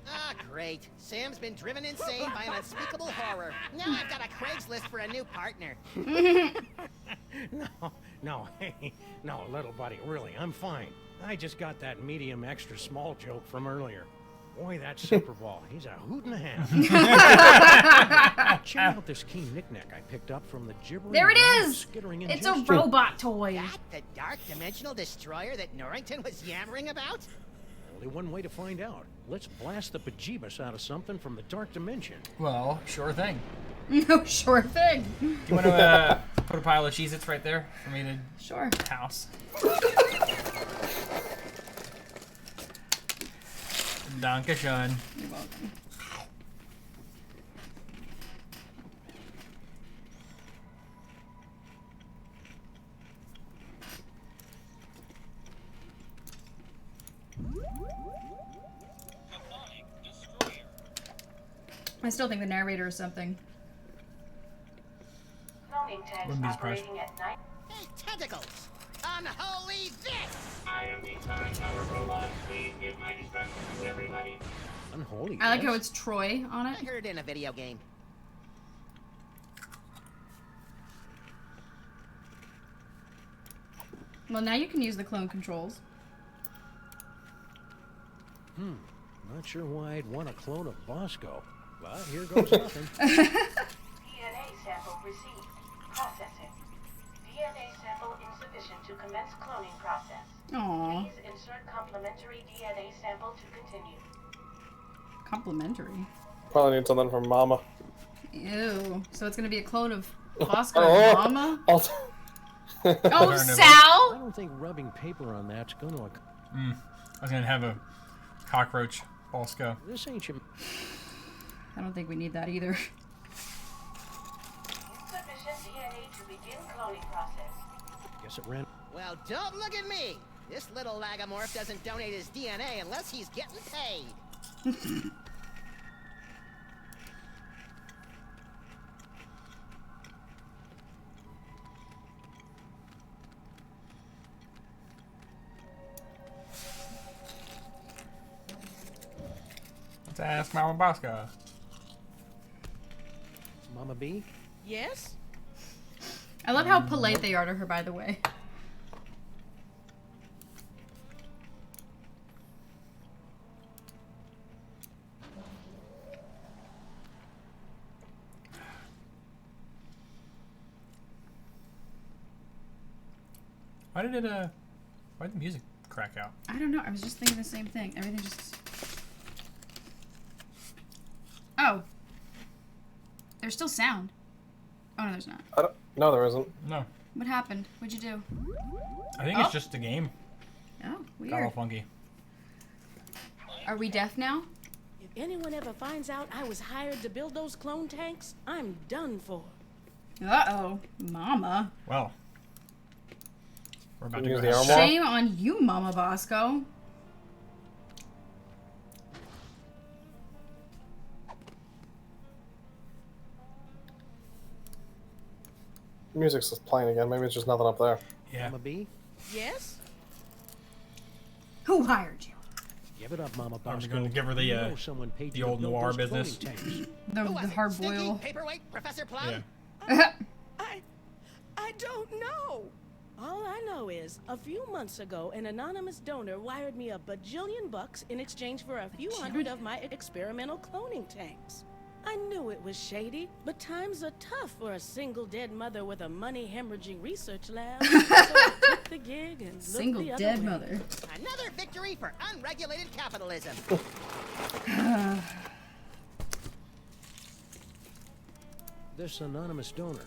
Ah, great. Sam's been driven insane by an unspeakable horror. Now I've got a Craigslist for a new partner. No, hey, no, little buddy, really, I'm fine. I just got that medium extra small joke from earlier. Boy, that Super Ball, he's a hoot and a half. Check out this key knick-knack I picked up from the gibbering... There it is! Skittering It's a ingestion. robot toy. That the dark dimensional destroyer that Norrington was yammering about? Only one way to find out. Let's blast the bejeebus out of something from the Dark Dimension. Well, sure thing. No, sure thing. Do you want to put a pile of Cheez-Its right there for me to Sure. house? Dankeschön. You're welcome. I still think the narrator is something. Cloning tanks Wouldn't be surprised. operating at night. Hey, tentacles! Unholy this! I am the time tower robot. Please give my instructions, everybody. Unholy. I like how yes? it's Troy on I it. heard it in a video game. Well, now you can use the clone controls. Not sure why I'd want a clone of Bosco, but here goes nothing. DNA sample received. Processing. DNA sample insufficient to commence cloning process. Aww. Please insert complementary DNA sample to continue. Complimentary. Probably need something from Mama. Ew. So it's gonna be a clone of Bosco and Mama? Oh, Oh, Sal! I don't think rubbing paper on that's going to... I was gonna have a cockroach Bosco. This ain't your... I don't think we need that either. Guess it ran... Well, don't look at me. This little lagomorph doesn't donate his DNA unless he's getting paid. Let's ask Mama Bosco. Mama B? Yes? I love how polite they are to her, by the way. Why did the music crack out? I don't know. I was just thinking the same thing. Everything just... Oh. There's still sound. Oh, no, there's not. No, there isn't. No. What happened? What'd you do? I think it's just the game. Oh, Got all weird. funky. Are we deaf now? If anyone ever finds out I was hired to build those clone tanks, I'm done for. Uh-oh. Mama. Well. We're about to Use go the have armor? Shame on you, Mama Bosco. Music's just playing again. Maybe it's just nothing up there. Yeah. Mama B? Yes? Who hired you? Give it up, Mama Are we Bosco. going to give her the You know someone paid the you to old build noir those business? cloning tanks. The hard Stinky boil. paperweight, Professor Plum? Yeah. I don't know. All I know is, a few months ago, an anonymous donor wired me $1 in exchange for a few hundred of my experimental cloning tanks. I knew it was shady, but times are tough for a single dead mother with a money-hemorrhaging research lab. So I took the gig and looked Single the other dead way. mother. Another victory for unregulated capitalism. This anonymous donor.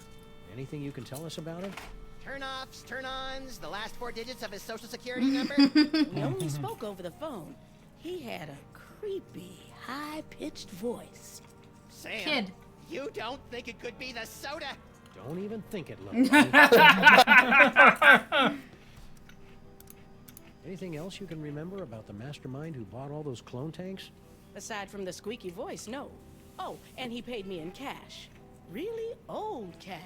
Anything you can tell us about it? Turn-offs, turn-ons, the last 4 digits of his social security number. We only spoke over the phone. He had a creepy, high-pitched voice. Sam, Kid. you don't think it could be the soda? Don't even think it, Lovely. Anything else you can remember about the mastermind who bought all those clone tanks? Aside from the squeaky voice, no. Oh, and he paid me in cash. Really old cash.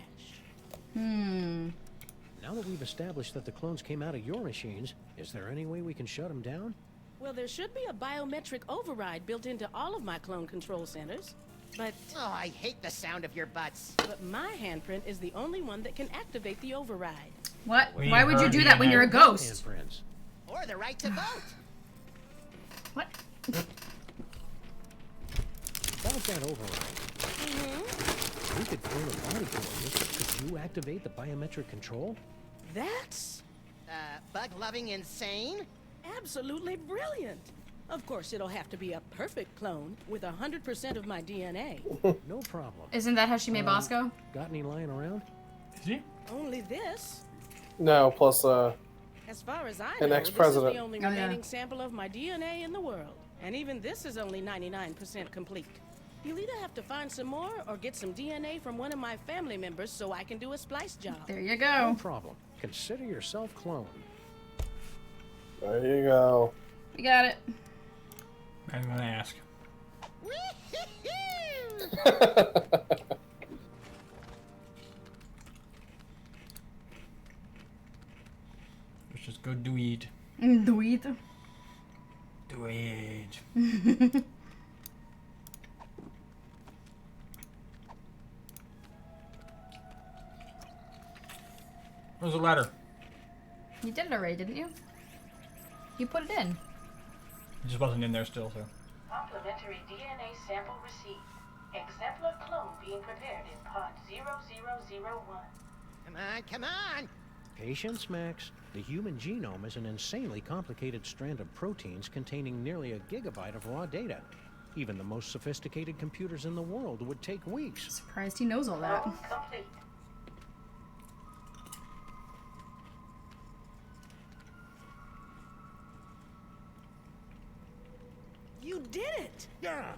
Now that we've established that the clones came out of your machines, is there any way we can shut them down? Well, there should be a biometric override built into all of my clone control centers. But Oh, I hate the sound of your butts. my handprint is the only one that can activate the override. What? We Why would you heard do the that when you're a American ghost? Handprints. Or the right to vote. What? About that override. We could clone a body coordinates. Could you activate the biometric control? That's Bug-loving insane? absolutely brilliant. Of course, it'll have to be a perfect clone with 100% of my DNA. No problem. Isn't that how she made Bosco? Got any lying around? Is he? Only this. No, plus As far as I An know, ex-president. this is the only Oh, yeah. remaining sample of my DNA in the world. And even this is only 99% complete. You'll either have to find some more or get some DNA from one of my family members so I can do a splice job. There you No go. problem. Consider yourself cloned. there you go. We got it. I'm gonna ask. Let's just go do it. Do it. Do it. Where's the ladder? You did it already, didn't you? You put it in. It just wasn't in there still, so. Complementary DNA sample received. Exemplar clone being prepared in pod 0001. Come on! Patience, Max. The human genome is an insanely complicated strand of proteins containing nearly a gigabyte of raw data. Even the most sophisticated computers in the world would take weeks. Surprised he knows all that. Complete. You did it! Yeah.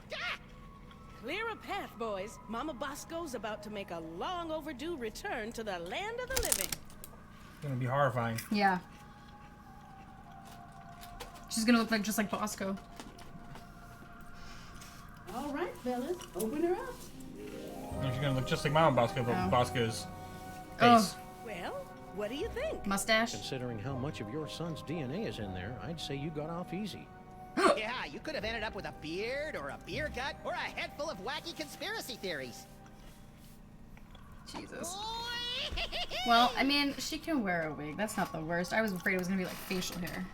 Clear a path, boys. Mama Bosco's about to make a long overdue return to the land of the living. It's gonna be horrifying. Yeah. She's gonna look like just like Bosco. All right, fellas, open her up. And she's gonna look just like Mama Bosco, but Oh. Bosco's Oh. face. Well, what do you think? Mustache. Considering how much of your son's DNA is in there, I'd say you got off easy. Yeah, you could have ended up with a beard, or a beer gut, or a head full of wacky conspiracy theories. Jesus. Well, I mean, she can wear a wig. That's not the worst. I was afraid it was gonna be like facial hair.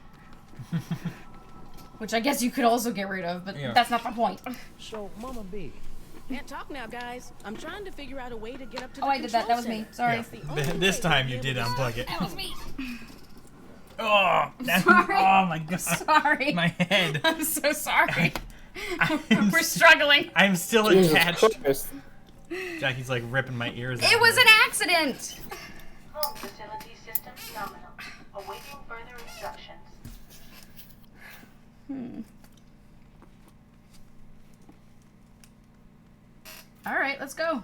Which I guess you could also get rid of, but Yeah. that's not the point. So, Mama B. Can't talk now, guys. I'm trying to figure out a way to get up to Oh, the I did that. That was control me. center. Sorry. It's the only This way time we'll you be did able to unplug it. That was me. Oh, Sorry. Oh my god. Sorry. My head. I'm so sorry. We're struggling. I'm still Jesus attached. Christ. Jackie's like ripping my ears out. It was an accident. Home facility systems nominal. Awaiting further instructions. All right, let's go.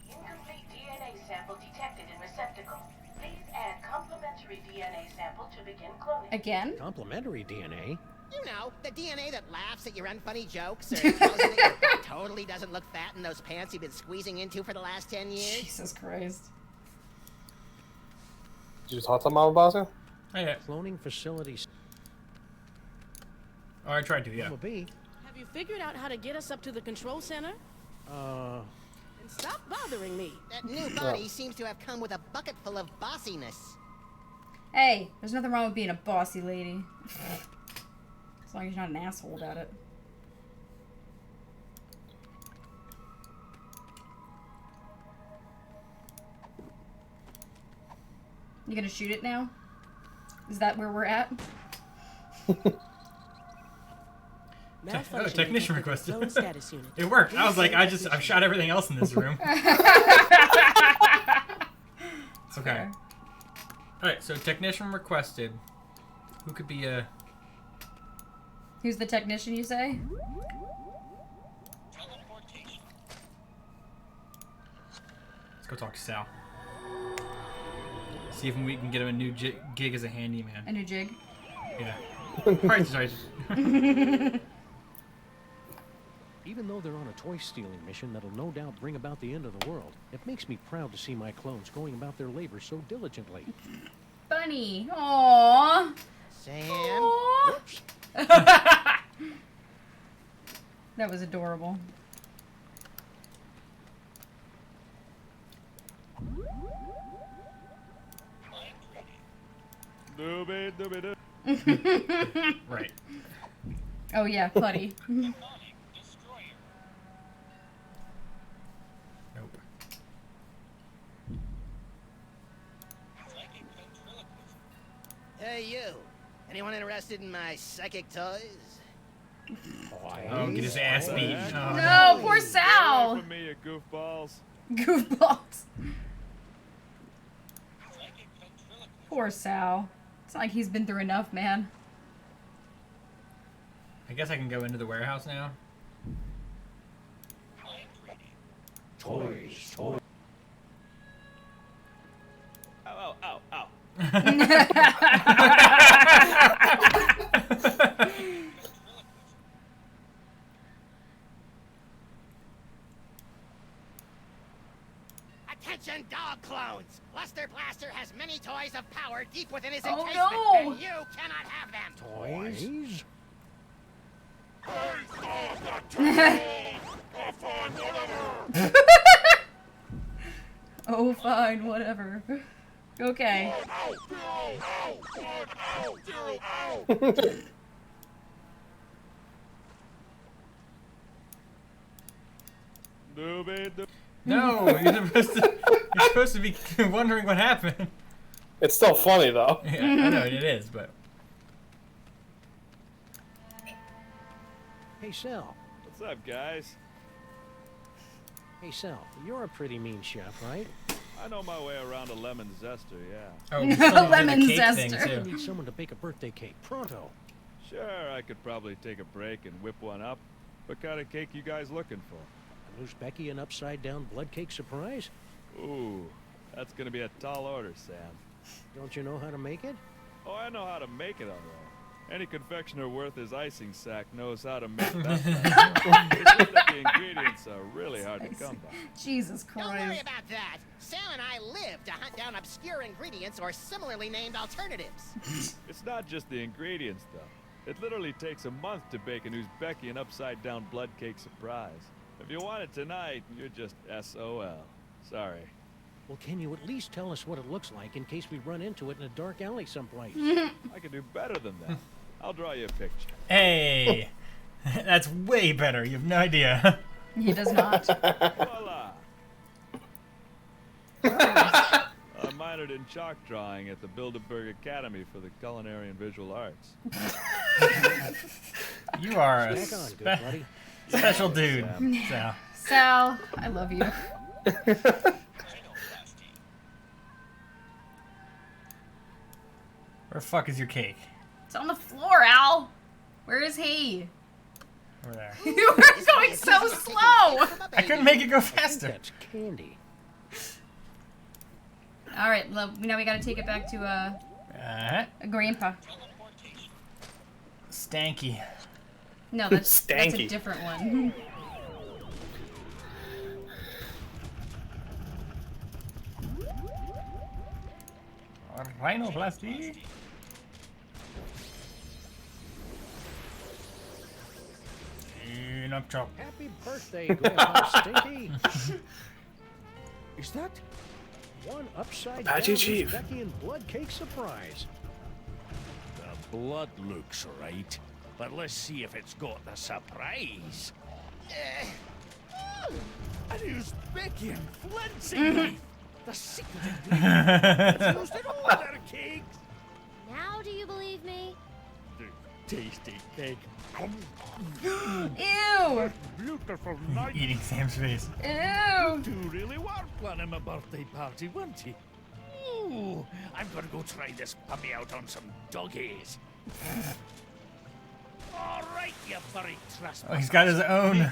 Incomplete DNA sample detected in receptacle. Please add complementary DNA sample to begin cloning. Again? Complimentary DNA? You know, the DNA that laughs at your unfunny jokes, or tells you that your totally doesn't look fat in those pants you've been squeezing into for the last 10 years. Jesus Christ. Did you talk to Mama Bosco? Oh, yeah. Cloning facilities. Oh, I tried to, yeah. Mama B. Have you figured out how to get us up to the control center? And stop bothering me. That new body seems to have come with a bucket full of bossiness. Hey, there's nothing wrong with being a bossy lady. As long as you're not an asshole about it. You gonna shoot it now? Is that where we're at? Oh, technician requested. Zone status unit. It worked. I was like, I've shot everything else in this room. It's okay. Alright, so technician requested. Who could be a... Who's the technician, you say? Let's go talk to Sal. See if we can get him a new gig as a handyman. A new jig? Yeah. Right, sorry. Even though they're on a toy stealing mission that'll no doubt bring about the end of the world, it makes me proud to see my clones going about their labor so diligently. Bunny. Aww. Sam? Aww. That was adorable. Right. Oh yeah, Putty. Nope. Hey, you. Anyone interested in my psychic toys? Oh, get his ass beat. Oh, No, poor Sal. For me, you goofballs. Goofballs. Poor Sal. It's not like he's been through enough, man. I guess I can go into the warehouse now. Toys. Ow, ow, ow. Attention, dog clones! Luster Blaster has many toys of power deep within his Oh, encasement, no! and you cannot have them! Toys? Oh, fine, whatever. Okay. No, you're supposed to be wondering what happened. It's still funny though. Yeah, I know it is, but Hey, Sal. What's up, guys? Hey, Sal, you're a pretty mean chef, right? I know my way around a lemon zester, yeah. oh, we still need to do Lemon the cake thing zester. I too. need someone to bake a birthday cake. Pronto. Sure, I could probably take a break and whip one up. What kind of cake you guys looking for? A loose Becky an upside-down blood cake surprise? Ooh, that's gonna be a tall order, Sam. Don't you know how to make it? Oh, I know how to make it, all right. Any confectioner worth his icing sack knows how to make that. It's just that the ingredients are really hard to come by. Jesus Don't worry Christ. about that. Sam and I live to hunt down obscure ingredients or similarly named alternatives. It's not just the ingredients, though. It literally takes a month to bake an Uzbeki and upside-down blood cake surprise. If you want it tonight, you're just SOL. Sorry. Well, can you at least tell us what it looks like in case we run into it in a dark alley someplace? I can do better than that. I'll draw you a picture. Hey, that's way better. You have no idea. He does not. Voila! I minored in chalk drawing at the Bilderberg Academy for the Culinary and Visual Arts. You are a Back on, good buddy. special dude, Sam. Sal. Sal, I love you. Where the fuck is your cake? It's on the floor, Al. Where is he? Over there. You were going so slow. I couldn't make it go I think faster. that's candy. All right, now we gotta take it back to Grandpa. Stanky. No, that's a Stanky. different one. Rhinoplasty. Enough chop. Happy birthday, Grandpa Stinky. Is that one upside Apache down Chief. Uzbeki blood cake surprise? The blood looks right, but let's see if it's got the surprise. An Uzbekian flinching. The secret ingredient is used in all their cakes. Now do you believe me? The tasty cake. Ew. Beautiful night. Eating Sam's face. Ew. You really were planning my birthday party, weren't you? Ooh, I'm gonna go try this puppy out on some doggies. All right, you furry trespasser. Oh, he's got his own.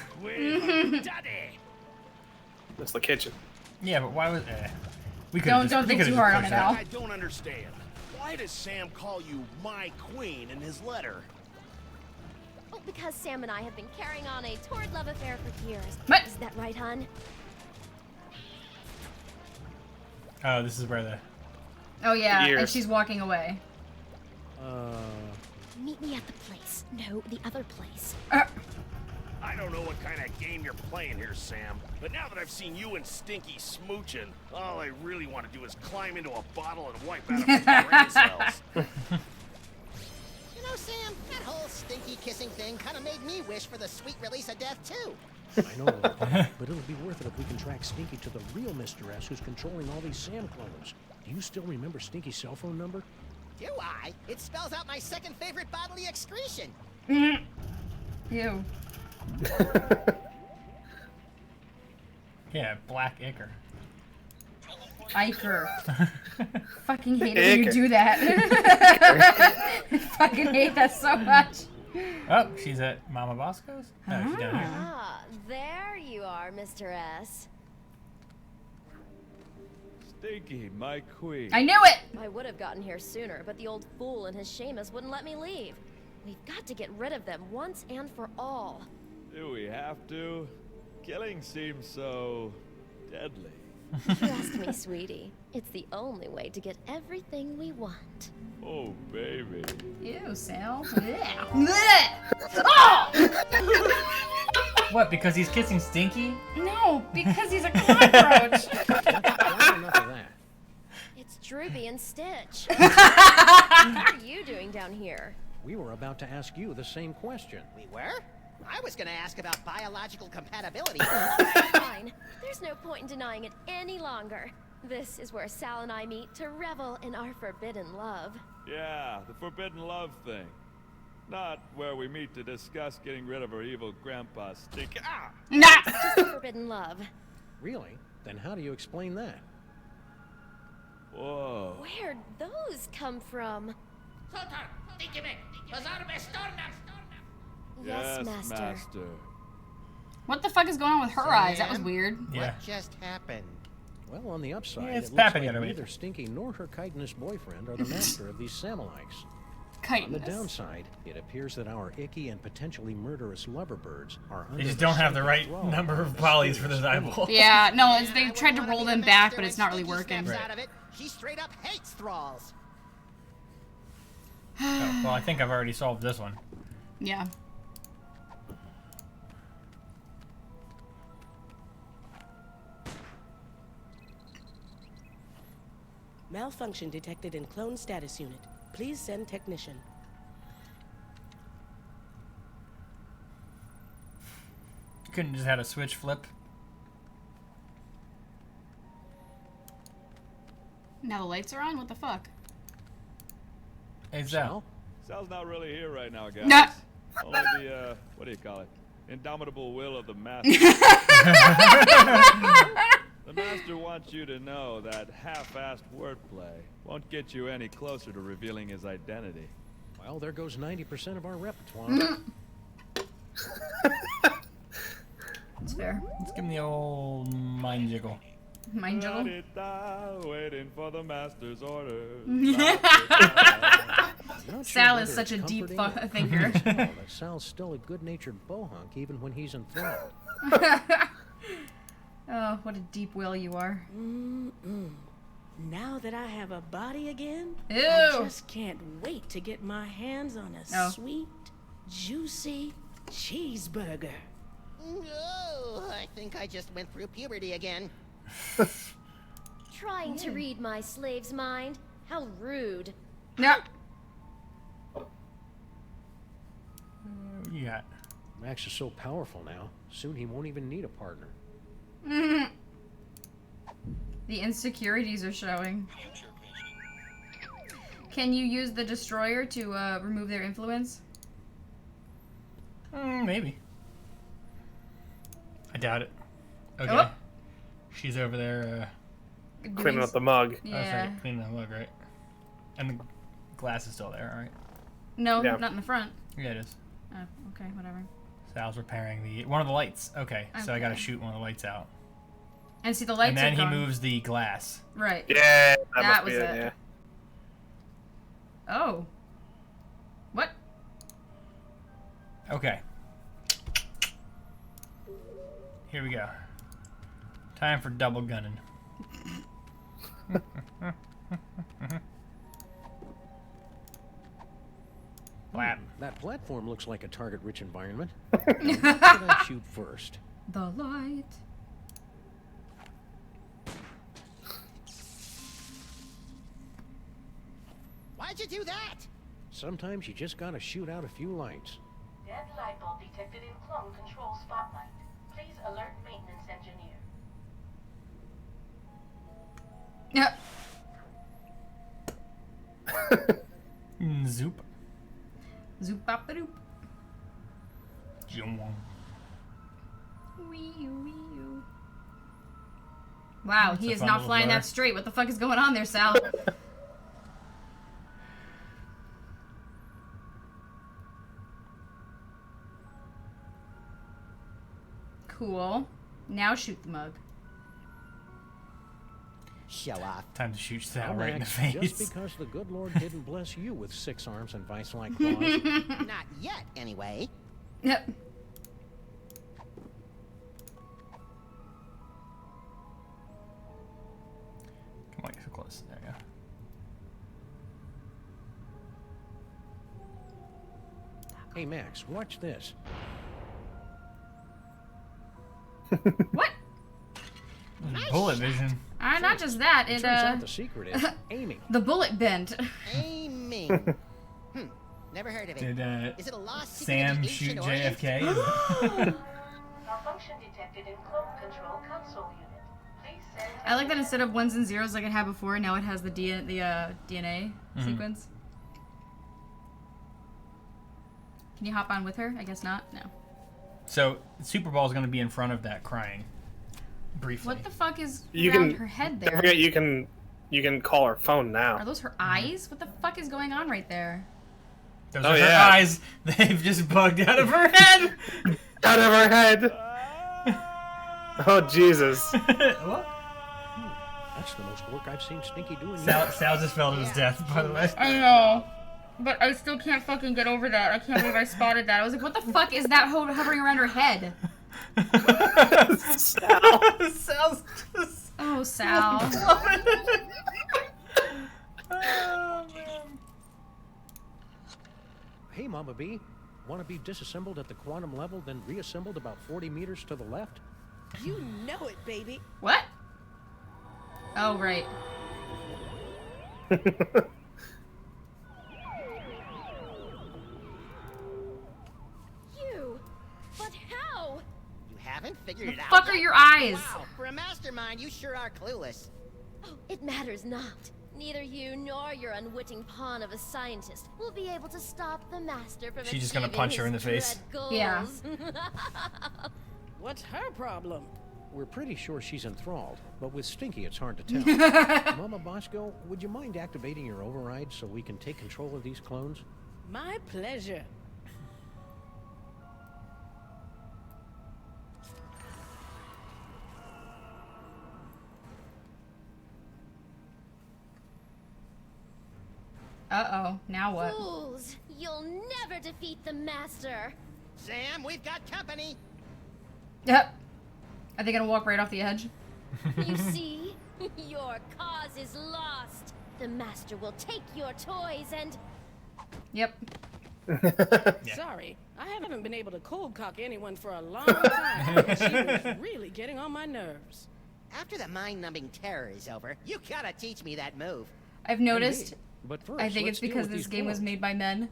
Daddy. That's the kitchen. Yeah, but why was? We could. Don't think too hard on it, Al. I don't understand. Why does Sam call you my queen in his letter? Oh, because Sam and I have been carrying on a torrid love affair for years. What? Is that right, hon? Oh, this is where the. Oh yeah, and Years. she's walking away. Meet me at the place. No, the other place. I don't know what kind of game you're playing here, Sam, but now that I've seen you and Stinky smooching, all I really want to do is climb into a bottle and wipe out a few brain cells. You know, Sam, that whole stinky kissing thing kind of made me wish for the sweet release of death, too. I know, Grandpa, but it'll be worth it if we can track Stinky to the real Mr. S who's controlling all these Sam clones. Do you still remember Stinky's cell phone number? Do I? It spells out my second favorite bodily excretion. Ew. Yeah, black ichor. Iker. Fucking hate it when you Iker. do that. I fucking hate that so much. Oh, she's at Mama Bosco's? No, she's down here. Ah, there you are, Mr. S. Stinky, my queen. I knew it! I would have gotten here sooner, but the old fool and his Seamus wouldn't let me leave. We've got to get rid of them once and for all. Do we have to? Killing seems so deadly. You ask me, sweetie. It's the only way to get everything we want. Oh, baby. Ew, Sal. Yeah. Oh! What, because he's kissing Stinky? No, because he's a cockroach. Enough of that. It's Droopy and Stitch. What are you doing down here? We were about to ask you the same question. We were? I was gonna ask about biological compatibility. Fine. There's no point in denying it any longer. This is where Sal and I meet to revel in our forbidden love. Yeah, the forbidden love thing. Not where we meet to discuss getting rid of our evil grandpa Stink. Ah! Just forbidden love. Really? Then how do you explain that? Whoa. Where'd those come from? Yes, Master. What the fuck is going on with her eyes? That was weird. What just happened? Well, on the upside, Yeah, it's it looks Papa like Yoda. neither Stinky nor her chitinous boyfriend are the master of these Samalites. On the Chitinous. downside, it appears that our icky and potentially murderous lover birds are They just don't have the right number of polys for this eyeball. Yeah, no, they tried to roll them back, but it's not really working. Out of it. She straight up hates thralls. Oh, well, I think I've already solved this one. Yeah. Malfunction detected in clone status unit. Please send technician. You couldn't just had a switch flip. Now the lights are on? What the fuck? Hey, Sal. Sal's not really here right now, guys. Nah. Only the, what do you call it? Indomitable will of the master. The master wants you to know that half-assed wordplay won't get you any closer to revealing his identity. Well, there goes 90% of our repertoire. That's fair. Let's give him the old mind jiggle. Mind jiggle? Waiting for the master's orders. Sal is such a deep thinker. That Sal's still a good-natured bohunk even when he's enthralled. Oh, what a deep will you are. Now that I have a body again, Ew. I just can't wait to get my hands on a Oh. sweet, juicy cheeseburger. Oh, I think I just went through puberty again. Trying to read my slave's mind? How rude. No. Yeah. Max is so powerful now, soon he won't even need a partner. The insecurities are showing. Can you use the destroyer to remove their influence? Maybe. I doubt it. Okay. Oh. She's over there. Cleaning up the mug. Oh, Yeah. sorry, cleaning the mug, right? And the glass is still there, right? No, Yeah. not in the front. Yeah, it is. Oh, okay, whatever. Sal's repairing one of the lights. Okay, so I gotta Okay. shoot one of the lights out. And see, the lights And then are he gone. moves the glass. Right. Yeah, that That must was be it. it. Yeah. Oh. What? Okay. Here we go. Time for double gunning. Flap. That platform looks like a target-rich environment. Now, what should I shoot first? The light. Why'd you do that? Sometimes you just gotta shoot out a few lights. Dead light bulb detected in clone control spotlight. Please alert maintenance engineer. Yep. Zoop. Zoop bop a doop. Jum. Wow, That's he a is fun not little flying flare. that straight. What the fuck is going on there, Sal? Cool. Now shoot the mug. Show off. Time to shoot Sal Now, right in the Max, face. just because the good Lord didn't bless you with 6 arms and vice-like claws. Not yet, anyway. Yep. Come on, get so close. There you Hey, Max, watch this. What? go. Bullet vision. Not just that. It It turns out the secret is aiming. the bullet bent. Aiming. Never heard of it. Did Is it a lost secret Sam of the shoot ancient Orient? JFK? Malfunction detected in clone control console unit. Please I like that instead of ones and zeros like it had before, now it has the DNA sequence. Can you hop on with her? I guess not. No. So Super Ball is going to be in front of that crying. Briefly. What the fuck is You around can her head Don't there? forget you can call her phone now. Are those her eyes? What the fuck is going on right there? Those are her eyes. They've just bugged out of her head. Out of her head. Oh Jesus. What? That's the most work I've seen Stinky do in Sal years. just fell to his death, by the way. I know. But I still can't fucking get over that. I can't believe I spotted that. I was like, what the fuck is that hovering around her head? Sal's just... Oh, Sal. Oh, man. Hey, Mama B. Want to be disassembled at the quantum level, then reassembled about 40 meters to the left? You know it, baby. What? Oh, right. You? But how? You haven't figured The it out fuck are yet? your eyes? Wow, for a mastermind, you sure are clueless. Oh, it matters not. Neither you nor your unwitting pawn of a scientist will be able to stop the master from She's just gonna achieving punch her his in the face. dread goals. Yeah. What's her problem? We're pretty sure she's enthralled, but with Stinky it's hard to tell. Mama Bosco, would you mind activating your override so we can take control of these clones? My pleasure. Uh-oh. Now what? Fools! You'll never defeat the master. Sam, we've got company. Yep. Are they gonna walk right off the edge? You see? Your cause is lost. The master will take your toys and... Yep. Sorry, I haven't been able to cold cock anyone for a long time. She was really getting on my nerves. After the mind-numbing terror is over, you gotta teach me that move. I've noticed, But first, I think let's it's deal because with this these game was clones. made by men.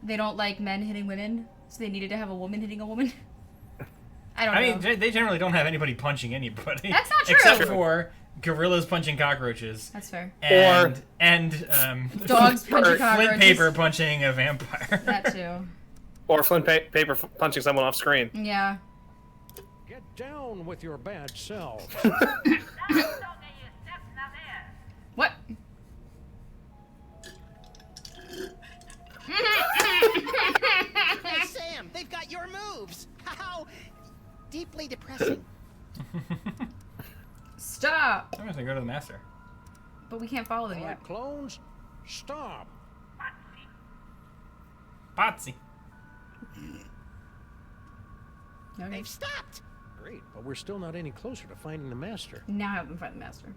They don't like men hitting women, so they needed to have a woman hitting a woman. I don't know. I mean, they generally don't have anybody punching anybody. That's not true. Except for gorillas punching cockroaches. That's fair. And Dogs punching Flint cockroaches. paper punching a vampire. That too. Or Flint paper punching someone off screen. Yeah. Get down with your bad self. What? Hey, Sam, they've got your moves. How deeply depressing. Stop! I'm gonna go to the master. But we can't follow them All yet. right, clones, stop. Patsy. Okay. They've stopped. Great, but we're still not any closer to finding the master. Now have them find the master.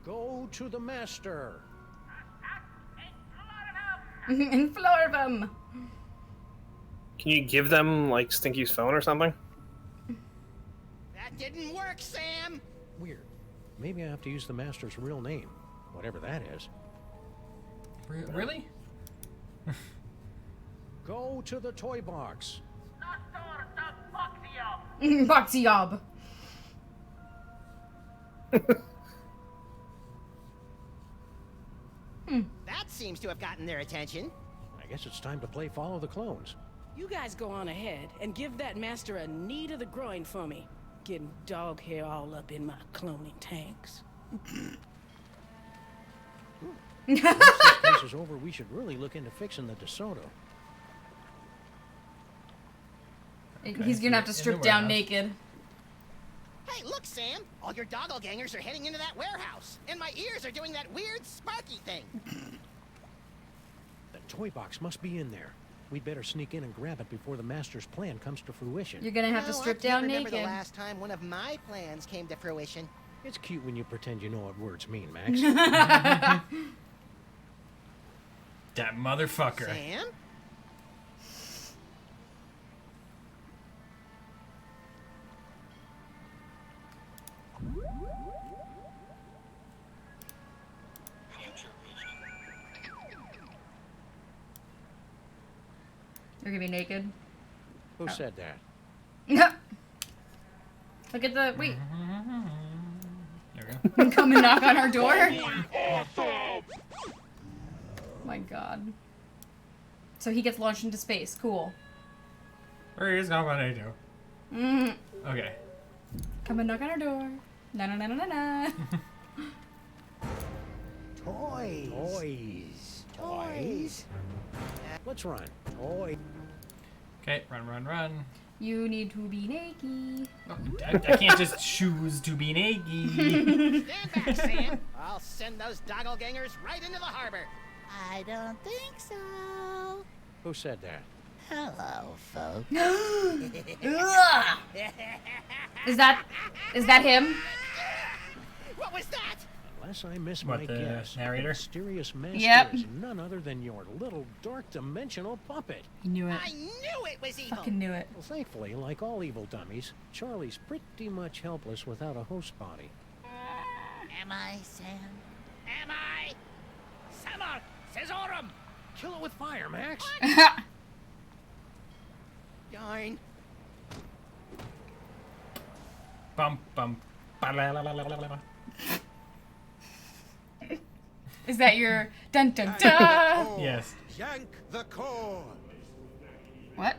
Go to the master. In Floribum! Can you give them like Stinky's phone or something? That didn't work, Sam. Weird. Maybe I have to use the master's real name, whatever that is. Really? Go to the toy box. Boxy Yob. That seems to have gotten their attention. I guess it's time to play Follow the Clones. You guys go on ahead and give that master a knee to the groin for me. Getting dog hair all up in my cloning tanks. Once this case is over, we should really look into fixing the DeSoto. He's gonna have to strip down naked. Hey, look, Sam. All your doppelgangers are heading into that warehouse. And my ears are doing that weird sparky thing. The toy box must be in there. We'd better sneak in and grab it before the master's plan comes to fruition. You're gonna have to strip I down can't remember naked. the last time one of my plans came to fruition. It's cute when you pretend you know what words mean, Max. That motherfucker. Sam? You're gonna be naked. Who said that? Look at the wait. There we go. Come and knock on our door? My god. So he gets launched into space. Cool. Where is Galvanado? Okay. Come and knock on our door. Na na na na na na. Toys. Toys. Toys. Let's run. Toy. Okay, run. You need to be naked. I can't just choose to be naked. Stand back, Sam. I'll send those doppelgangers right into the harbor. I don't think so. Who said that? Hello, folks. Ugh. Is that him? What was that? Unless I miss What, my the guess, narrator? the mysterious master Yep. is none other than your little dark dimensional puppet. He knew it. I knew it was evil. Fucking knew it. Well, thankfully, like all evil dummies, Charlie's pretty much helpless without a host body. Am I, Sam? Am I? Samar, Caesarum. Kill it with fire, Max. Darn. Bum bum. Ba-la-la-la-la-la-la. Is that your dun dun dun? Yes. Yank the cord. What?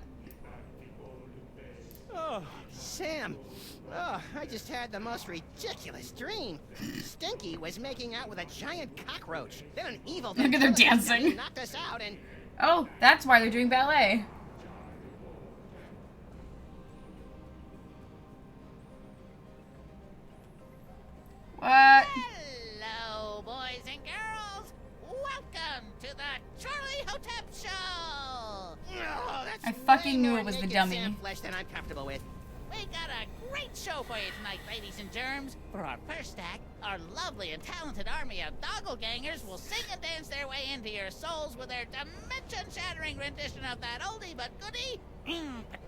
Oh, Sam. Oh, I just had the most ridiculous dream. Stinky was making out with a giant cockroach. Then an evil Look at them dancing. knocked us out and Oh, that's why they're doing ballet. What? Hello, boys and girls. Welcome to the Charlie Hotep Show. oh, that's I fucking way knew more it was the naked dummy. Sam flesh than I'm comfortable with. We got a great show for you tonight, ladies and germs. For our first act, our lovely and talented army of doppelgangers will sing and dance their way into your souls with their dimension-shattering rendition of that oldie but goodie,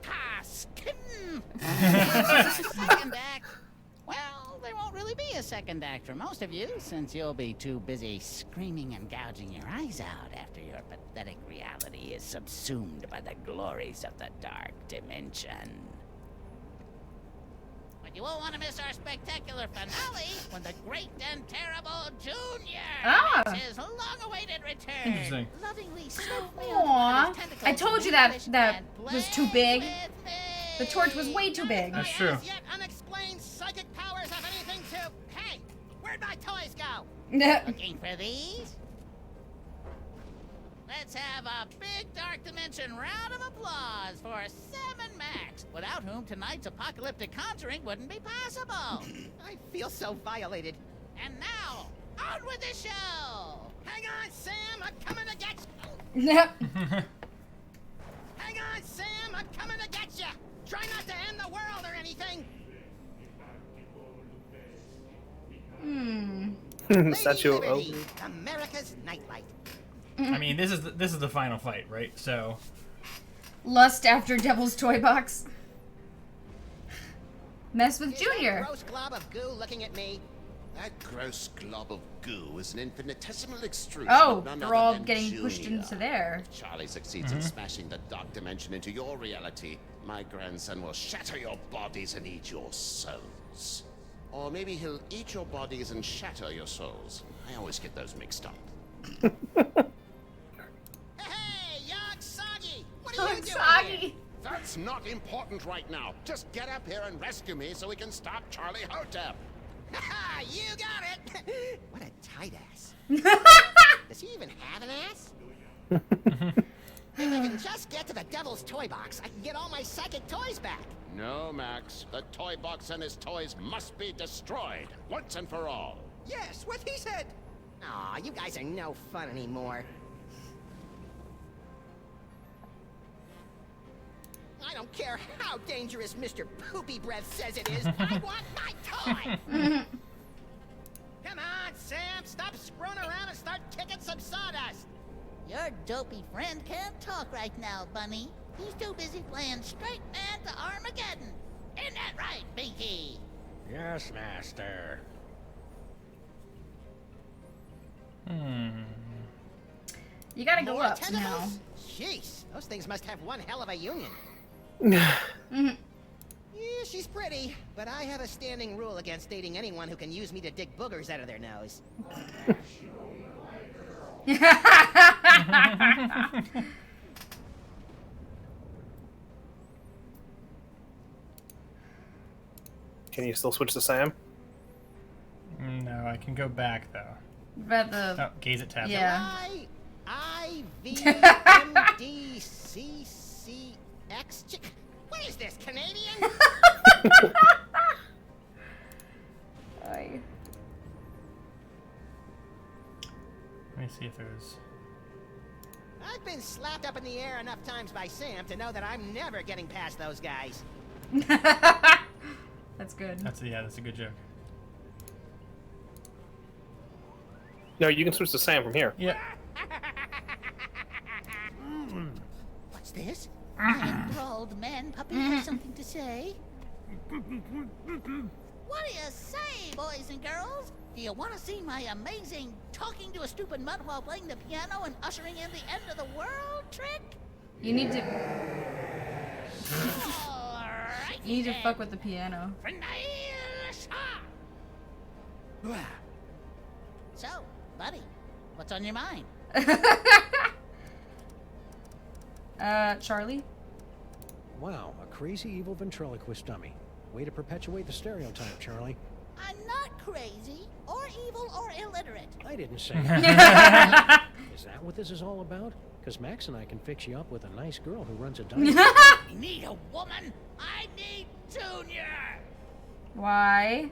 Pataskin. Second act. Well, there won't really be a second act for most of you, since you'll be too busy screaming and gouging your eyes out after your pathetic reality is subsumed by the glories of the dark dimension. But you won't want to miss our spectacular finale when the great and terrible Junior makes his long-awaited return. Interesting. Lovingly swoop me Aw. on his tentacles I told you in that English that and was too big. play with me. The torch was way too big. That's true. As yet unexplained psychic powers have anything to. Hey, where'd my toys go? Looking for these? Let's have a big Dark Dimension round of applause for Sam and Max, without whom tonight's apocalyptic conjuring wouldn't be possible. I feel so violated. And now, on with the show! Hang on, Sam, I'm coming to get you. Yep. Hang on, Sam, I'm coming to get you. Try not to end the world or anything. Statue of Liberty, America's nightlight. I mean, this is the final fight, right? So. Lust after Devil's Toy Box. Mess with Is that Junior. gross glob of goo looking at me? That gross glob of goo is an infinitesimal extrusion. Oh, of none they're other all than getting pushed Junior. into there. If Charlie succeeds in smashing the dark dimension into your reality, my grandson will shatter your bodies and eat your souls. Or maybe he'll eat your bodies and shatter your souls. I always get those mixed up. Hey, Yog Sagi! What are you doing Sagi. here? That's not important right now. Just get up here and rescue me so we can stop Charlie Hotep. Haha, you got it! What a tight ass. Does he even have an ass? If I can just get to the Devil's Toy Box, I can get all my psychic toys back. No, Max. The toy box and his toys must be destroyed, once and for all. Yes, what he said. Aw, you guys are no fun anymore. I don't care how dangerous Mr. Poopy Breath says it is. I want my toy! Come on, Sam, stop screwing around and start kicking some sawdust. Your dopey friend can't talk right now, Bunny. He's too busy playing straight man to Armageddon. Isn't that right, Binky? Yes, Master. You gotta go More up now. tentacles? Jeez, those things must have one hell of a union. You should She's pretty, but I have a standing rule against dating anyone who can use me to dig boogers out of their nose. Can you still switch to Sam? No, I can go back though. But the Oh, gaze at tab. yeah. IVMDCCX. What is this, Canadian? Ay. Let me see if there's. I've been slapped up in the air enough times by Sam to know that I'm never getting past those guys. That's good. That's a good joke. No, you can switch to Sam from here. Yeah. What's this? My enthralled man puppy has something to say. What do you say, boys and girls? Do you want to see my amazing talking to a stupid mutt while playing the piano and ushering in the end of the world trick? You need to. Alright. You need to fuck with the piano. So, buddy, what's on your mind? Charlie? Wow, a crazy evil ventriloquist dummy. Way to perpetuate the stereotype, Charlie. I'm not crazy, or evil, or illiterate. I didn't say that. Is that what this is all about? Because Max and I can fix you up with a nice girl who runs a dummy. We need a woman. I need Junior. Why?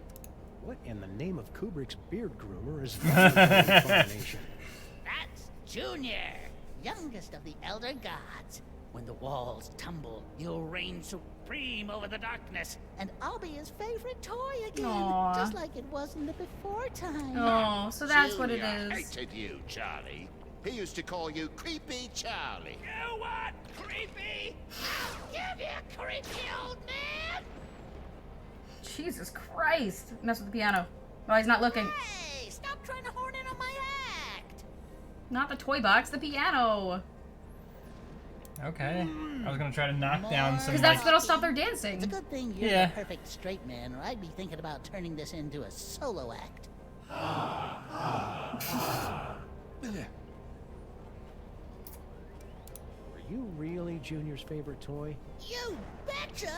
What in the name of Kubrick's beard groomer is that combination? That's Junior, youngest of the Elder Gods. When the walls tumble, you'll reign supreme over the darkness, and I'll be his favorite toy again, Aww. just like it was in the before time. Oh, so that's what it Junior is. hated you, Charlie. He used to call you Creepy Charlie. You what? Creepy? I'll give you creepy, old man. Jesus Christ. Mess with the piano. Oh, he's not looking. Hey, stop trying to horn in on my act. Not the toy box, the piano. Okay. I was gonna try to knock down some. Because that's what'll stop their dancing. It's a good thing you're Yeah. the perfect straight man, or I'd be thinking about turning this into a solo act. Were you really Junior's favorite toy? You betcha!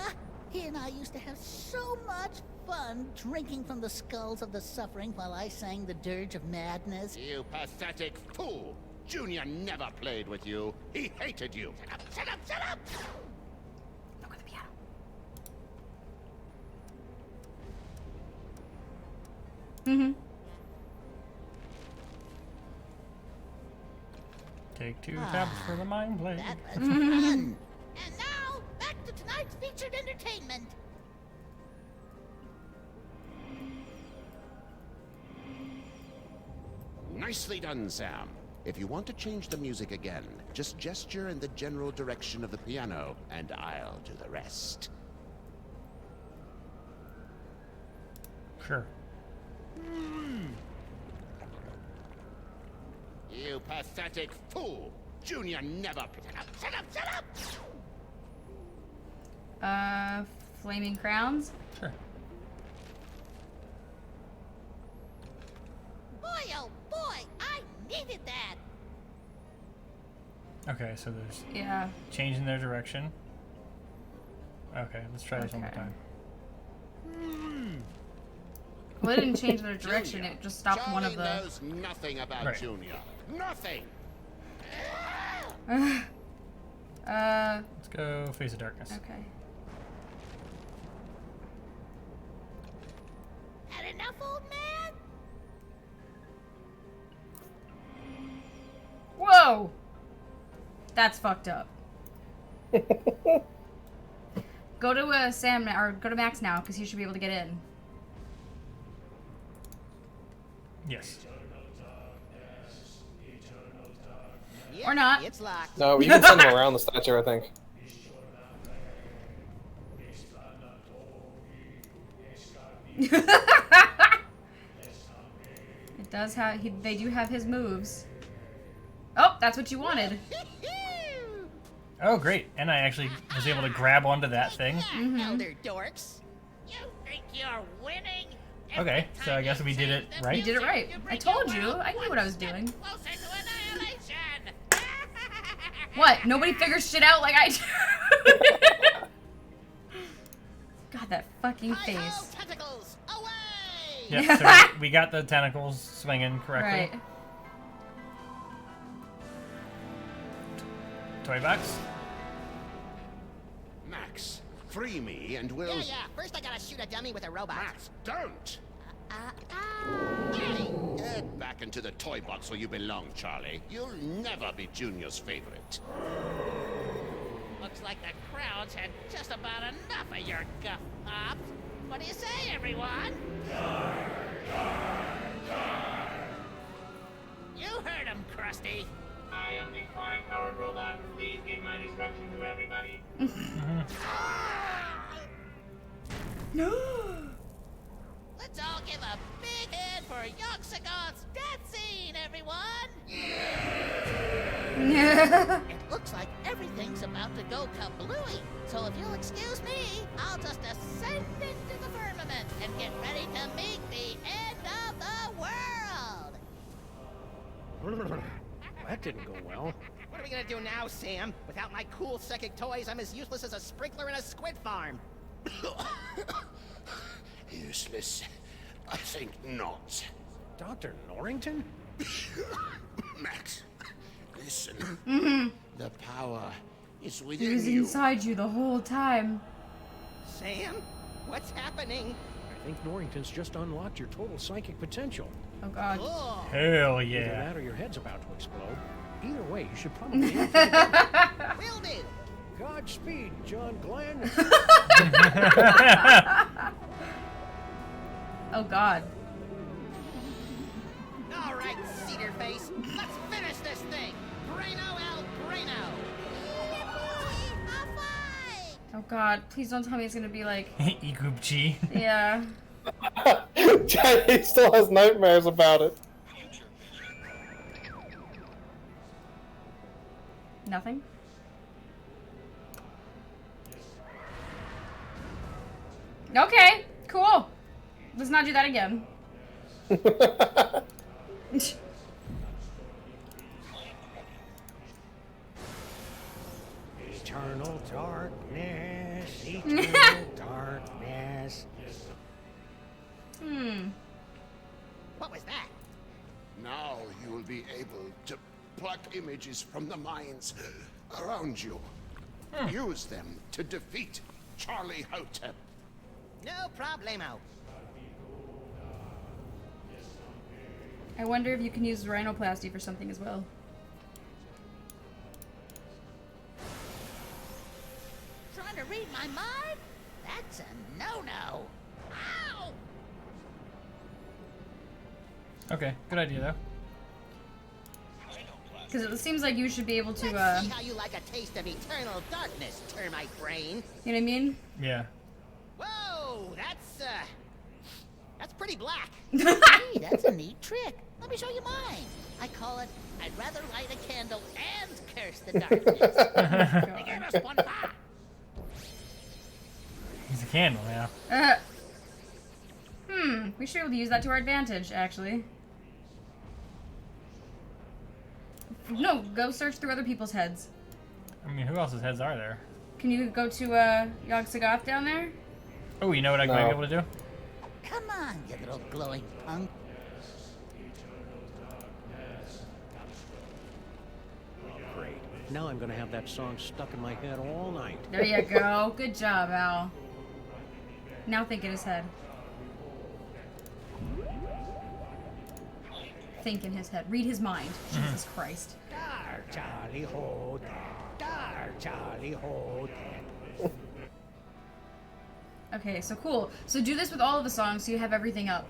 He and I used to have so much fun drinking from the skulls of the suffering while I sang the Dirge of Madness. You pathetic fool! Junior never played with you. He hated you. Shut up, shut up, shut up! Look at the piano. Mm-hmm. Take two tabs for the mind play. That was fun! And now, back to tonight's featured entertainment. Nicely done, Sam. If you want to change the music again, just gesture in the general direction of the piano, and I'll do the rest. Sure. You pathetic fool! Junior never... Shut up, shut up, shut up! Flaming crowns? Sure. Boy, oh boy, I needed that! Okay, so there's Yeah. changing their direction. Okay, let's try this one more Okay. time. Well, it didn't change their direction. It just stopped Charlie one of the. knows nothing about Right. Junior. Nothing! Let's go Face of Darkness. Okay. Had enough, old man? Whoa! That's fucked up. Go to Sam now, or go to Max now, because he should be able to get in. Yes. Yep, Or not. It's locked. No, you can send him around the statue, I think. It does have. They do have his moves. Oh, that's what you wanted. Oh, great. And I actually was able to grab onto that thing. Elder dorks. You think you're winning? Okay, so I guess we did it right. You did it right. I told you. I knew what I was doing. Closer to annihilation. What? Nobody figures shit out like I do. God, that fucking face. Tentacles, away! Yep, so we got the tentacles swinging correctly. Right. Toy box. Max, free me and we'll... Yeah. First I gotta shoot a dummy with a robot. Max, don't! Hey! Get back into the toy box where you belong, Charlie. You'll never be Junior's favorite. Looks like the crowd's had just about enough of your guff pops. What do you say, everyone? You heard him, Krusty. I am the Chronic Powered Robot. Please give my instructions to everybody. No. Let's all give a big hand for Yoxagoth's death scene, everyone! It looks like everything's about to go kablooey. So if you'll excuse me, I'll just ascend into the firmament and get ready to meet the end of the world. That didn't go well. What are we gonna do now, Sam? Without my cool psychic toys, I'm as useless as a sprinkler in a squid farm. Useless? I think not. Dr. Norrington? Max, listen. Mm-hmm. The power is He within was you. inside you the whole time. Sam? What's happening? I think Norrington's just unlocked your total psychic potential. Oh god. Hell Either yeah. that or your head's about to explode. Either way, you should probably aim for the Will do. Godspeed, John Glenn. Oh god. All right, Cedar Face. Let's finish this thing. Braino el Braino. Oh god. Please don't tell me it's gonna be like. Egoop G. Yeah. He still has nightmares about it. Nothing? Okay, cool. Let's not do that again. Eternal darkness, eternal darkness. What was that? Now you will be able to pluck images from the minds around you. Use them to defeat Charlie Hotep. No problemo. I wonder if you can use rhinoplasty for something as well. Trying to read my mind? That's a no-no. Ow! Okay, good idea though. Because it seems like you should be able to, Let's see how you like a taste of eternal darkness, termite brain. you know what I mean? Yeah. Whoa, that's pretty black. Hey, that's a neat trick. Let me show you mine. I call it, I'd rather light a candle and curse the darkness. They gave us one back. He's a candle, yeah. We should be able to use that to our advantage, actually. No, go search through other people's heads. I mean, who else's heads are there? Can you go to, Yogg-Sothoth down there? Oh, you know what I might be able to do? Come on, you little glowing punk. Great. Now I'm gonna have that song stuck in my head all night. There you go. Good job, Al. Now think in his head. Think in his head. Read his mind. Jesus Christ. Dar Charlie Hotep. Dar Charlie Hotep. Okay, so cool. So do this with all of the songs so you have everything up.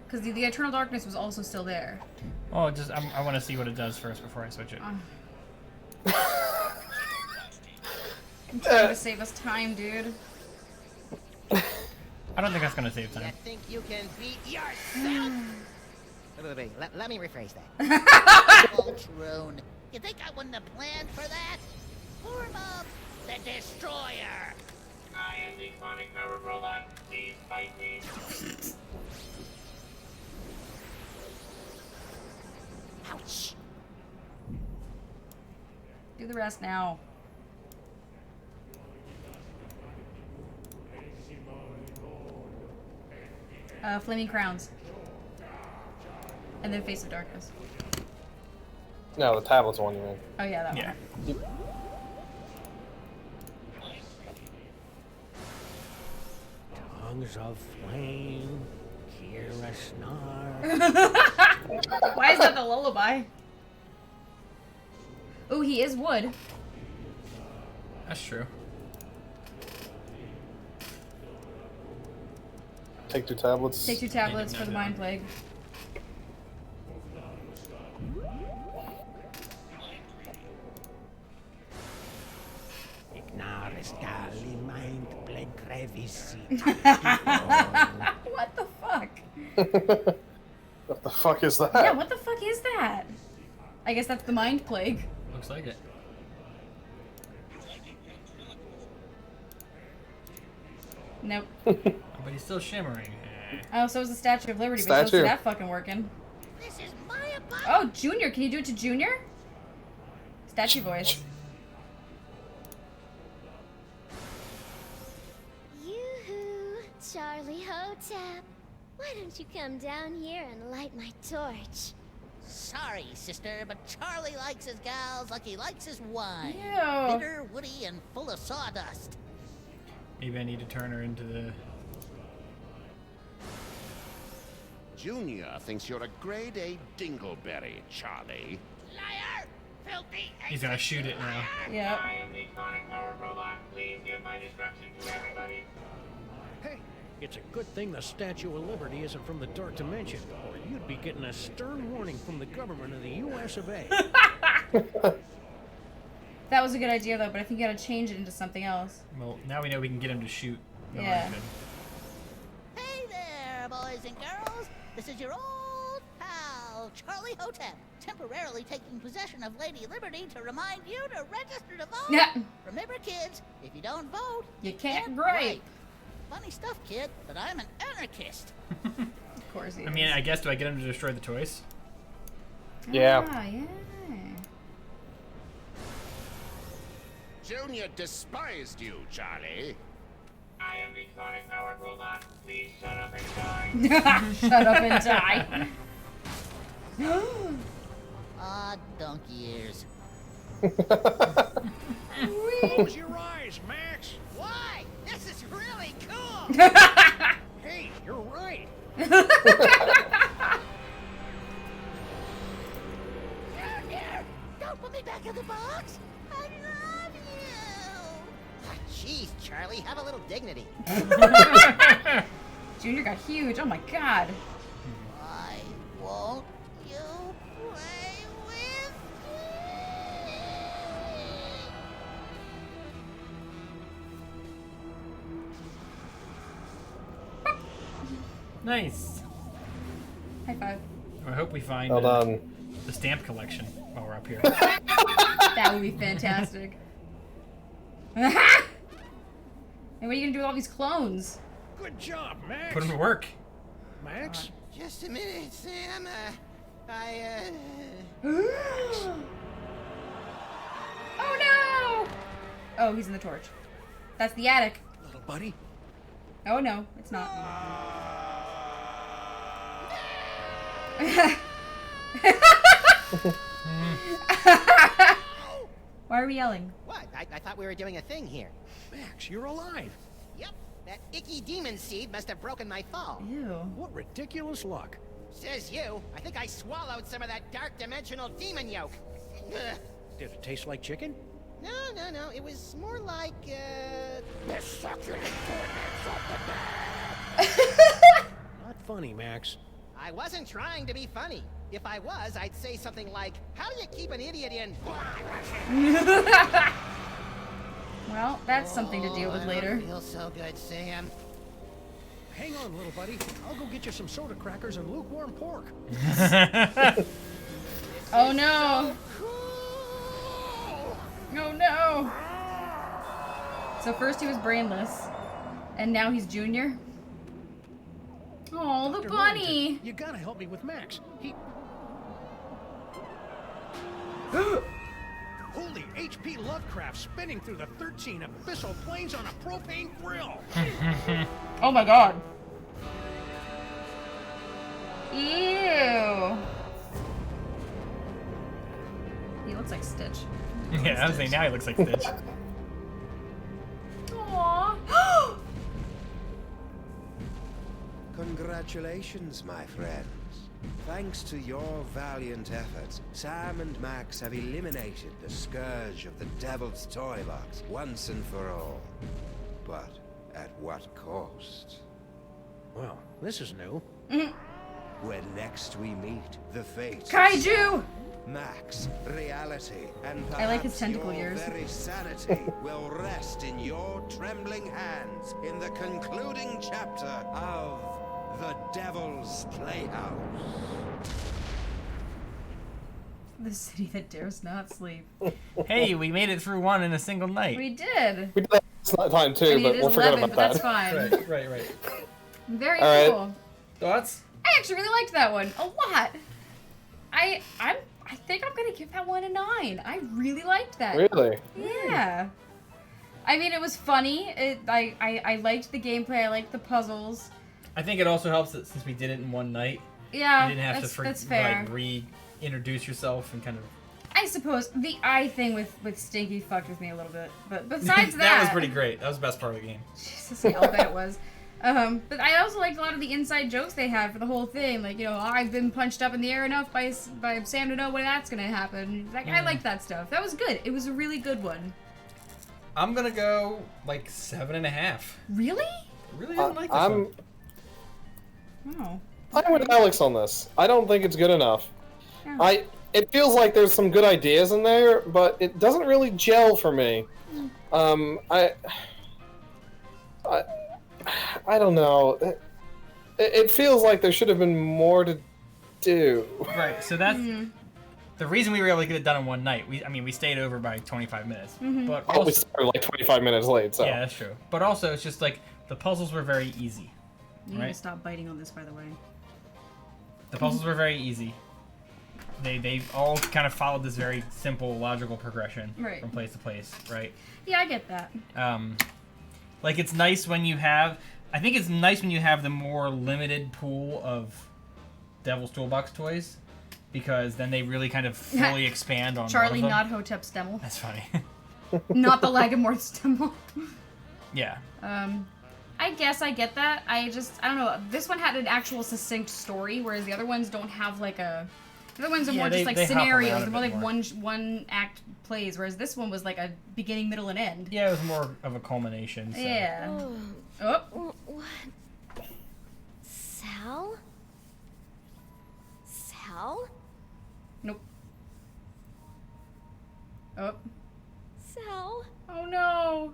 Because the Eternal Darkness was also still there. Oh, just I want to see what it does first before I switch it. I'm trying to save us time, dude. I don't think that's gonna save You time. think you can beat yourself? Wait, let me rephrase that. Voltron. You think I wouldn't have planned for that? Form of the Destroyer. I am the Chronic Powered Robot. fight, please. Ouch. Do the rest now. Flaming Crowns. And then Face of Darkness. No, the tablet's the one you mean. Oh yeah, that Yeah. one. Tongues of flame, hear a snarl. Why is that the lullaby? Ooh, he is wood. That's true. Take 2 tablets. Take 2 tablets for the Mind Plague. Ignaris Gali Mind Plague Crevici. What the fuck? What the fuck is that? Yeah, what the fuck is that? I guess that's the Mind Plague. Looks like it. Nope. But he's still shimmering. Oh, so is the Statue of Liberty, but I don't see Statue. that fucking working. This is my apartment. Oh, Junior, can you do it to Junior? Statue voice. Yoo-hoo, Charlie Hotep. Why don't you come down here and light my torch? Sorry, sister, but Charlie likes his gals like he likes his wine. Ew. Bitter, woody, and full of sawdust. Maybe I need to turn her into the... Junior thinks you're a grade A dingleberry, Charlie. Liar! Filthy! He's gonna shoot it now. Yep. I am the Sonic Power Robot. Please give my destruction to everybody. Hey, it's a good thing the Statue of Liberty isn't from the Dark Dimension, or you'd be getting a stern warning from the government of the U.S. of A. That was a good idea, though, but I think you gotta change it into something else. Well, now we know we can get him to shoot. No Yeah. reason. Hey there, boys and girls. This is your old pal, Charlie Hotep, temporarily taking possession of Lady Liberty to remind you to register to vote. Yeah. Remember, kids, if you don't vote, You can't gripe. gripe. Funny stuff, kid, but I'm an anarchist. Of course he I is. mean, I guess, do I get him to destroy the toys? Yeah. Ah, yeah. Junior despised you, Charlie. I am the Sonic Power Robot. Please shut up and die. Shut up and die. Aw, donkey ears. Close your eyes, Max. Why? This is really cool! Hey, you're right. Junior, don't put me back in the box. I love you. Jeez, Charlie, have a little dignity. Junior got huge. Oh my god. Why won't you play with Nice. High five. I hope we find Well done. the stamp collection while we're up here. That would be fantastic. And what are you gonna do with all these clones? Good job, Max. Put him to work. Max? Just a minute, Sam. Oh no! Oh, he's in the torch. That's the attic. Little buddy. Oh no, it's not. Why are we yelling? What? I thought we were doing a thing here. Max, you're alive. Yep, that icky demon seed must have broken my fall. Ew. What ridiculous luck. Says you. I think I swallowed some of that dark dimensional demon yolk. Ugh. Did it taste like chicken? No. It was more like, The succulent goodness of Not funny, Max. I wasn't trying to be funny. If I was, I'd say something like, how do you keep an idiot in? Well, that's something to deal with I later. don't feel so good, Sam. Hang on, little buddy. I'll go get you some soda crackers and lukewarm pork. Oh no! Oh no! So first he was brainless, and now he's Junior. Oh, the Dr. bunny. Millington, you gotta help me with Max. He... Holy H.P. Lovecraft spinning through the 13 abyssal planes on a propane grill. Oh my god. Ew. He looks like Stitch. Yeah, I was saying now he looks like Stitch. Aww. Congratulations, my friends. Thanks to your valiant efforts, Sam and Max have eliminated the scourge of the Devil's Toy Box once and for all. But at what cost? Well, this is new. When next we meet, the fate of Kaiju! Max, reality, and I like his perhaps tentacle your ears. very sanity will rest in your trembling hands in the concluding chapter of The Devil's Playhouse. The city that dares not sleep. Hey, we made it through one in a single night. We did. We did that last time too, I mean, but it is we'll forget 11, about but that. that's fine. Right. Very All right. cool. Thoughts? I actually really liked that one a lot. I think I'm gonna give that one a 9. I really liked that. Really? Yeah. I mean, it was funny. I liked the gameplay. I liked the puzzles. I think it also helps that since we did it in one night, Yeah, you didn't have that's fair. like reintroduce yourself and kind of. I suppose the eye thing with Stinky fucked with me a little bit, but besides that, that was pretty great. That was the best part of the game. Jesus, yeah, I'll bet it was. But I also liked a lot of the inside jokes they had for the whole thing. Like, you know, I've been punched up in the air enough by Sam to know when that's gonna happen. Like, I liked that stuff. That was good. It was a really good one. I'm gonna go like 7.5. Really? Really didn't like this one. Oh. I'm with Alex on this. I don't think it's good enough. Yeah. It feels like there's some good ideas in there, but it doesn't really gel for me. I don't know. It feels like there should have been more to do. Right. So that's the reason we were able to get it done in one night. We stayed over by 25 minutes, but also We started like 25 minutes late, so. yeah, that's true. But also, it's just like the puzzles were very easy. You right? need to stop biting on this, by the way. The puzzles were very easy. They all kind of followed this very simple logical progression Right. from place to place, right? Yeah, I get that. Like it's nice when you have. I think it's nice when you have the more limited pool of Devil's Toolbox toys, because then they really kind of fully expand on. Charlie, one of not them. Hotep Stemmel. That's funny. Not the Lagamorth Stemmel. Yeah. I guess I get that. I don't know. This one had an actual succinct story, whereas the other ones don't have like a. The other ones are Yeah, more just like they hop around scenarios. a They're more bit like more. one act plays, whereas this one was like a beginning, middle, and end. Yeah, it was more of a culmination. So. Yeah. Oh. What? Sal? Sal? Nope. Oh. Sal? Oh no.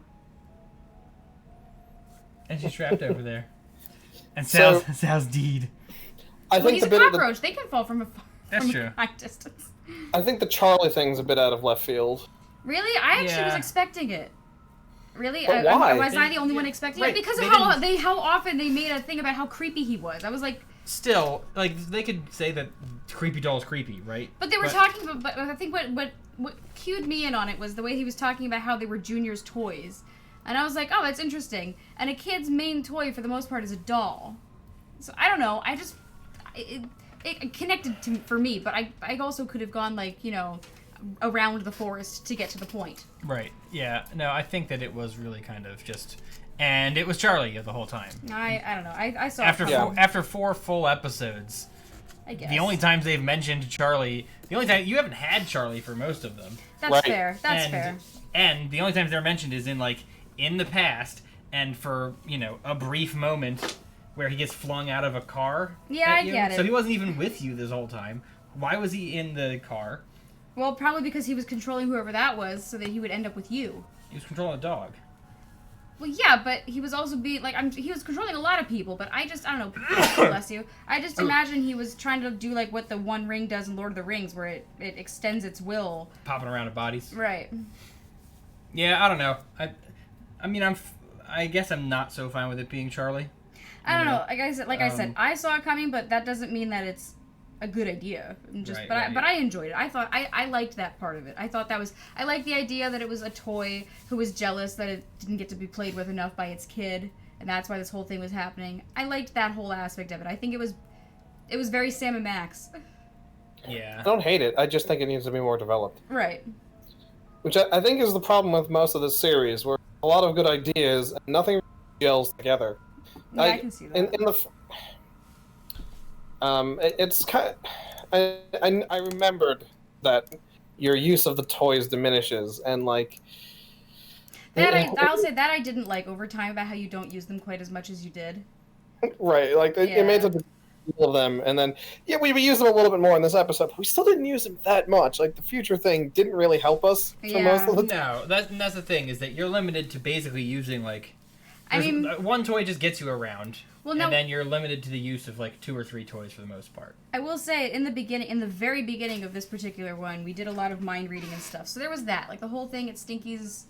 And she's trapped over there. And So- Sal's deed. I Well, think he's the a bit of the, cockroach. They can fall from a That's from true. a high distance. I think the Charlie thing's a bit out of left field. Really? I actually was Yeah. expecting it. Really? But why? Was I the only one expecting Right, it? Because of they how often they made a thing about how creepy he was. I was like, Still, like they could say that Creepy Doll's creepy, right? but they were talking about. But I think what cued me in on it was the way he was talking about how they were Junior's toys, and I was like, oh, that's interesting. And a kid's main toy for the most part is a doll. So I don't know. I just it connected to for me, but I also could have gone like around the forest to get to the point. Right. Yeah. No, I think that it was really kind of just, and it was Charlie the whole time. I don't know. I saw After four full episodes. I guess The only times they've mentioned Charlie, the only time you haven't had Charlie for most of them. That's Right. fair. That's and, fair. And the only times they're mentioned is in the past, and for a brief moment where he gets flung out of a car. Yeah, at I you. get it. So he wasn't even with you this whole time. Why was he in the car? Well, probably because he was controlling whoever that was, so that he would end up with you. He was controlling a dog. Well, yeah, but he was also being he was controlling a lot of people. But I don't know. Bless you. I just imagine he was trying to do like what the One Ring does in Lord of the Rings, where it extends its will. Popping around at bodies. Right. Yeah, I don't know. I mean, I guess I'm not so fine with it being Charlie. I don't know. Like I said, I saw it coming, but that doesn't mean that it's a good idea. But I enjoyed it. I thought I liked that part of it. I thought I liked the idea that it was a toy who was jealous that it didn't get to be played with enough by its kid, and that's why this whole thing was happening. I liked that whole aspect of it. I think it was very Sam and Max. Yeah. I don't hate it. I just think it needs to be more developed. Right. Which I think is the problem with most of this series, where a lot of good ideas and nothing gels together. Yeah, I can see that. It's kind of, I remembered that your use of the toys diminishes, and like I'll say that I didn't like over time about how you don't use them quite as much as you did. Right, like it made such a deal of them, and then we used them a little bit more in this episode, but we still didn't use them that much. Like the future thing didn't really help us for most of the time. No, that's the thing, is that you're limited to basically using like. One toy just gets you around, and then you're limited to the use of like 2 or 3 toys for the most part. I will say, in the very beginning of this particular one, we did a lot of mind reading and stuff. So there was that, like the whole thing at Stinky's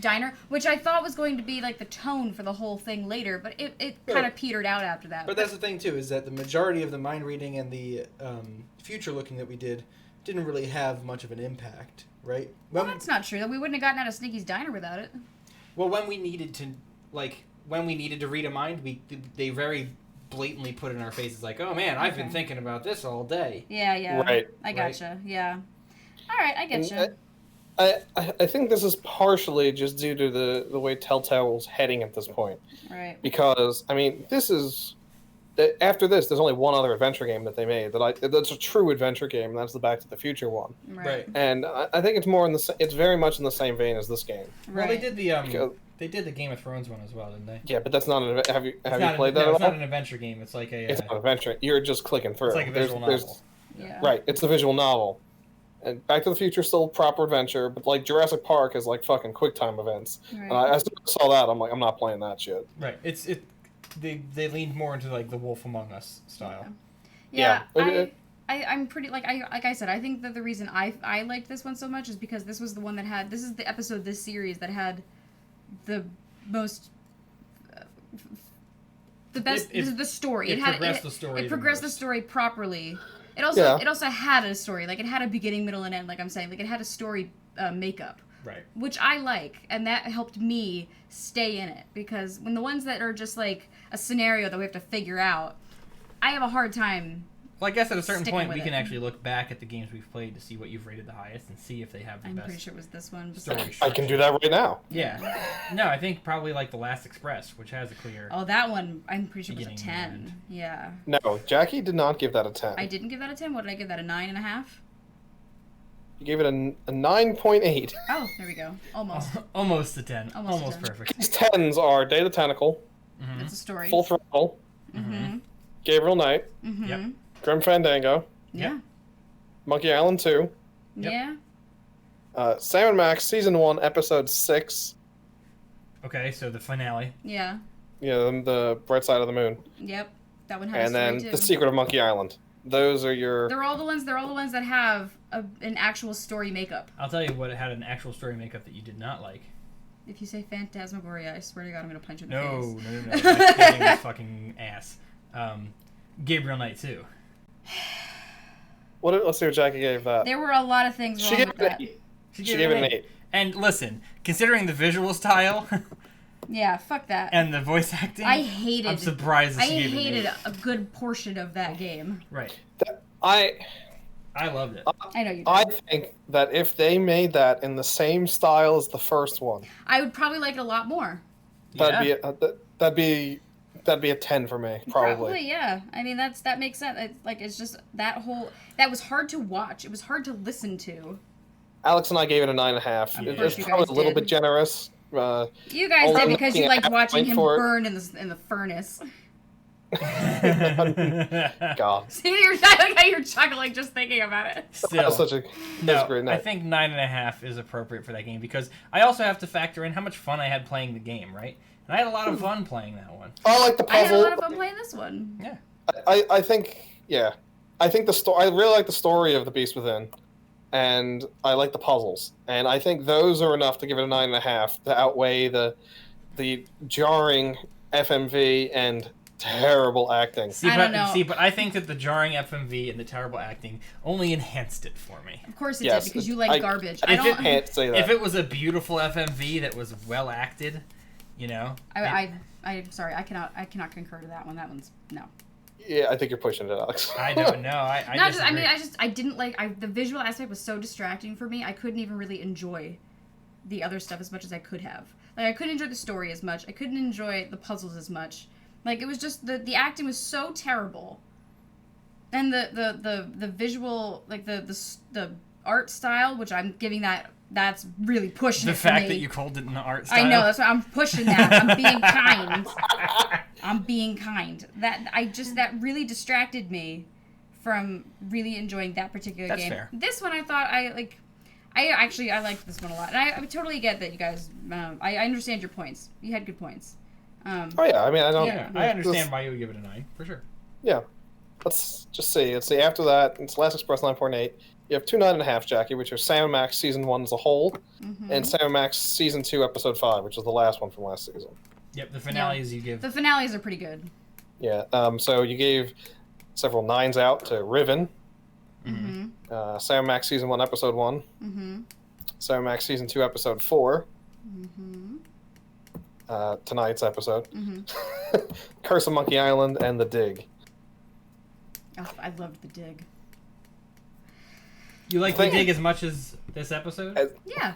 diner, which I thought was going to be like the tone for the whole thing later, but it kind of petered out after that. But that's the thing too, is that the majority of the mind reading and the future looking that we didn't really have much of an impact, right? Well, that's not true. We wouldn't have gotten out of Stinky's diner without it. Well, when we needed to read a mind, they very blatantly put in our faces like, oh man, I've been thinking about this all day. Yeah. Right. I gotcha. Yeah. All right, I getcha. I think this is partially just due to the way Telltale's heading at this point. Right. Because after this, there's only one other adventure game that they made that's a true adventure game, and that's the Back to the Future one. Right. And I think it's it's very much in the same vein as this game. Well, they did the Game of Thrones one as well, didn't they? Yeah, but that's not an. Have you played that at all? It's not an adventure game. It's like a. It's not an adventure. You're just clicking through. It's like a visual novel. Yeah. Right. It's a visual novel. And Back to the Future is still a proper adventure, but like Jurassic Park is like fucking QuickTime events. Right. And I saw that, I'm like, I'm not playing that shit. Right. They leaned more into like the Wolf Among Us style. Yeah. I'm pretty like I said, I think that the reason I liked this one so much is because this was the one that had this is the episode this series that had the most the best the story. It progressed the story. It progressed the story properly. It also had a story. Like it had a beginning, middle, and end. Like I'm saying, like it had a story makeup. Right. Which I like, and that helped me stay in it, because when the ones that are just like a scenario that we have to figure out, I have a hard time. Well, I guess at a certain point we can actually look back at the games we've played to see what you've rated the highest and see if they have the best. I'm pretty sure it was this one. Story I can do that right now. Yeah. No, I think probably like The Last Express, which has a clear. Oh, that one I'm pretty sure was a 10. Yeah. No, Jackie did not give that a 10. I didn't give that a 10. What did I give that? A 9.5? You gave it a 9.8. Oh, there we go. Almost. Almost a 10. Almost 10. perfect. These 10s are Day of the Tentacle. Mm-hmm. That's a story. Full Throttle. Mm-hmm. Gabriel Knight. Mm-hmm. Yep. Grim Fandango. Yeah. Monkey Island 2. Yep. Yeah. Sam and Max Season 1, Episode 6. Okay, so the finale. Yeah. Yeah, the Bright Side of the Moon. Yep. That one had and a story then too. The Secret of Monkey Island. Those are your. They're all the ones that have an actual story makeup. I'll tell you what had an actual story makeup that you did not like. If you say Phantasmagoria, I swear to God, I'm gonna punch you in the face. No. That's kicking his fucking ass. Gabriel Knight 2. Let's see what Jackie gave that. There were a lot of things wrong with that. She gave it an 8. And listen, considering the visual style. Yeah, fuck that. And the voice acting. I'm surprised that she gave it an 8. I hated a good portion of that game. Right. I loved it. I know you did. I think that if they made that in the same style as the first one, I would probably like it a lot more. That'd be a 10 for me, probably. Probably, yeah. I mean, that makes sense. It's just that was hard to watch. It was hard to listen to. Alex and I gave it a 9.5. It's probably a little bit generous. You guys did because you liked watching him burn in the furnace. God. See, I like how you're chuckling just thinking about it. Still, that's great night. I think 9.5 is appropriate for that game because I also have to factor in how much fun I had playing the game, right? And I had a lot of fun playing that one. I like the puzzle. I had a lot of fun playing this one. Yeah. I think the story. I really like the story of The Beast Within, and I like the puzzles, and I think those are enough to give it a 9.5 to outweigh the jarring FMV and terrible acting. See, I don't know. but I think that the jarring FMV and the terrible acting only enhanced it for me. Of course it Yes, did, because you like garbage. I If don't. Can't say that. If it was a beautiful FMV that was well acted, you know. I'm sorry. I cannot concur to that one. That one's no. Yeah, I think you're pushing it, Alex. I don't know. I didn't like. The visual aspect was so distracting for me. I couldn't even really enjoy the other stuff as much as I could have. Like, I couldn't enjoy the story as much. I couldn't enjoy the puzzles as much. Like, it was just the acting was so terrible, and the visual, like the art style, which I'm giving that's really pushing the it for fact me. that you called it an art style. I know, that's why I'm pushing that. I'm being kind. I'm being kind. That really distracted me from really enjoying that particular That's game. fair. This one I thought I liked this one a lot. And I totally get that you guys I understand your points. You had good points. Oh yeah, I mean I don't. Yeah, I understand why you would give it an 9 for sure. Yeah, let's just see. Let's see. After that, it's Last Express 9.8. You have 2 9.5, Jackie, which are Sam and Max season 1 as a whole, and Sam and Max season 2 episode 5, which is the last one from last season. Yep, the finales you give. The finales are pretty good. Yeah. So you gave several 9s out to Riven. Mm-hmm. Sam and Max season 1 episode 1. Mm-hmm. Sam and Max season 2 episode 4. Mm-hmm. Tonight's episode. Mm-hmm. Curse of Monkey Island and The Dig. Oh, I loved the dig. You like the dig as much as this episode? Yeah.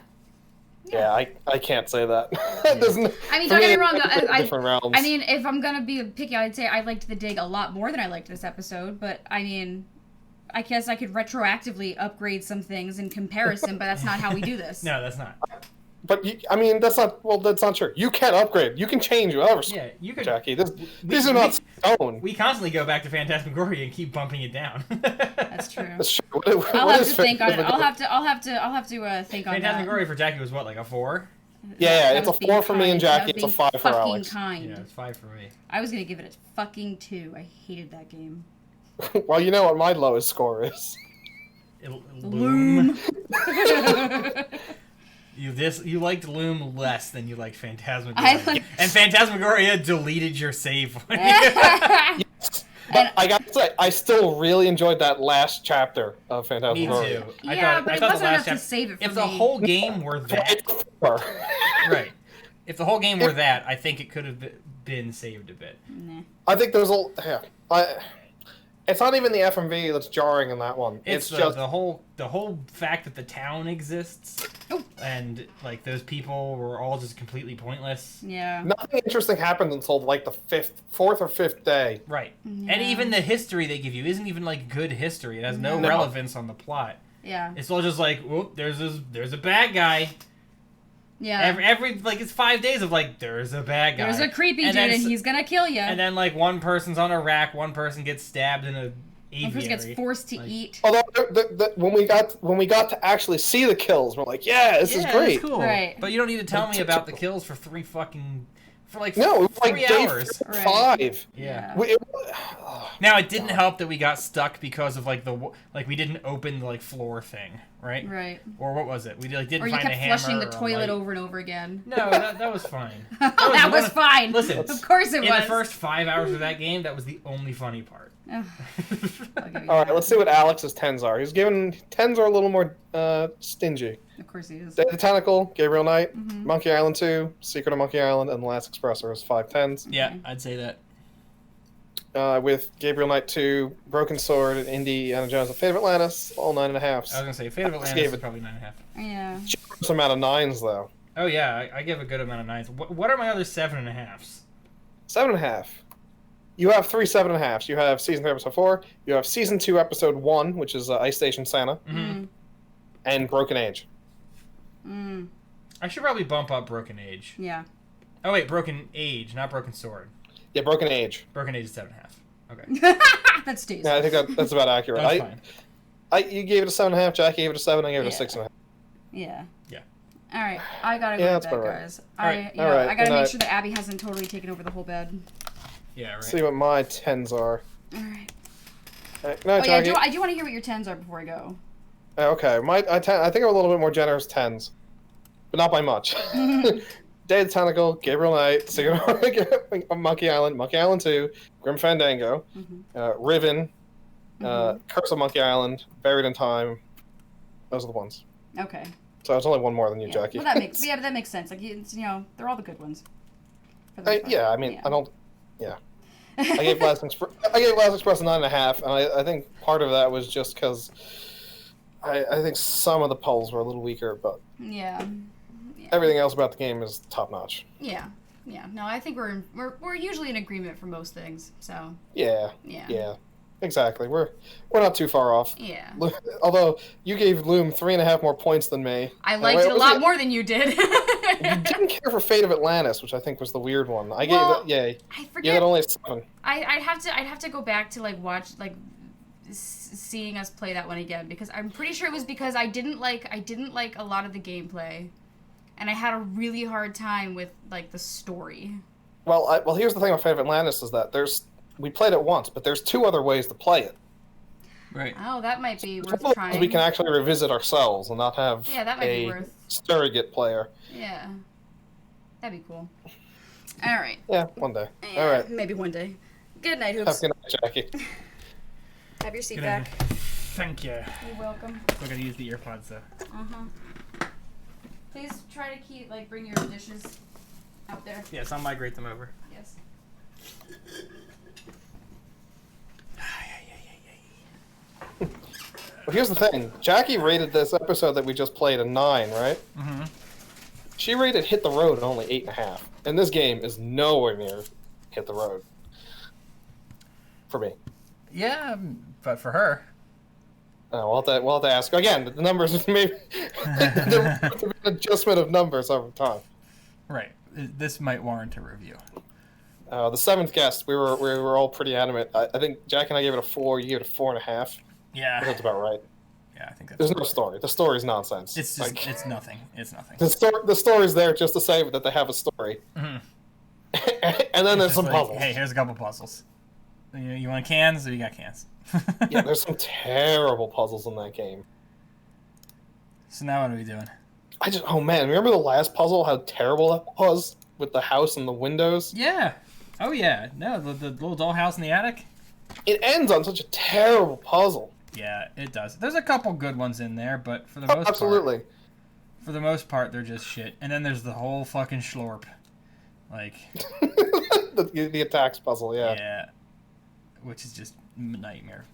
Yeah, I can't say that. I mean, don't get me wrong. Different realms. I mean, if I'm gonna be picky, I'd say I liked the dig a lot more than I liked this episode. But I mean, I guess I could retroactively upgrade some things in comparison, but that's not how we do this. No, that's not. But I mean, that's not true. You can upgrade. You can change whatever. Yeah, you could. Jackie, these are not stone. We constantly go back to Phantasmagoria and keep bumping it down. That's true. That's true. I'll have to think on it. I'll have to think on that. Phantasmagoria for Jackie was what, like a 4? Yeah, That it's a was 4 for me and kind. Jackie. That It's was a 5 being for fucking Alex. kind. Yeah, it's 5 for me. I was gonna give it a fucking 2. I hated that game. Well, you know what my lowest score is. Loom. You liked Loom less than you liked Phantasmagoria. And Phantasmagoria deleted your save. But I gotta say, I still really enjoyed that last chapter of Me Phantasmagoria. too. But it wasn't enough to save it for If the me. whole game were that, right? If the whole game were that, I think it could have been saved a bit. Nah. I think there's it's not even the FMV that's jarring in that one. It's just the whole fact that the town exists, and like those people were all just completely pointless. Yeah. Nothing interesting happens until like the 4th or 5th day. Right. Yeah. And even the history they give you isn't even like good history. It has no No. relevance on the plot. Yeah. It's all just like, whoop, there's a bad guy. Yeah. Every like it's 5 days of like there's a bad guy. There's a creepy And dude, then and he's gonna kill you. And then like one person's on a rack, one person gets stabbed in a aviary. One person gets forced to eat. Although when we got to actually see the kills, we're like, yeah, this is great. That's cool. Right. But you don't need to tell me about the kills for 3 No, it was like 3 day hours. 5. Yeah. Oh, Now it didn't help that we got stuck because of like we didn't open the like floor thing, right? Right. Or what was it? We like didn't Or you find a kept hammer flushing the or a toilet light. over and over again. No, that was fine. That was fine. Listen, Of course it in was. the first 5 hours of that game, that was the only funny part. Ugh. All right, let's see what Alex's 10s are. He's given 10s are a little more stingy. Of course he is. Day of the Tentacle, Gabriel Knight, Mhm. Monkey Island 2, Secret of Monkey Island, and The Last Expressor is 5 10s. Yeah, I'd say that. With Gabriel Knight 2, Broken Sword, and Indiana Jones and Fate of Atlantis, all 9.5s. I was gonna say Fate of Alex Atlantis gave is it probably 9.5. Yeah. generous amount of 9s though. Oh yeah, I give a good amount of 9s. What are my other 7.5s? 7.5. You have 3 7.5s. You have season 3, episode 4. You have season 2, episode 1, which is Ice Station Santa, Mm-hmm. and Broken Age. Mm. I should probably bump up Broken Age. Yeah. Oh wait, Broken Age, not Broken Sword. Yeah, Broken Age. Broken Age is 7.5. Okay. That stays. Yeah, I think that's about accurate. That's fine. You gave it a 7.5. Jack gave it a 7. I gave it a 6.5. Yeah. Yeah. All right, I gotta go Yeah, to that's bed, about right. guys. Alright, I alright, gotta good make night. sure that Abby hasn't totally taken over the whole bed. Yeah, right. See what my 10s are. All right. Good night, Oh yeah, Jackie. I do want to hear what your 10s are before I go. Okay, I think I'm a little bit more generous 10s, but not by much. Day of the Tentacle, Gabriel Knight, Monkey Island, Monkey Island 2, Grim Fandango, Riven, Curse of Monkey Island, Buried in Time. Those are the ones. Okay. So it's only one more than you, Jackie. Well, that makes sense. Like, they're all the good ones. I don't. Yeah. I gave Last Express a 9.5, and I think part of that was just because I think some of the polls were a little weaker, but yeah. Everything else about the game is top notch. Yeah. No, I think we're usually in agreement for most things. So. Yeah. Exactly. We're not too far off. Yeah. Although you gave Loom 3.5 more points than me. I liked it a lot more than you did. You didn't care for Fate of Atlantis, which I think was the weird one. I gave that. Yay. I forget. Yeah, that only 7. I'd have to go back to watch seeing us play that one again, because I'm pretty sure it was because I didn't like a lot of the gameplay, and I had a really hard time with the story. Well, here's the thing about Fate of Atlantis is that we played it once, but there's 2 other ways to play it. Right. Oh, that might be worth Suppose trying. we can actually revisit ourselves and not have that might be worth surrogate player. Yeah. That'd be cool. All right. Yeah, one day. Yeah, all right. Maybe one day. Good night, Have Hoops. a good night, Jackie. Have your seat Good back. night. Thank you. You're welcome. We're gonna use the earpods though. Please try to bring your dishes out there. Yes, I'll migrate them over. Yes. But here's the thing. Jackie rated this episode that we just played a 9, right? Mm-hmm. She rated Hit the Road only 8.5. And this game is nowhere near Hit the Road. For me. Yeah, but for her. We'll have to ask. Again, the numbers maybe there will be an adjustment of numbers over time. Right. This might warrant a review. The 7th guest, we were all pretty adamant. I think Jack and I gave it a 4. You gave it a 4.5. Yeah. That's about right. Yeah, I think that's. There's no story. The story's nonsense. It's just it's nothing. It's nothing. The story's there just to say that they have a story. Mm-hmm. And then there's some puzzles. Hey, here's a couple puzzles. You want cans, or you got cans? Yeah, there's some terrible puzzles in that game. So now what are we doing? Oh man, remember the last puzzle? How terrible that was with the house and the windows. Yeah. Oh yeah. No, the little dollhouse in the attic. It ends on such a terrible puzzle. Yeah, it does. There's a couple good ones in there, but for the most absolutely. part, for the most part, they're just shit. And then there's the whole fucking schlorp, the attacks puzzle. Yeah. Yeah. Which is just a nightmare.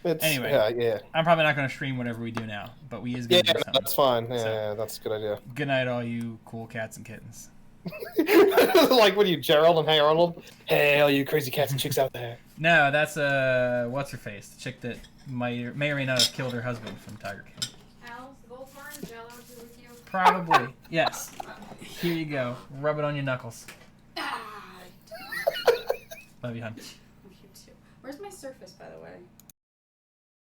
Anyway, yeah. I'm probably not going to stream whatever we do now, but we is going to do something. That's fine. Yeah, that's a good idea. Good night, all you cool cats and kittens. Like, what are you, Gerald and Hey Arnold? Hey, all you crazy cats and chicks out there. No, that's what's her face, the chick that may or may not have killed her husband from Tiger King. Alice, the gold bar and Jello is with you. Probably, yes. Here you go. Rub it on your knuckles. Love you, hon. You too. Where's my Surface, by the way?